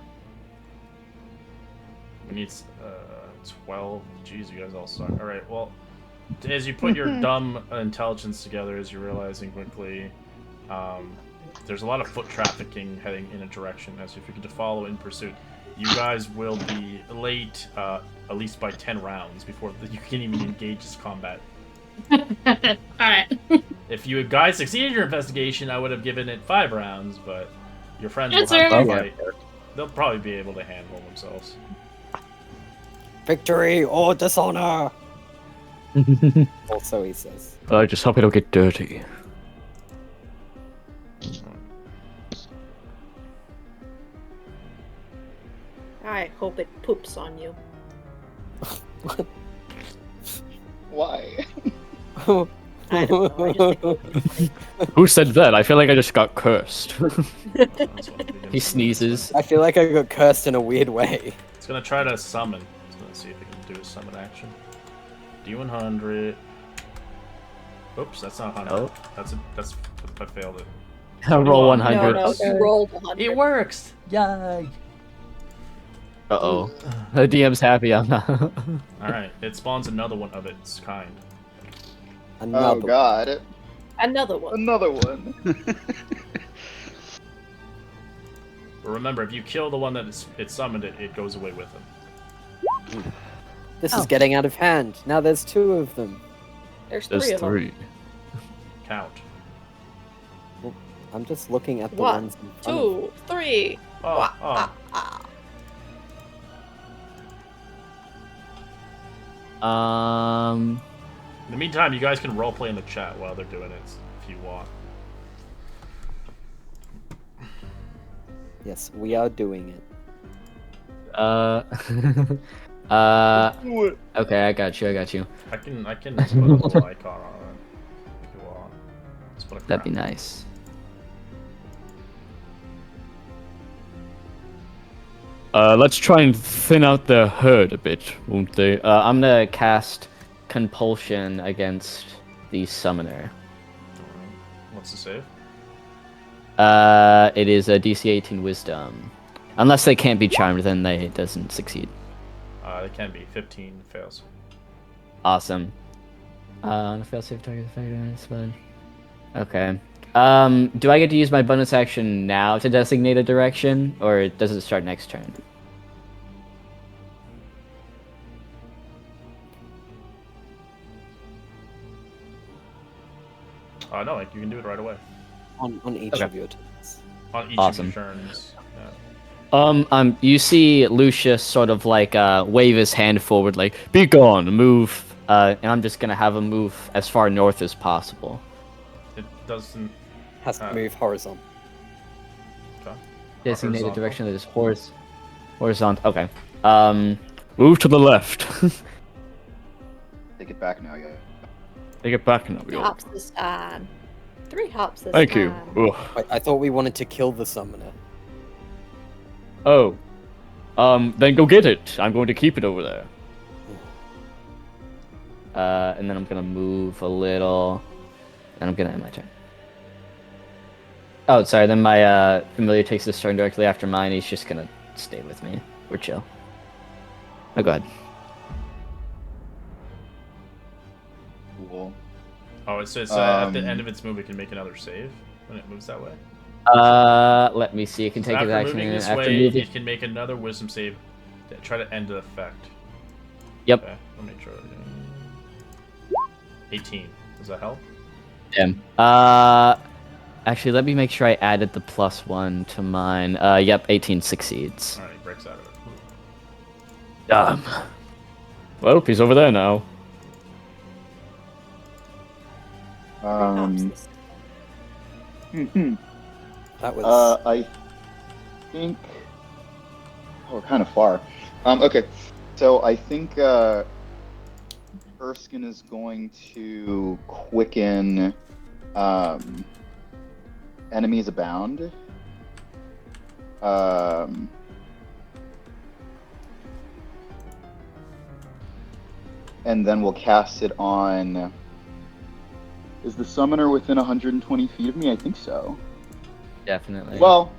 We need 12. Jeez, you guys all suck. Alright, well, as you put your dumb intelligence together, as you're realizing quickly, there's a lot of foot trafficking heading in a direction. As if you could follow in pursuit, you guys will be late, at least by 10 rounds before you can even engage this combat. Alright. If you guys succeeded your investigation, I would have given it 5 rounds, but your friends Yes, will have sir. to fight. They'll probably be able to handle themselves. Victory or dishonor. Also, he says. I just hope I don't get dirty. I hope it poops on you. Why? I don't know. I just think it would be funny. Who said that? I feel like I just got cursed. That's what I'm He sneezes. I feel like I got cursed in a weird way. It's gonna try to summon. It's gonna see if it can do a summon action. D100. Oops, that's not 100. Oh. That's I failed it. Roll No, 100. No, you rolled 100. It works. Yay! Uh-oh. The DM's happy I'm not. All right, it spawns another one of its kind. Oh god. Another one. Another one. But remember, if you kill the one that it summoned, it goes away with him. This is getting out of hand. Now there's 2 of them. There's There's 3 of them. 3. Count. I'm just looking at the 1, ones in front of me. 2, 3. Oh, Wah, oh. ah, ah. In the meantime, you guys can roleplay in the chat while they're doing it if you want. Yes, we are doing it. Okay, I got you. I can put a little icon on it if you want. Let's put a That'd be crown. nice. Let's try and thin out the herd a bit, won't they? I'm gonna cast Compulsion against the Summoner. What's the save? It is a DC 18 Wisdom. Unless they can't be charmed, then it doesn't succeed. It can be 15 fails. Awesome. On a fail save target effect, that's fine. Okay. Do I get to use my bonus action now to designate a direction, or does it start next turn? No, like you can do it right away On each Okay. of your turns. on each Awesome. of your turns. Yeah. You see Lucius sort of like wave his hand forward, like "Be gone, move," and I'm just gonna have him move as far north as possible. It doesn't. Has to move horizontal. Okay. Designated Horizontal. direction that is horizontal. Okay. Move to the left. Take it back now, yeah. Take it back now. yo. Stops this time. 3 hops this Thank you. time. Ugh. I thought we wanted to kill the summoner. Oh. Then go get it. I'm going to keep it over there. And then I'm gonna move a little. And I'm gonna end my turn. Oh, sorry. Then my familiar takes his turn directly after mine. He's just gonna stay with me. We're chill. Oh, go ahead. Cool. Oh, it says at the end of its move, it can make another save when it moves that way. Let me see. It can take After his action moving this after way, moving. it can make another wisdom save to try to end the effect. Yep. Okay, let me try. 18. Does that help? Damn. Actually, let me make sure I added the +1 to mine. Yep, 18 succeeds. Alright, breaks out of it. Well, he's over there now. 3 hops Um, this That was I think. Oh, we're kind of far. Okay, so I think Erskine is going to quicken Enemies Abound. And then we'll cast it on. Is the summoner within 120 feet of me? I think so. Definitely. Well,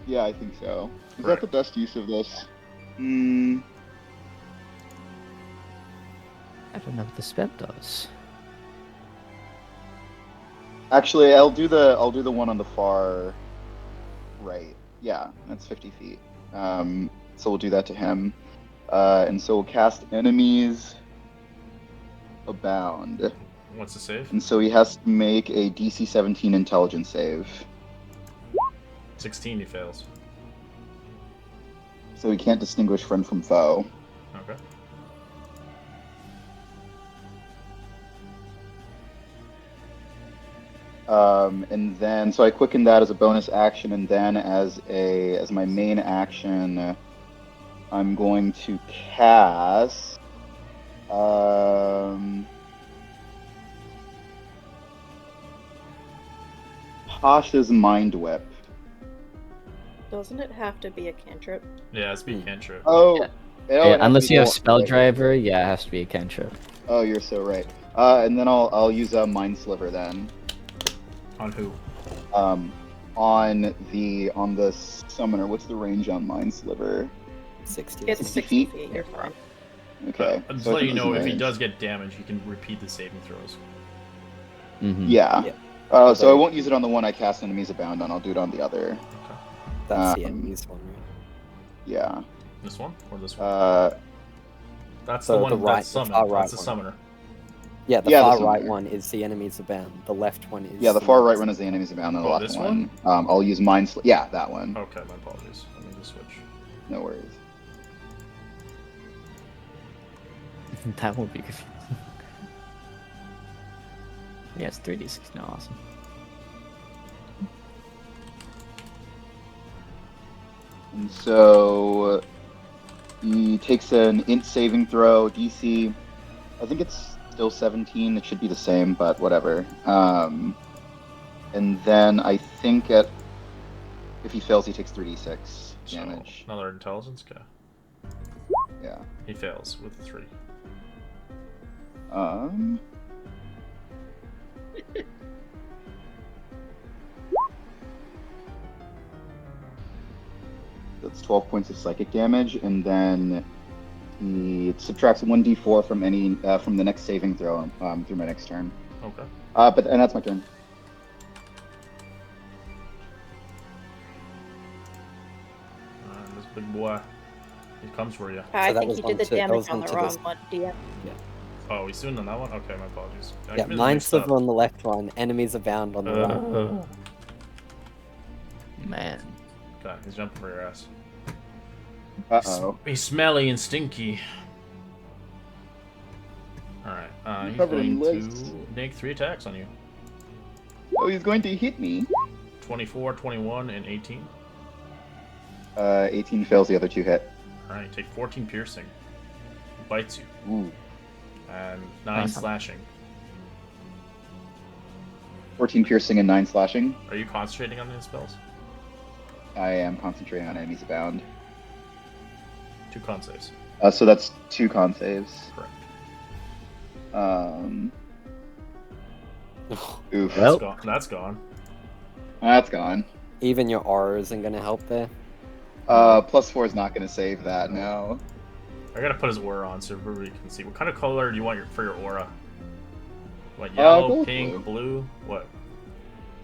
yeah, I think so. Is Right. that the best use of this? I don't know what the spell does. Actually, I'll do the one on the far right. Yeah, that's 50 feet. So we'll do that to him. And so we'll cast Enemies Abound. What's the save? And so he has to make a DC 17 intelligence save. 16, he fails. So he can't distinguish friend from foe. Okay. And then, so I quicken that as a bonus action, and then as my main action, I'm going to cast. Pasha's Mind Whip. Doesn't it have to be a cantrip? Yeah, it's be cantrip. Oh, Yeah. it Yeah, would have to unless be you have the- spell right. driver, yeah, it has to be a cantrip. Oh, you're so right. And then I'll use a Mind Sliver then. On who? On the summoner. What's the range on Mind Sliver? 60. It's 60 60 feet? feet. You're fine. Okay. Just so I let think you this know, is if he range. does get damage, you can repeat the saving throws. Mm-hmm. Yeah. Yeah. So I won't use it on the one I cast Enemies Abound on. I'll do it on the other. Okay. That's the um, enemy's one, right? Yeah. This one or this one? That's so the one the right- that's the summoned. far That's right the one. summoner. Yeah, the Yeah, the far right summoner. one is the enemy's abound. The left one is. Yeah, the far right one is the Enemies Abound, and the Oh, left this one. I'll use Mind Sliver. Yeah, that one. Okay, my apologies. Let me just switch. No worries. That won't be good. Yeah, it's 3d6 now. Awesome. And so he takes an int saving throw, DC. I think it's still 17. It should be the same, but whatever. And then I think if he fails, he takes 3d6 damage. So, another intelligence guy. Yeah. He fails with 3. That's 12 points of psychic damage, and then he subtracts 1d4 from any from the next saving throw through my next turn. Okay. And that's my turn. This big boy. He comes for you. I that think was you did the onto- that damage was on the onto wrong this- one, DM. Oh, he's doing on that one? Okay, my apologies. I Yeah, get it mind mixed up. sliver on the left one, enemies abound on the right. Man. Okay, he's jumping for your ass. Uh-oh. He's smelly and stinky. Alright, he's Covered in going lice. to make 3 attacks on you. Oh, he's going to hit me. 24, 21, and 18. 18 fails, the other 2 hit. Alright, take 14 piercing. He bites you. Ooh. And 9 Awesome. slashing. 14 piercing and 9 slashing. Are you concentrating on any spells? I am concentrating on enemies abound. 2 con saves. So that's 2 con saves. Correct. Oof. Well- That's gone. That's gone. Even your aura isn't going to help there. +4 is not going to save that, no. I gotta put his aura on so everybody can see. What kind of color do you want for your aura? What, Go yellow, with pink, blue? What?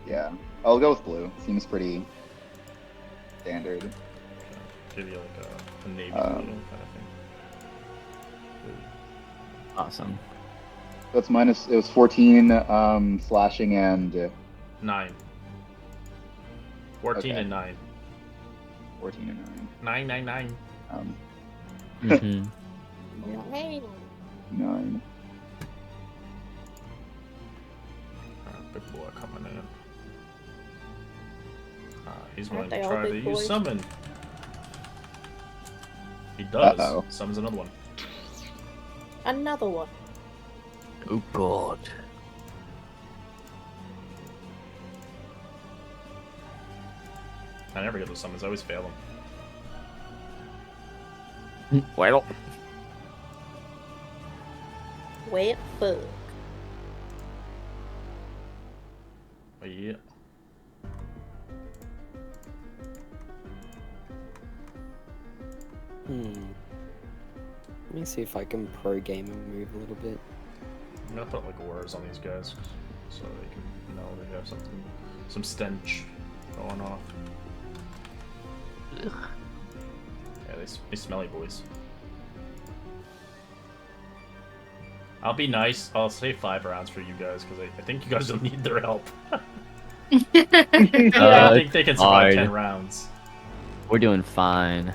Yeah. I'll go with blue. Seems pretty standard. Give you like a navy blue kind of thing. Awesome. So it's minus. It was 14 slashing and 9. 14 Okay. and 9. 14 and 9, 9, 9. 9. Mhm. 9. Big boy coming in. He's willing Aren't to they all try to big use boys? summon. He does. Uh-oh. Summons another one. Another one. Oh god. I never get those summons. I always fail them. Well. Wait, fuck. But yeah. Let me see if I can pro game and move a little bit. I'm gonna put like auras on these guys so they can know they have something, some stench going off. Ugh. Yeah, they smelly boys. I'll be nice. I'll save 5 rounds for you guys because I think you guys will need their help. I think they can survive fine. 10 rounds. We're doing fine.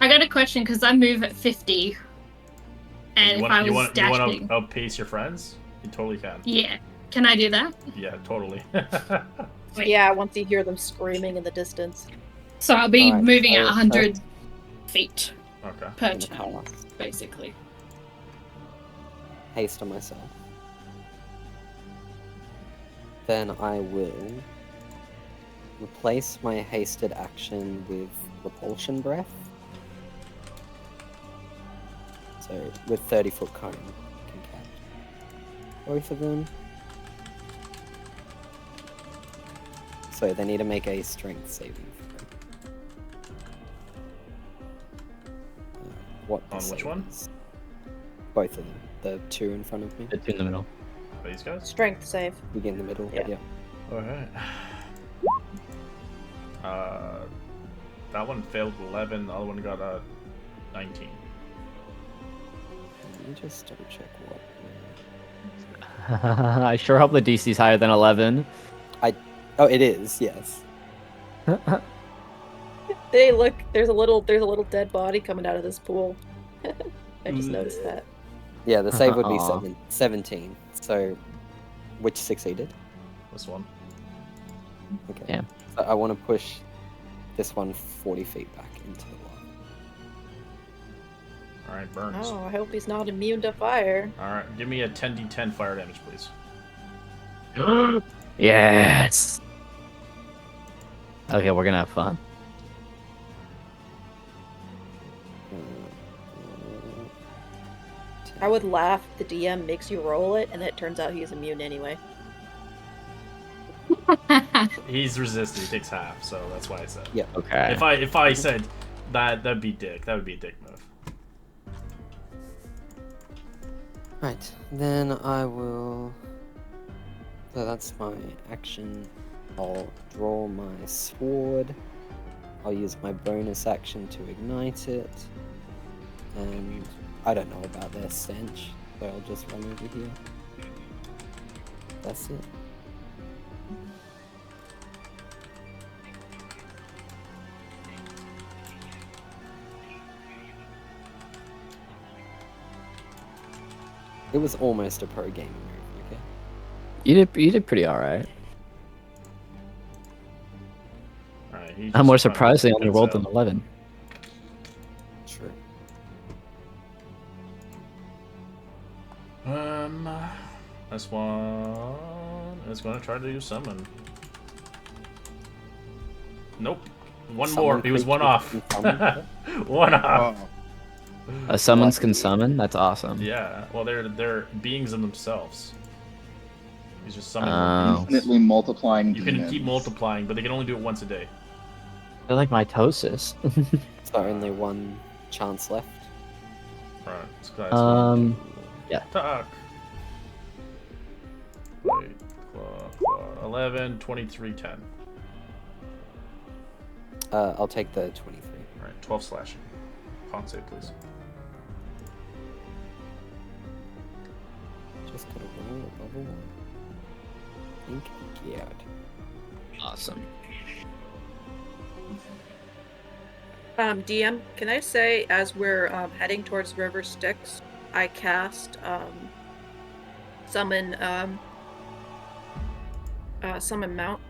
I got a question because I move at 50. And if I was you want dashing. to outpace your friends? You totally can. Yeah. Can I do that? Yeah, totally. Wait. Yeah, once you hear them screaming in the distance. So I'll be Alright, moving at so 100 feet Okay. per I'm gonna turn, basically. haste on myself. Then I will replace my hasted action with repulsion breath. So with 30-foot cone, I can catch both of them. So they need to make a strength saving throw. What the On which save one? is. Both of them. The 2 in front of me. The two in the middle. These guys? Strength save. You get in the middle. Yeah. Alright. That one failed 11, the other one got a 19. Let me just double check what. I sure hope the DC's higher than 11. Oh, it is. Yes. Hey, look, there's a little dead body coming out of this pool. I just noticed that. Yeah, the save would be Aw. 17. So, which succeeded? This one. Okay. Yeah. So I want to push this one 40 feet back into the lava. Alright, burns. Oh, I hope he's not immune to fire. Alright, give me a 10d10 fire damage, please. Yes. Okay, we're gonna have fun. I would laugh if the DM makes you roll it, and then it turns out he's immune anyway. He's resistant, he takes half, so that's why I said. Yeah. Okay. If I said that'd be dick. That would be a dick move. Right, then I will. So that's my action. I'll draw my sword. I'll use my bonus action to ignite it. And I don't know about their stench, so I'll just run over here. That's it. It was almost a pro gaming move, okay? You did pretty alright. Alright, he I'm just more kinda surprised they only gets rolled out. an 11. True. This one is going to try to use summon. Nope. One Summon more. He was one creature off. can summon? One off. Oh, Summons can summon. That's awesome. Yeah. Well, they're beings in themselves. He's just summoning. Oh. infinitely multiplying You can demons. keep multiplying, but they can only do it once a day. I like mitosis. So only one chance left. Alright, this guy's yeah. Talk. Wait, claw, 11, 23, 10. I'll take the 23. Alright, 12 slashing. Con save, please. Just gotta roll above a 1. Think geared. Awesome. DM, can I say as we're heading towards River Styx, I cast summon Mount,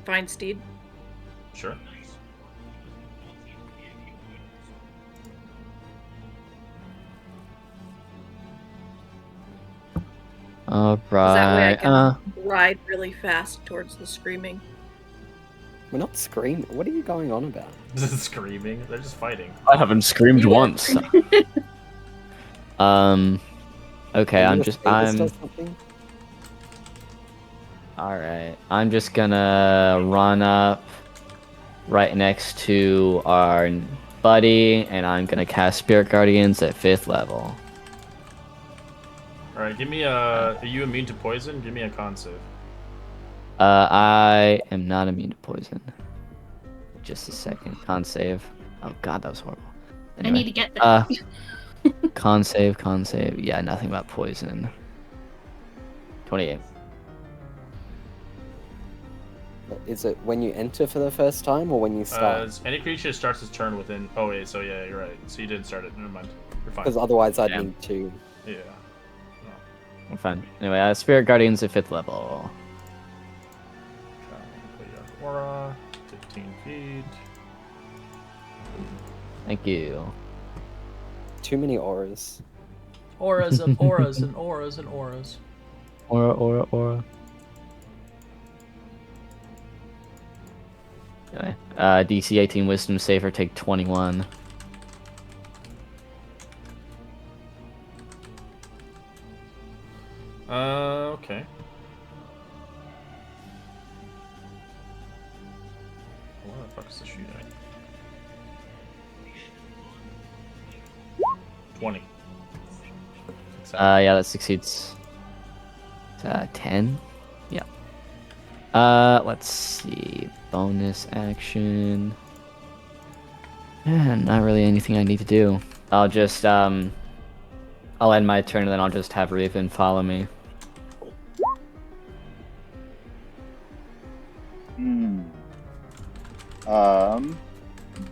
Find Steed. Sure. All 'Cause that way I right. can ride really fast towards the screaming. We're not screaming. What are you going on about? Screaming. They're just fighting. I haven't screamed You are. once. Okay, Are I'm you a just sadist or something? all right. I'm just gonna run up right next to our buddy, and I'm gonna cast Spirit Guardians at 5th level. Alright, give me a. Are you immune to poison? Give me a con save. I am not immune to poison. Just a second. Con save. Oh god, that was horrible. I need to get that. Con save. Yeah, nothing about poison. 28. Is it when you enter for the first time or when you start? Any creature starts its turn within. Oh, wait, so yeah, you're right. So you didn't start it. Never mind. You're fine. Because otherwise I'd Yeah. need to. Yeah. I'm fine. Anyway, Spirit Guardians at 5th level. Aura, 15 feet. Thank you. Too many auras. Auras and auras and auras and auras. Aura. Anyway, DC 18 Wisdom save or take 21. Okay. What the fuck is the shoot at? 20. Yeah, that succeeds. 10? Yeah. Let's see. Bonus action. Not really anything I need to do. I'll just, I'll end my turn and then I'll just have Raven follow me.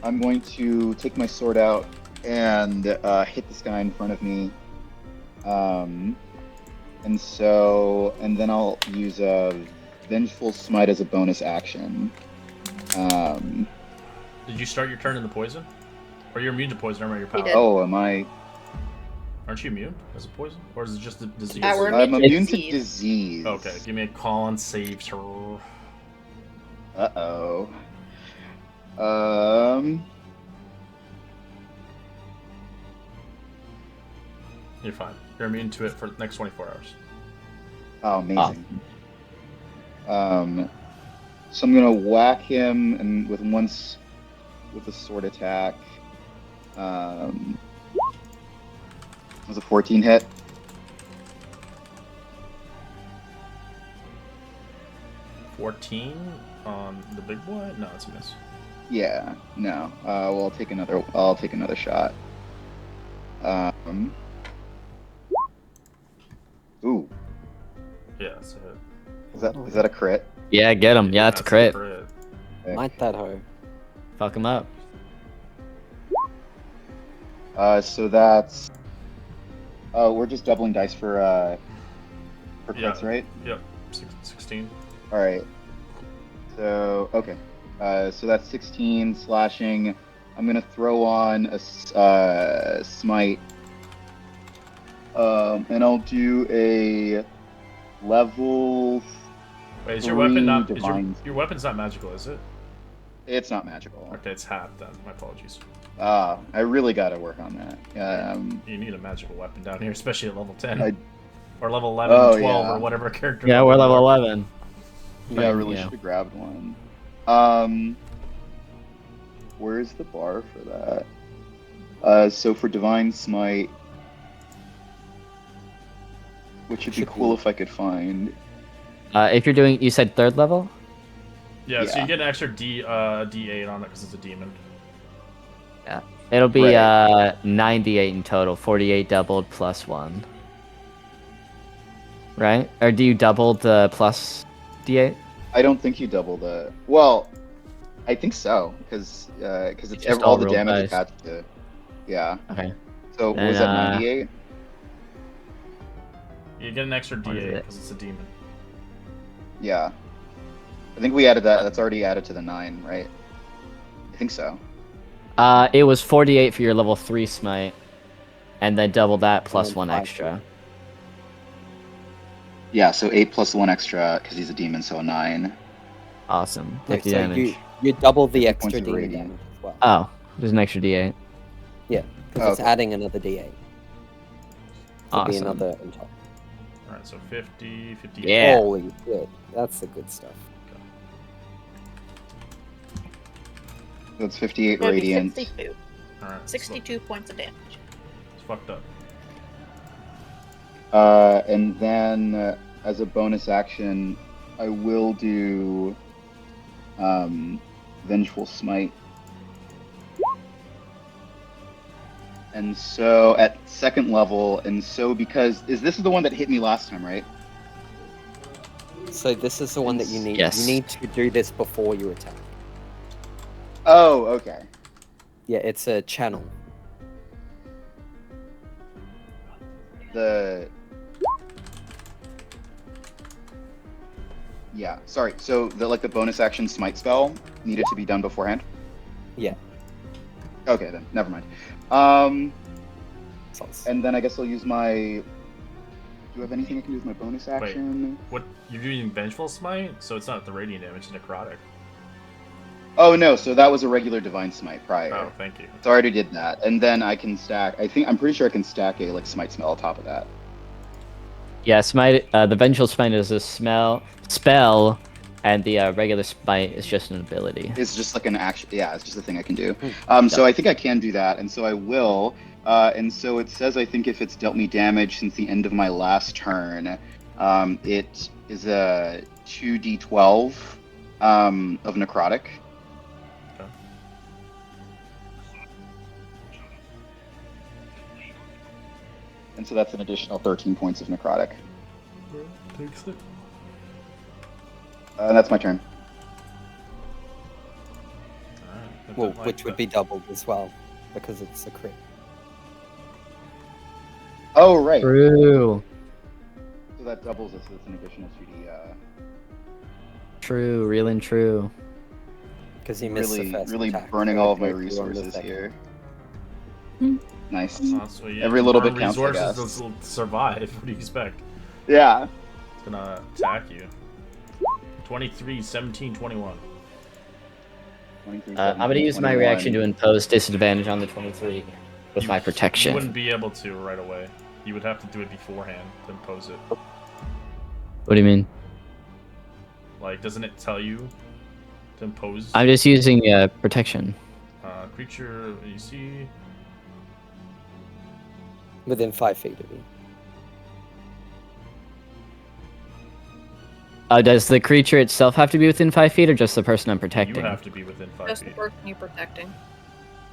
I'm going to take my sword out and hit this guy in front of me. And then I'll use a Vengeful Smite as a bonus action. Did you start your turn in the poison? Or you're immune to poison, remember your power? did. Oh, am I? Aren't you immune as a poison? Or is it just a disease? We're I'm immune to immune to disease. disease. Okay, give me a con save. Uh-oh. You're fine. You're immune to it for the next 24 hours. Oh, amazing. So I'm gonna whack him and with a sword attack. Was a 14 hit? $14 on the big boy? No, it's a miss. Yeah, no. Well, I'll take another shot. Ooh, Yeah, that's a hit. is that a crit? Yeah, get him. Yeah, that's a crit. Light that hoe. Fuck him up. So that's. We're just doubling dice for crits, right? Yep, 16. All right. So okay. So that's 16 slashing. I'm gonna throw on a smite. And I'll do a Level. Wait, is your weapon not? Divine. Your weapon's not magical, is it? It's not magical. Okay, it's half then. My apologies. I really gotta work on that. You need a magical weapon down here, especially at level 10. I- Or level 11, Oh, 12, yeah. or whatever character. Yeah, we're level 11. Yeah, I really Yeah. should have grabbed one. Where's the bar for that? So for Divine Smite, which would be Should cool be- if I could find. If you're doing, you said 3rd level? Yeah, so Yeah. you get an extra D8 on it because it's a demon. It'll be Right. 98 in total, 48 doubled plus 1. Right? Or do you double the plus D8? I don't think you double the. Well, I think so because it's just all all the roll damage dice. attached to. Yeah. Okay. So Then, was that 98? You get an extra What is D8 it? because it's a demon. Yeah. I think we added that. That's already added to the 9, right? I think so. It was 48 for your level 3 smite, and then double that plus then 1 5. extra. Yeah, so 8 plus 1 extra because he's a demon, so a 9. Awesome. No, 50 so damage. you double the 50 extra points of demon radiant. damage as well. Oh, there's an extra D8. Yeah, because it's Okay. adding another D8. To be Awesome. another on top. Alright, so 50, 50. Yeah. Holy shit, that's the good stuff. That's 58 That'd be radiant. 62. Alright, 62 points of damage. It's fucked up. And then as a bonus action, I will do Vengeful Smite. And so at 2nd level, and so because this is the one that hit me last time, right? So this is the one that you need. Yes. You need to do this before you attack. Oh, okay. Yeah, it's a channel. Yeah, sorry. So the bonus action smite spell needed to be done beforehand? Yeah. Okay then, never mind. Sounds- And then I guess I'll use my. Do I have anything I can do with my bonus Wait. action? What? You're using Vengeful Smite? So it's not the radiant damage, it's necrotic. Oh no, so that was a regular divine smite prior. Oh, thank you. So I already did that, and then I can stack. I'm pretty sure I can stack a smite spell on top of that. Yeah, smite. The vengeful smite is a spell, and the regular smite is just an ability. It's just like an action. Yeah, it's just a thing I can do. Hmm. So I think I can do that, and so I will. And so it says I think if it's dealt me damage since the end of my last turn, it is a 2d12 of necrotic. Okay. And so that's an additional 13 points of necrotic. Takes it. And that's my turn. Alright. Well, which would be doubled as well, because it's a crit. Oh, right. True. So that doubles it, so it's an additional 2d. True. Real and true. Because he missed Really, the first really attack, burning so all it of my goes through on the resources second. here. Hmm. Nice. So Every little bit burn counts, I resources guess. to survive. What do you expect? Yeah. It's gonna attack you. 23, 17, 21. 23, I'm gonna use my 21. reaction to impose disadvantage on the 23 with my You protection. wouldn't be able to right away. You would have to do it beforehand to impose it. What do you mean? Like, doesn't it tell you to impose I'm just using protection. creature? You see, Within 5 feet of you. Does the creature itself have to be within 5 feet, or just the person I'm protecting? you have to be within 5 Just the feet. person you're protecting.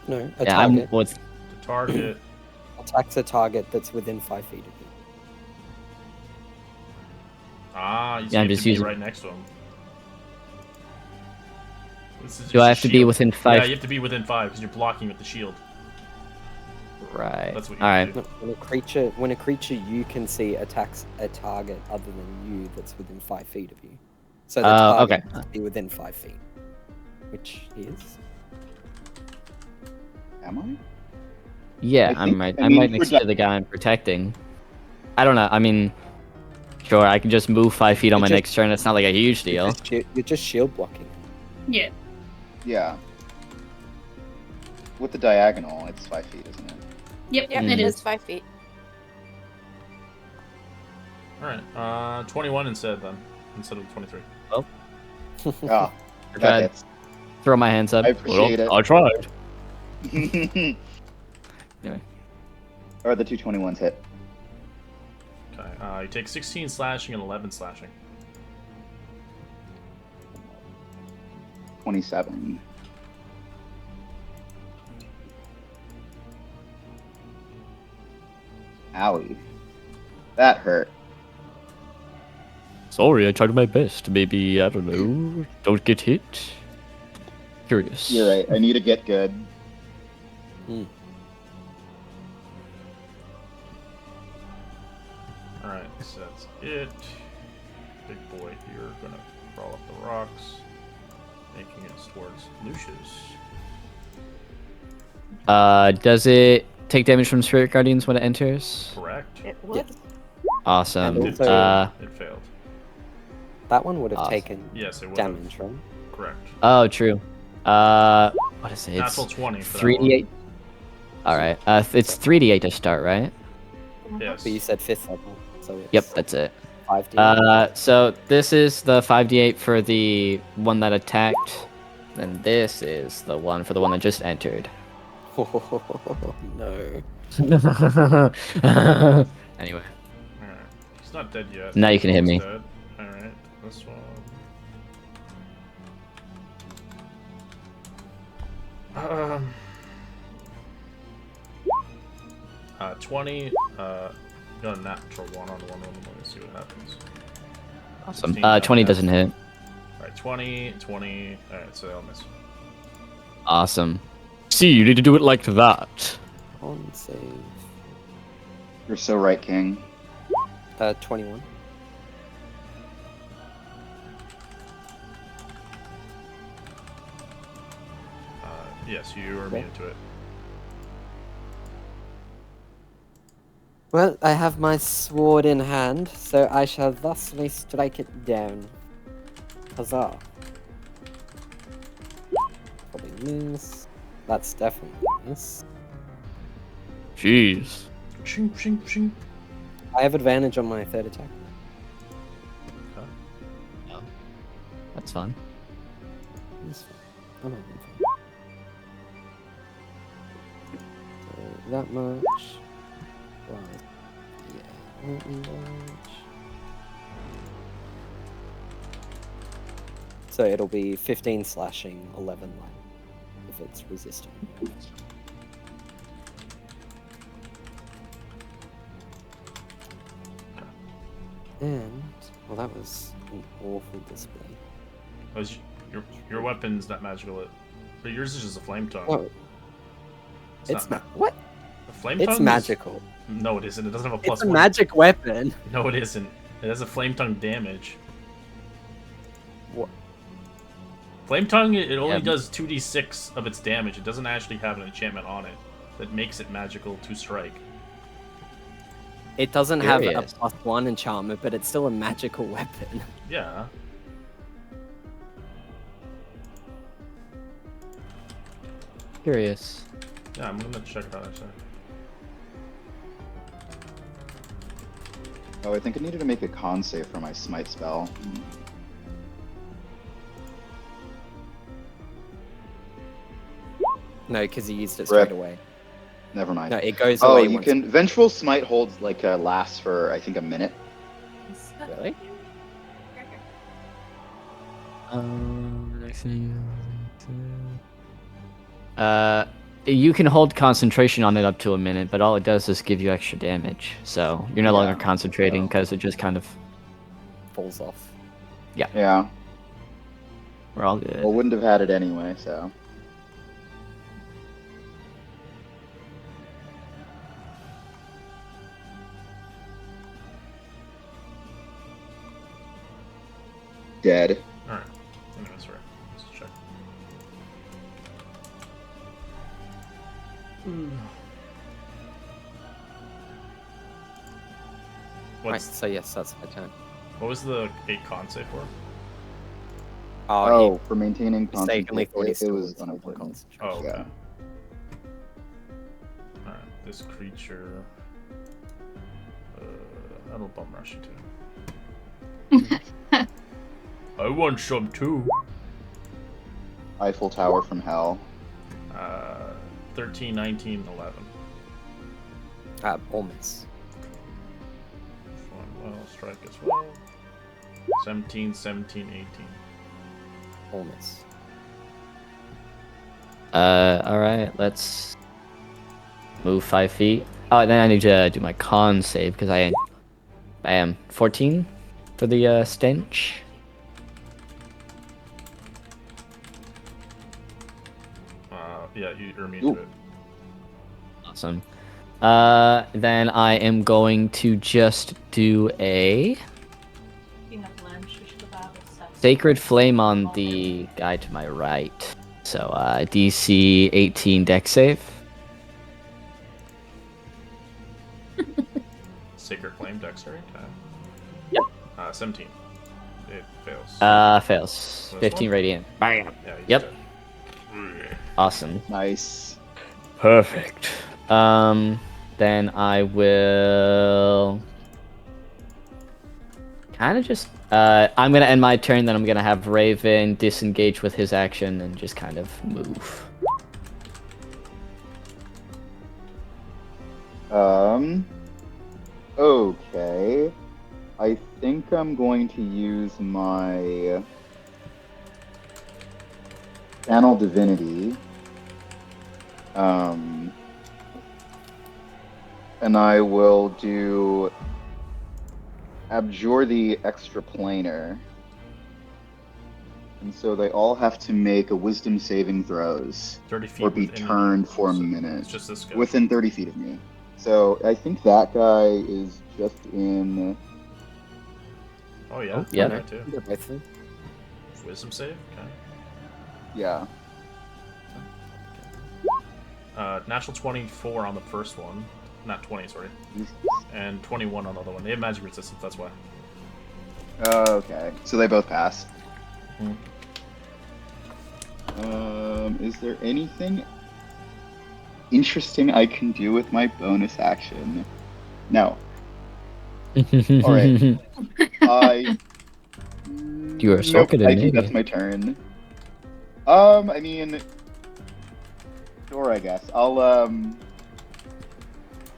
No, a Yeah, I'm. target What's The target. attacks a target that's within 5 feet of you. You Yeah, I'm have just to be using- right next to him. This is Do I just have a to be shield. within Yeah, 5? you have to be within 5 because you're blocking with the shield. Right. That's what you All have right. to do. When a creature you can see attacks a target other than you that's within 5 feet of you. So the target okay. has to be within 5 feet. Which is. Am I? Yeah, I I'm think- right. I I'm mean, right for next di- to the guy I'm protecting. I don't know. I mean, Sure, I can just move 5 feet on my You're next turn. It's not like a huge deal. You're just shield blocking. Yeah. Yeah. With the diagonal, it's 5 feet, isn't it? Yep, Yep, it it's is. 5 feet. Alright, 21 instead then, instead of 23. Oh, Go that ahead. hits. Throw my hands up. I appreciate I tried. it. Anyway. Or the 221s hit. Okay, you take 16 slashing and 11 slashing. 27. Owie. That hurt. Sorry, I tried my best. Maybe, I don't know, don't get hit. Curious. You're right. I need to get good. Alright, so that's it. Big boy here, gonna crawl up the rocks, making it towards Lucius. Does it take damage from Spirit Guardians when it enters? Correct. It would. Awesome. And also- It failed. That one would have Awesome. taken Yes, it would. damage, right? Correct. Oh, true. What is it? Natural 20 for that 3d8. All right. It's 3d8 to start, right? one. Yes. But you said 5th level, so it's Yep, that's it. 5d. So this is the 5d8 for the one that attacked, and this is the one for the one that just entered. No. Anyway. Alright. He's not dead yet. Now you can hit me. Dead. Alright, this one. 20, got a natural 1 on 1 of them. Let's see what happens. Awesome. 16, 20 doesn't hit. Alright, 20, 20. Alright, so they'll miss. Awesome. See, you need to do it like that. On save. You're so right, King. 21. Yes, you are immune to it. Well, I have my sword in hand, so I shall thusly strike it down. Huzzah. Probably miss. That's definitely a miss. Jeez. Shing, shing, shing. I have advantage on my third attack. That's fun. That's fine. I'm having fun. So that much. Plus, yeah, won't be much. So it'll be 15 slashing, 11 light, if it's resistant. And, well, that was an awful display. Your weapon's not magical, but yours is just a flame tongue. Oh, it's not. What? A flame It's tongue is- magical. No, it isn't. It doesn't have a It's plus a 1. magic weapon. No, it isn't. It has a flame tongue damage. What? Flame tongue, it only Yeah. does 2d6 of its damage. It doesn't actually have an enchantment on it that makes it magical to strike. It doesn't have a Curious. +1 enchantment, but it's still a magical weapon. Yeah. Curious. Yeah, I'm gonna check it out actually. Oh, I think I needed to make a con save for my smite spell. No, because he used it Rip. straight away. Never mind. No, it goes Oh, away you once. can. Vengeful Smite holds lasts for I think a minute. Really? You can hold concentration on it up to a minute, but all it does is give you extra damage. So you're no longer Yeah, concentrating so- because it just kind of Falls off. Yeah. we're all good. Well, wouldn't have had it anyway, so. Dead. Alright. Anyways, right. Let's check. Right, so yes, that's my turn. What was the 8 con save for? Oh, for maintaining mistakenly thought he concentration, it still was was on unimportant. concentration. Oh, okay. Yeah. Alright, this creature. That'll bum rush you too. I want some too. Eiffel Tower from Hell. 13, 19, 11. All miss. Well, strike as well. 17, 17, 18. All miss. Alright, let's move 5 feet. Oh, then I need to do my con save because I am 14 for the stench. Yeah, you're immune Ooh. to it. Awesome. Then I am going to just do a Sacred Flame on the guy to my right. So DC 18 dex save. Sacred Flame, Dexterity. Okay. Yep. 17. It fails. Fails. This 15 one? radiant. Bam. Yeah, he's Yep. dead. Awesome. Nice. Perfect. Then I will kind of just I'm gonna end my turn. Then I'm gonna have Raven disengage with his action and just kind of move. Okay. I think I'm going to use my Channel Divinity. And I will do Abjure the Extraplanar. And so they all have to make a Wisdom saving throws 30 feet or be within turned you. for a So minute It's just this guy. within 30 feet of me. So I think that guy is just in. Oh yeah. yeah. That too. They're both in. Wisdom save. Okay. Yeah. Natural 24 on the first one. Not 20, sorry. And 21 on the other one. They have magic resistance, that's why. Okay. So they both pass. Hmm. Is there anything interesting I can do with my bonus action? No. Alright. You are so Nope, good I at think it. that's my turn. I mean, sure, I guess. I'll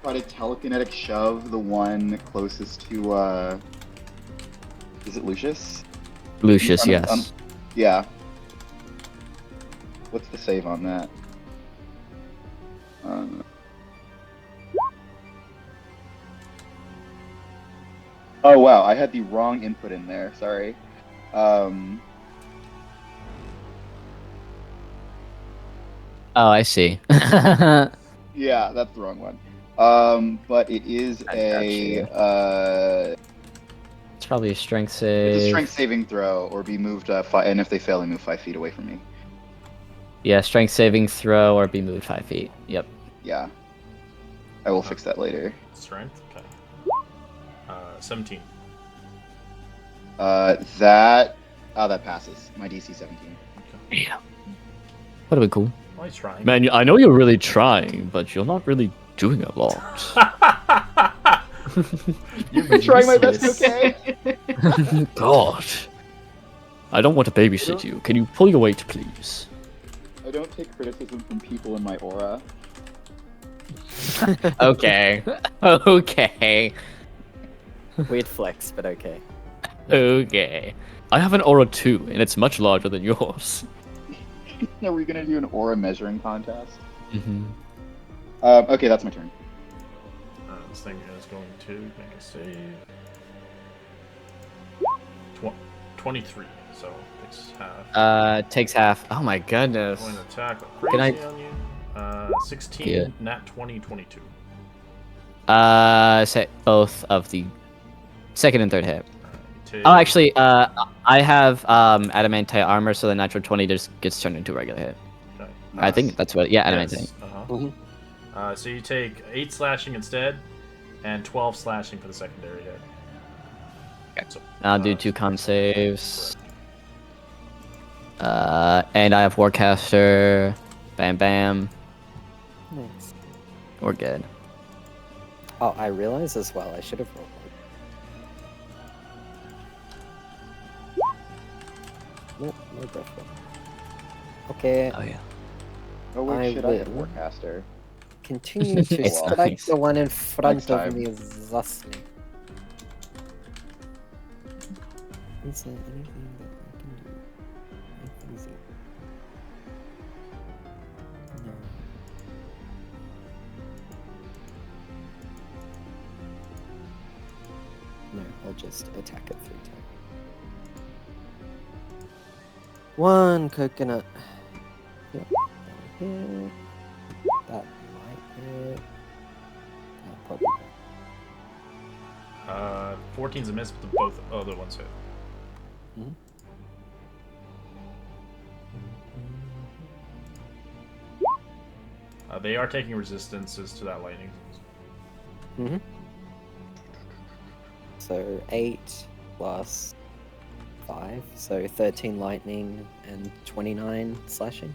try to telekinetic shove the one closest to is it Lucius? Lucius, On- yes. on- yeah. What's the save on that? Oh wow, I had the wrong input in there. Sorry. Oh, I see. Yeah, that's the wrong one. But it is I got you. It's probably a strength save. It's a strength saving throw, or be moved and if they fail, they move 5 feet away from me. Yeah, strength saving throw or be moved 5 feet. Yep. Yeah. I will fix that later. Strength? Okay. 17. That passes. My DC 17. Yeah. That'd be cool. Well, he's trying. Man, I know you're really trying, but you're not really doing a lot. You're Trying my best, useless. okay? God. I don't want to babysit you. Can you pull your weight, please? I don't take criticism from people in my aura. Okay. Okay. Weird flex, but okay. Okay. I have an aura too, and it's much larger than yours. Are we gonna do an aura measuring contest? Mm-hmm. Okay, that's my turn. This thing is going to make a save. 23, so it's half. Takes half. Oh my goodness. Going to attack like Can I- crazy on you. 16, Yeah. nat 20, 22. Say both of the second and third hit. Take, Oh, actually, I have adamantite armor, so the natural 20 just gets turned into a regular hit. Okay. I think that's what. Yeah, adamantite. Yes, uh-huh. Mhm. So you take 8 slashing instead, and 12 slashing for the secondary hit. So, I'll do 2 con saves. And I have Warcaster. Bam bam. Nice. We're good. Oh, I realize as well, I should have rolled. Nope, no breath roll. Okay, Oh yeah. Oh wait, I shit, I have will. Warcaster. continue to It's strike nice. the one in front Next of time. me thusly. Is there anything that I can do? Anything easy? No. No, I'll just attack it 3 times. 1 coconut. Yep, that'll hit. That might hit. That probably won't. 14's a miss, but both other ones hit. Mhm. They are taking resistances to that lightning. Mm-hmm. So 8 plus 5, so 13 lightning and 29 slashing.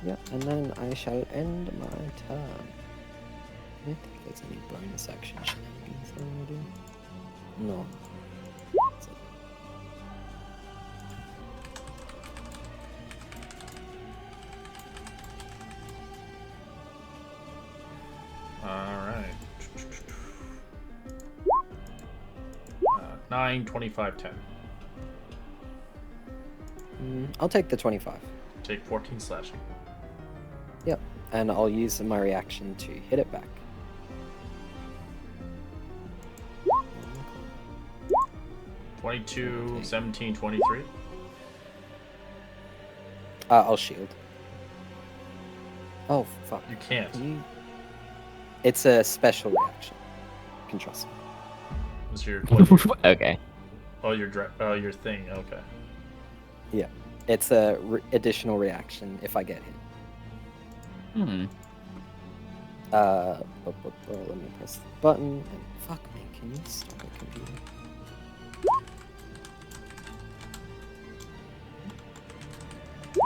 Yep, and then I shall end my turn. I don't think there's any bonus action shenanigans I want to do. No. That's it. Alright. 9, 25, 10. I'll take the 25. Take 14 slashing. Yep, and I'll use my reaction to hit it back. 22, Okay. 17, 23. I'll shield. Oh, fuck. You can't. Can you... It's a special reaction. You can trust me. It's your, Okay. your thing. Okay. Yeah, it's a additional reaction if I get hit. Hmm. Let me press the button and fuck me. Can you stop the computer?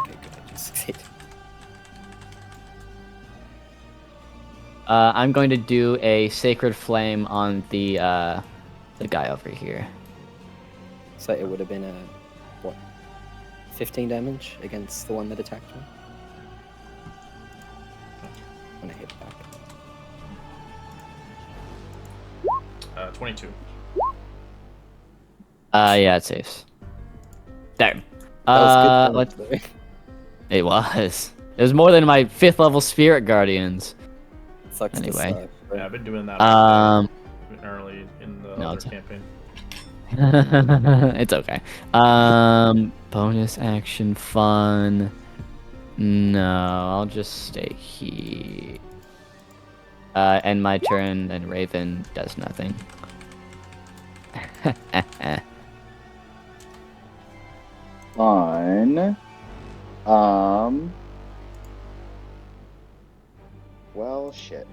Okay, good. I just succeeded. I'm going to do a sacred flame on the guy over here. So it would have been a what? 15 damage against the one that attacked me. When I hit back. 22. Yeah, it saves. There. That was good Let's. damage, It was. It was more than my 5th level spirit guardians. though. Sucks to Anyway. suck, but- Yeah, I've been doing that early in the No, other it's- campaign. It's okay. Bonus action fun. No, I'll just stay here. End my turn, and Raven does nothing. Fine. Well, shit.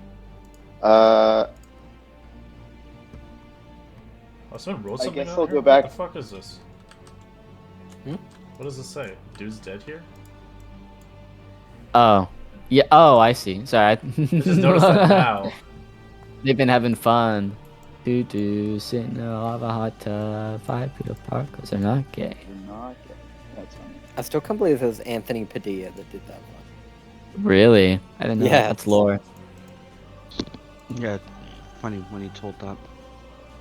Oh, someone wrote I something guess on I'll here? go back- What the fuck is this? Hmm? What does this say? Dude's dead here? Oh. Yeah, oh, I see. Sorry. I just noticed that now. They've been having fun. Sitting in a lava hot tub, 5 feet apart, because they're not gay. You're not gay. That's funny. I still can't believe it was Anthony Padilla that did that one. Really? I didn't know. Yeah, That's it's- lore. Yeah, funny when he told that.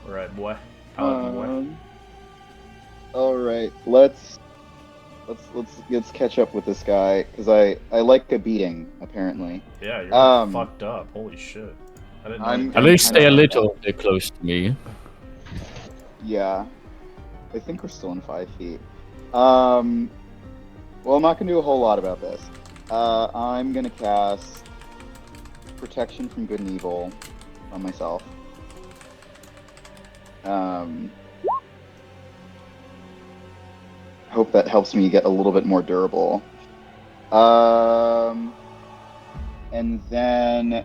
Alright, boy. Paladin boy. All right, let's catch up with this guy because I like a beating apparently. Yeah, you're um, fucked up. Holy shit. I didn't know. I'm- you- At least stay a kinda- little bit close to me. Yeah, I think we're still in 5 feet. Well, I'm not gonna do a whole lot about this. I'm gonna cast Protection from Good and Evil on myself. Hope that helps me get a little bit more durable. And then,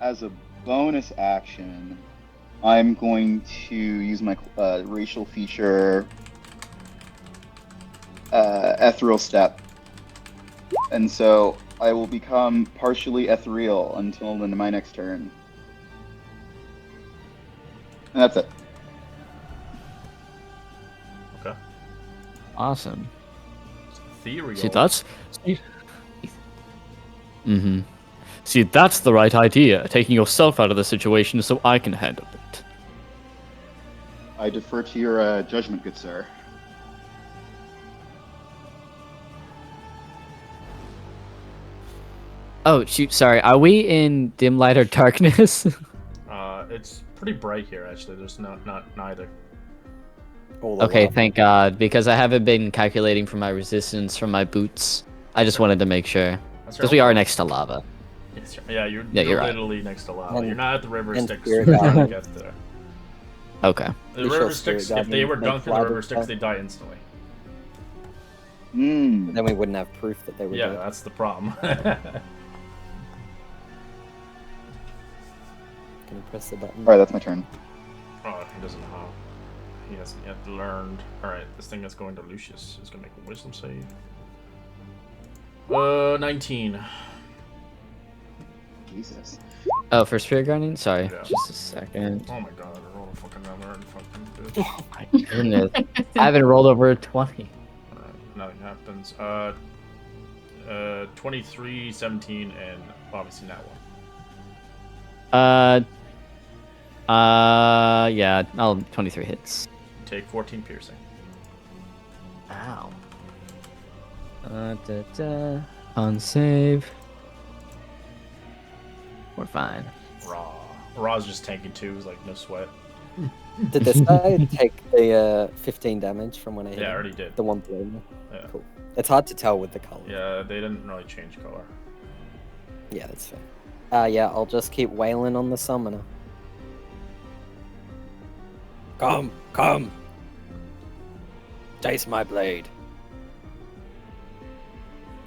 as a bonus action, I'm going to use my racial feature, ethereal step, and so I will become partially ethereal until my next turn. And that's it. Okay. Awesome. Ethereal. See, that's. Mm-hmm. See, that's the right idea. Taking yourself out of the situation so I can handle it. I defer to your judgment, good sir. Oh shoot! Sorry. Are we in dim light or darkness? It's pretty bright here, actually. There's not neither. Okay, thank God, because I haven't been calculating for my resistance from my boots. I just wanted to make sure. Because we are next to lava. Yeah, you're right. literally next to lava. And- You're not at the river and Styx. Spirit You're trying to Guardian. get there. Okay. The You river show Styx, Spirit if they were Guardian dunked in the make river Styx, ladder they die instantly. Hmm. Then we wouldn't have proof that they were Yeah, dead. that's the problem. Can you press the button? Alright, that's my turn. Oh, he doesn't know how. He hasn't yet learned. Alright, this thing that's going to Lucius is going to make a wisdom save. 19. Jesus. Oh, for Spirit Guardian? Sorry. Yeah. Just a second. Oh my god, I rolled a fucking number and fucking bitch. Oh my goodness. I haven't rolled over a 20. Alright, nothing happens. 23, 17, and obviously that one. Yeah, 23 hits. Take 14 piercing. Ow. On save. We're fine. Raw's just tanking too, he's like no sweat. Did this guy take the 15 damage from when I hit Yeah, I him? already did. The one below me? Yeah. Cool. It's hard to tell with the color. Yeah, they didn't really change color. Yeah, that's fair. Yeah, I'll just keep wailing on the summoner. Come, come! Taste my blade.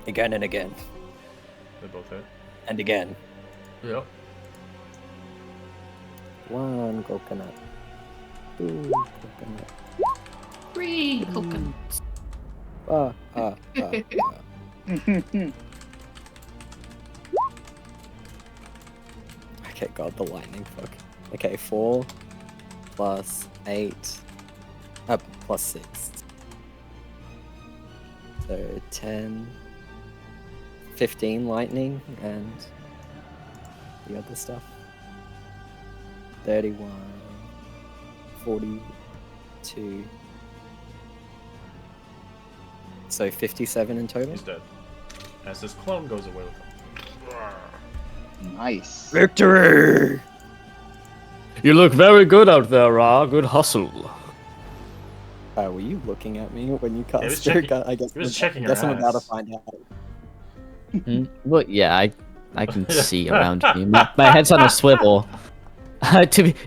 Again and again. They both hit. And again. Yep. One coconut. Two coconut. 3 coconuts. Okay, God, the lightning fuck. Okay, 4 plus 8. Plus 6. So 10. 15 lightning and the other stuff. 31. 42. So 57 in total? He's dead. As this clone goes away with him. Nice. Victory! You look very good out there, Ra. Good hustle. Were you looking at me when you cast was Spirit checking- Guard? I guess, he was checking I guess your I'm about to ass. find out. Well, yeah, I can see around me. My head's on a swivel.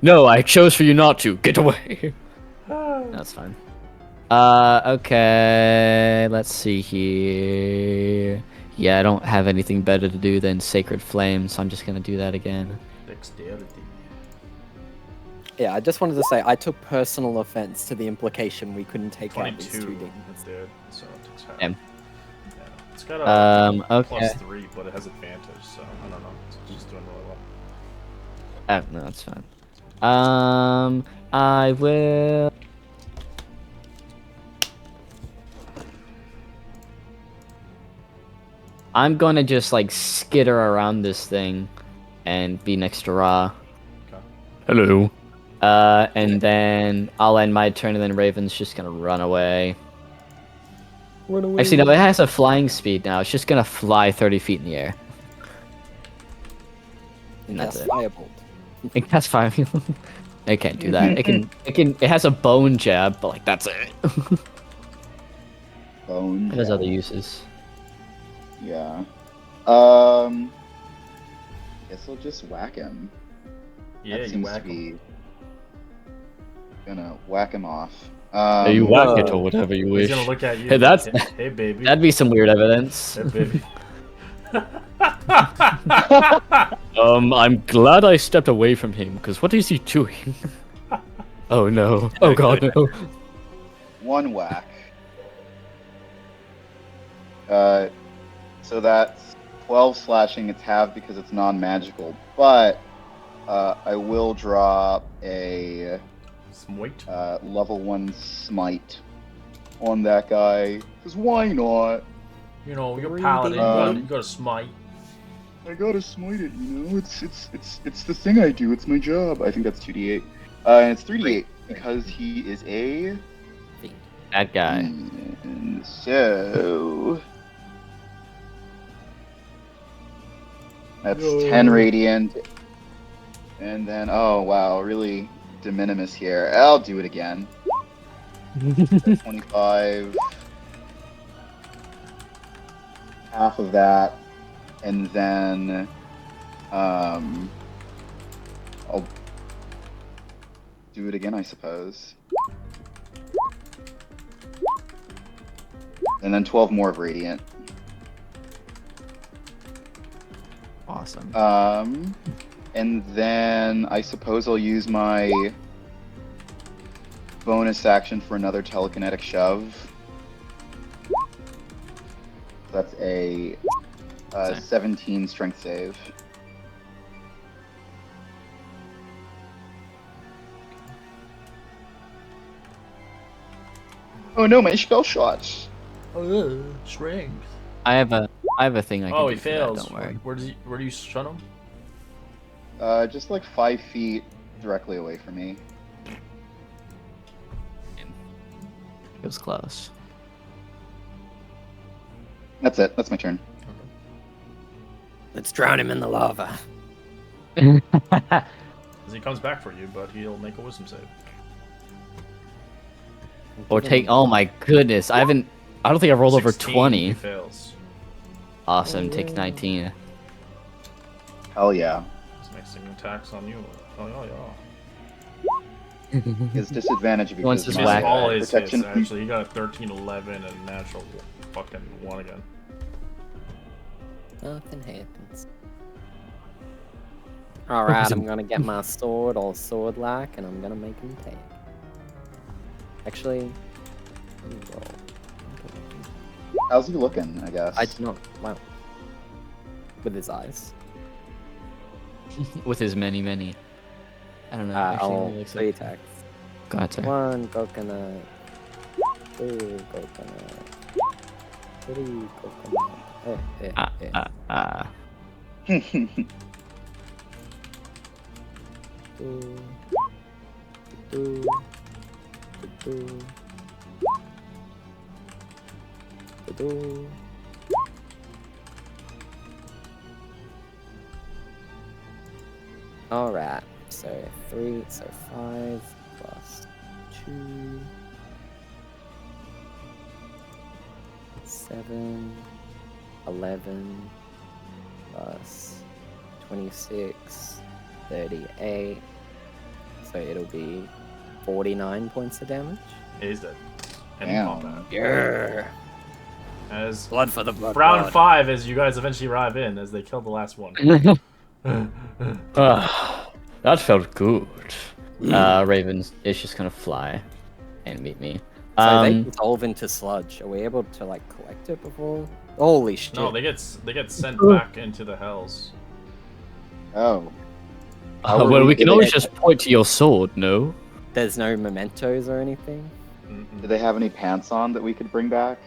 No, I chose for you not to. Get away. That's fine. Okay. Let's see here. Yeah, I don't have anything better to do than Sacred Flame, so I'm just gonna do that again. Dexterity. Yeah, I just wanted to say I took personal offense to the implication we couldn't take out these 22. two demons. It's dead, so it takes half. Damn. Yeah. It's got a Okay. +3, but it has advantage, so I don't know. It's just doing really well. No, that's fine. I will. I'm gonna just like skitter around this thing and be next to Ra. Hello. And then I'll end my turn, and then Raven's just gonna run away. Run away. Actually, no, it has a flying speed now. It's just gonna fly 30 feet in the air. And that's That's it. Firebolt. It has fire. It can't do that. It has a bone jab, but like that's it. Bone. It has other uses. Yeah. Guess I'll just whack him. Yeah, That you seems whack to him. be gonna whack him off. Yeah, you whack it or whatever you He's wish. gonna look at you. Hey, that's Hey, baby. That'd be some weird evidence. Hey, baby. I'm glad I stepped away from him, because what is he doing? Oh no. Oh god, no. One whack. So that's 12 slashing. It's halved because it's non-magical, but I will drop a Smite. level 1 smite on that guy. Because why not? You know, you're 3D. paladin. You gotta smite. I gotta smite it, you know? It's the thing I do. It's my job. I think that's 2d8. And it's 3d8 because he is a... That guy. And so... That's 10 radiant. And then, oh wow, really de minimis here. I'll do it again. 25. Half of that. And then, I'll do it again, I suppose. And then 12 more of radiant. Awesome. And then I suppose I'll use my bonus action for another telekinetic shove. That's a 17 strength save. Oh no, my spell shots. Oh, strength. I have a thing I can Oh, do he for that, fails. don't worry. Where do you shun him? Just like 5 feet directly away from me. It was close. That's it. That's my turn. Let's drown him in the lava. As he comes back for you, but he'll make a wisdom save. Or take. Oh my goodness! I don't think I rolled over 16, 20. He fails. Awesome. Takes 19. Hell yeah. He's making attacks on you. Oh yeah. He has disadvantage He wants because his my whack. All his hits, protection. actually. He got a 13, 11, and a natural fucking 1 again. Nothing happens. Alright, I'm gonna get my sword all sword-like, and I'm gonna make him take. Actually, let me roll. How's he looking, I guess? I do not. Wow. With his eyes. With his many. I don't know. actually, I'll it looks 3 like- attacks. Go ahead, sir. 1 coconut. 2 coconut. 3 coconut. Two. Alright, so 3, so 5 plus 2. 7, 11 plus 26, 38. So it'll be 49 points of damage. He's dead. And Damn. combat. Yeah. As Blood for the blood. round 5, as you guys eventually arrive in, as they kill the last one. That felt good. Ravens is just gonna fly and meet me. So they dissolve into sludge. Are we able to like collect it before? Holy shit! No, they get sent back into the hells. Oh. How are well, we can do always they- just point to your sword, no? There's no mementos or anything. Do they have any pants on that we could bring back?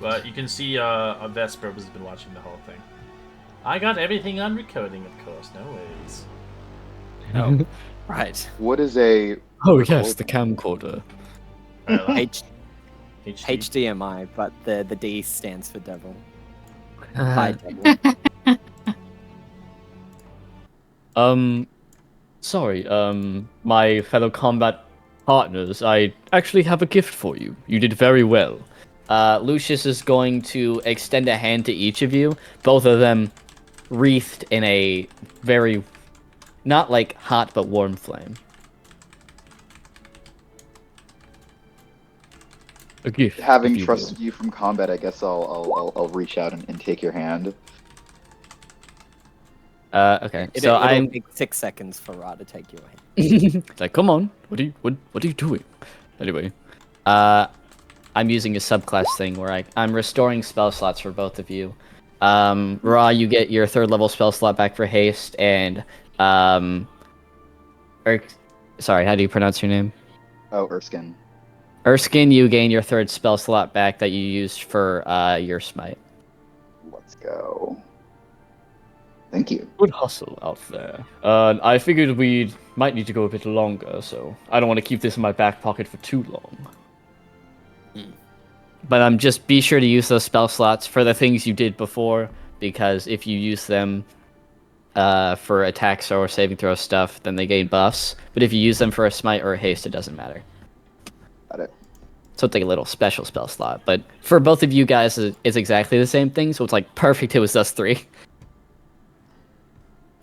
But you can see a Vesper has been watching the whole thing. I got everything on recording, of course. No worries. Oh, right. What is a... Oh yes, the camcorder. H- HD. HDMI, but the D stands for devil. Hi, devil. Sorry, my fellow combat partners, I actually have a gift for you. You did very well. Lucius is going to extend a hand to each of you, both of them wreathed in a very, not like hot, but warm flame. A gift. Having if you trusted will. you from combat, I guess I'll reach out and take your hand. Okay. So It'll I'm take 6 seconds for Ra to take your hand. It's like, come on, what are you doing? Anyway, I'm using a subclass thing where I'm restoring spell slots for both of you. Ra, you get your 3rd level spell slot back for haste, and sorry, how do you pronounce your name? Oh, Erskine. Erskine, you gain your 3rd spell slot back that you used for your smite. Let's go. Thank you. good hustle out there. I figured we might need to go a bit longer, so I don't want to keep this in my back pocket for too long. But just be sure to use those spell slots for the things you did before, because if you use them for attacks or saving throw stuff, then they gain buffs. But if you use them for a smite or a haste, it doesn't matter. Got it. So it's like a little special spell slot. But for both of you guys, it's exactly the same thing, so it's like perfect it was us 3.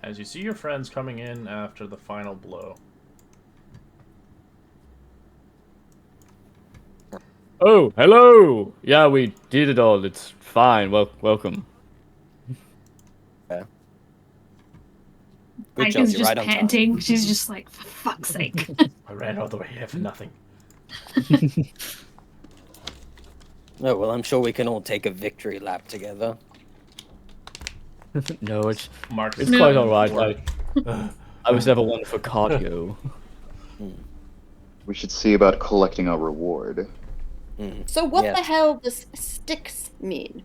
As you see your friends coming in after the final blow. Oh, hello! Yeah, we did it all. It's fine. Welcome. Good Ike's job, you're just right on time. panting. She's just like, for fuck's sake. I ran all the way here for nothing. Oh, well, I'm sure we can all take a victory lap together. No, it's Marcus, quite alright. Ugh. I was never one for cardio. We should see about collecting our reward. So what Yeah. the hell does sticks mean?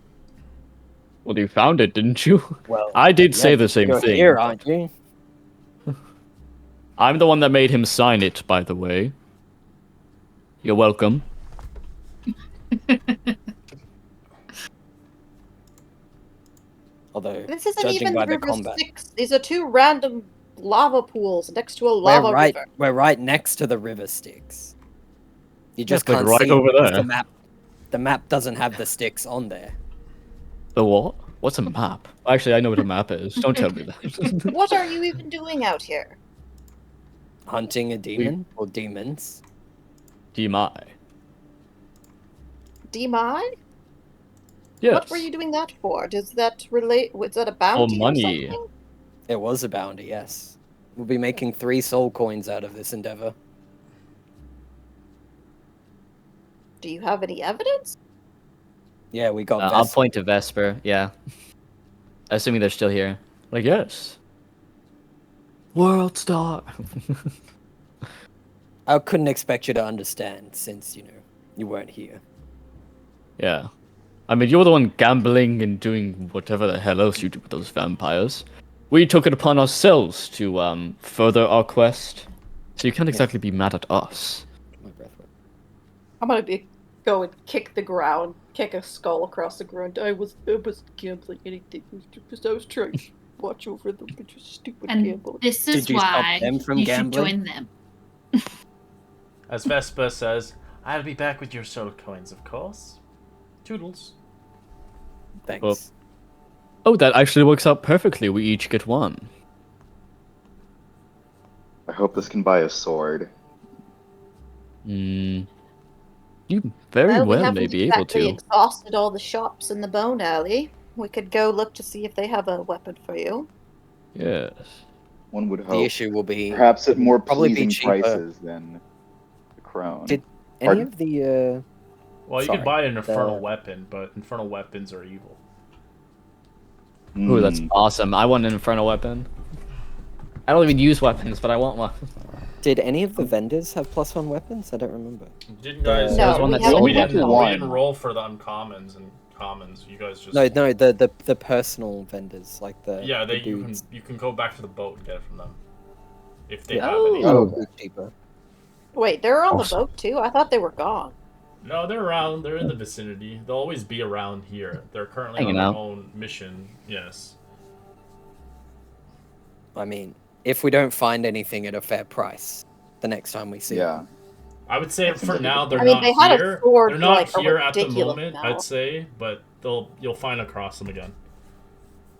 Well, you found it, didn't you? Well, I did say yeah, the same you're thing. here, aren't you? I'm the one that made him sign it, by the way. You're welcome. Although, This isn't judging even by the River combat, Styx. These are two random lava pools next to a lava river. we're right next to the river Styx. You just like can't right see it over because there. the map doesn't have the sticks on there. The what? What's a map? Actually, I know what a map is. Don't tell me that. What are you even doing out here? Hunting a demon or demons? DMI. Demai? Yes. What were you doing that for? Does that relate? Was that a bounty or money. something? It was a bounty, yes. We'll be making 3 soul coins out of this endeavor. Do you have any evidence? Yeah, we got I'll Vesper. point to Vesper, yeah. Assuming they're still here. Like, yes. World star. I couldn't expect you to understand since, you weren't here. Yeah. I mean, you're the one gambling and doing whatever the hell else you do with those vampires. We took it upon ourselves to further our quest, so you can't exactly be mad at us. My breath went. I'm gonna go and kick the ground, kick a skull across the ground. I wasn't gambling anything. It was just I was trying to watch over them, but just stupid And gambling. this is Did you stop why them from you gambling? should join them. As Vespa says, I'll be back with your soul coins, of course. Toodles. Thanks. Well, oh, that actually works out perfectly. We each get one. I hope this can buy a sword. You very we well haven't may be able exactly to. exhausted all the shops in the Bone Alley. We could go look to see if they have a weapon for you. Yes. One would The hope. issue will be Perhaps at more probably be pleasing cheaper. prices than the crone. Did any Pardon? of the Well, you Sorry, could buy an infernal the- weapon, but infernal weapons are evil. Ooh, that's Hmm. awesome. I want an infernal weapon. I don't even use weapons, but I want one. did any of the vendors have +1 weapons? I don't remember. Didn't guys? No, one we that's haven't. we Only didn't. one. We didn't roll for the uncommons and commons. You guys just. No, the personal vendors like the Yeah, the you can dudes. go back to the boat and get it from them, if they Yeah. have any. Oh. They're cheaper. Wait, they're on the Awesome. boat too? I thought they were gone. No, they're around. They're in the vicinity. They'll always be around here. They're currently Hanging on out. their own mission. Yes. I mean, if we don't find anything at a fair price, the next time we see Yeah. them. I would say for now they're I mean, not they had a here. sword They're for, not like, a here at the ridiculous moment, amount. I'd say, but you'll find across them again.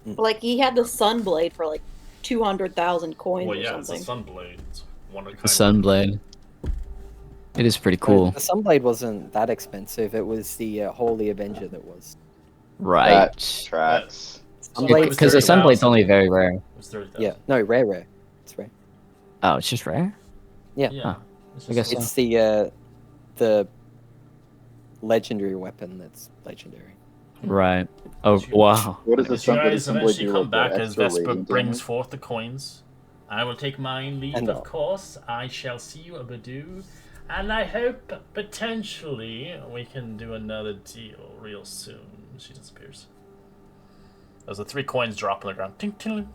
Like, he had the Sunblade for like 200,000 coins Well, or yeah, it's a something. sunblade. It's one of a kind. The Sunblade. It is pretty No, cool. the Sunblade wasn't that expensive. It was the Holy Avenger that was. Right. That tracks. Sunblade Because the Sunblade's only very rare. It was 30,000. Yeah, no, rare. It's rare. Oh, it's just rare? Yeah. Huh. It's I guess just- It's the legendary weapon that's legendary. Right. Oh, Did you- wow. What does the As you Sunblade guys Assembly eventually do? come Like back the as extra Vespa radiant brings damage? forth the coins, I will take mine leave, And of all. course. I shall see you, Abadu. And I hope, potentially, we can do another deal real soon. She disappears. As the 3 coins drop on the ground. Ting, ting.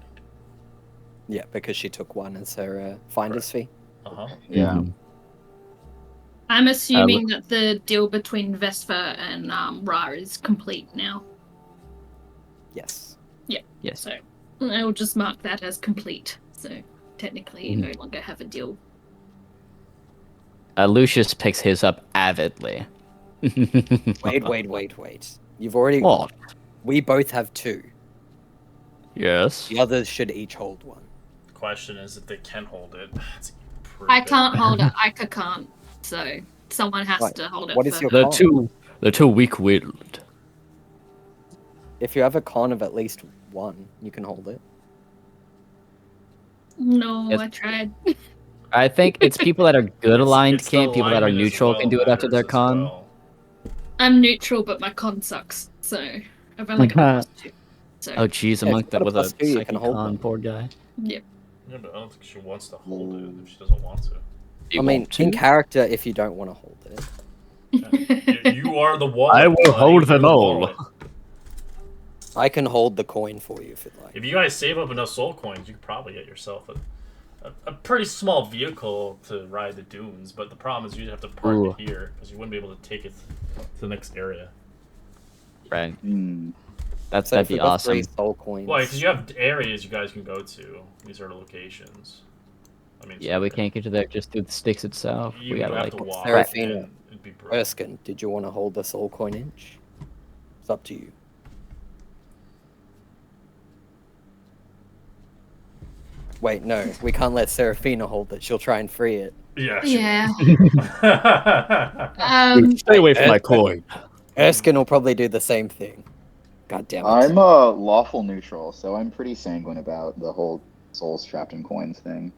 Yeah, because she took one as her finder's fee. Uh-huh. Yeah. Mhm. I'm assuming that the deal between Vespa and Ra is complete now. Yes. Yes. So I will just mark that as complete. So technically, you Mhm. no longer have a deal. Lucius picks his up avidly. Wait. You've already. What? We both have 2. Yes. The others should each hold one. The question is if they can hold it. It's I can't hold it. Ika can't. So someone has Right. to hold it. What is for your her. They're too weak-willed. If you have a con of at least 1, you can hold it. No, Yes. I tried. I think it's people that are good aligned It's the can't. People that are alignment as neutral well can do it after their matters as con. well. I'm neutral, but my con sucks. So I've only got +2. So Oh, jeez, a Yeah, if monk you've that got a with a +2, you can psychic hold con, them. poor guy. yep. Yeah, but I don't think she wants to hold it if she doesn't want to. You I mean, want in to? character, if you don't want to hold it. You are the wallet. I will buddy. hold You're them the all. wallet. I can hold the coin for you if you'd like. If you guys save up enough soul coins, you could probably get yourself a pretty small vehicle to ride the dunes. But the problem is you'd have to park Ooh. it here because you wouldn't be able to take it to the next area. Right. Hmm. That'd So be for the 3 awesome. soul coins. Why? Because you have areas you guys can go to. These are the locations. I mean, Yeah, we can't get to there just through the sticks itself. You We gotta have like. to walk. Seraphina. And it'd be brutal. Erskine, did you want to hold the soul coin inch? It's up to you. Wait, no, we can't let Seraphina hold it. She'll try and free it. Yeah. Yeah. Stay away from my coin. Erskine will probably do the same thing. God damn it. I'm a lawful neutral, so I'm pretty sanguine about the whole souls trapped in coins thing.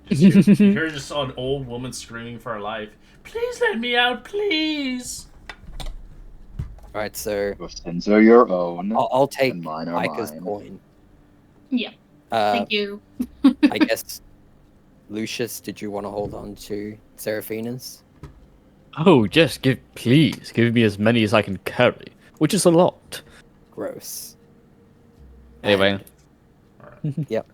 You hear just an old woman screaming for her life. Please let me out, please. Alright, so Your sins are your own. I'll take And mine are Ika's mine. coin. Yeah. Uh, Thank you. I guess, Lucius, did you want to hold on to Seraphina's? Oh, just please give me as many as I can carry, which is a lot. Gross. Anyway, Yep.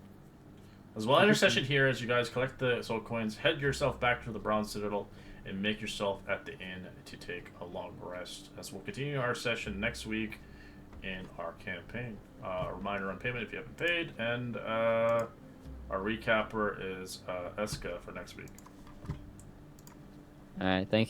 As well, intercession here as you guys collect the soul coins, head yourself back to the Bronze Citadel, and make yourself at the inn to take a long rest. As we'll continue our session next week in our campaign. Reminder on payment if you haven't paid, and our recapper is Eska for next week. alright, thank you.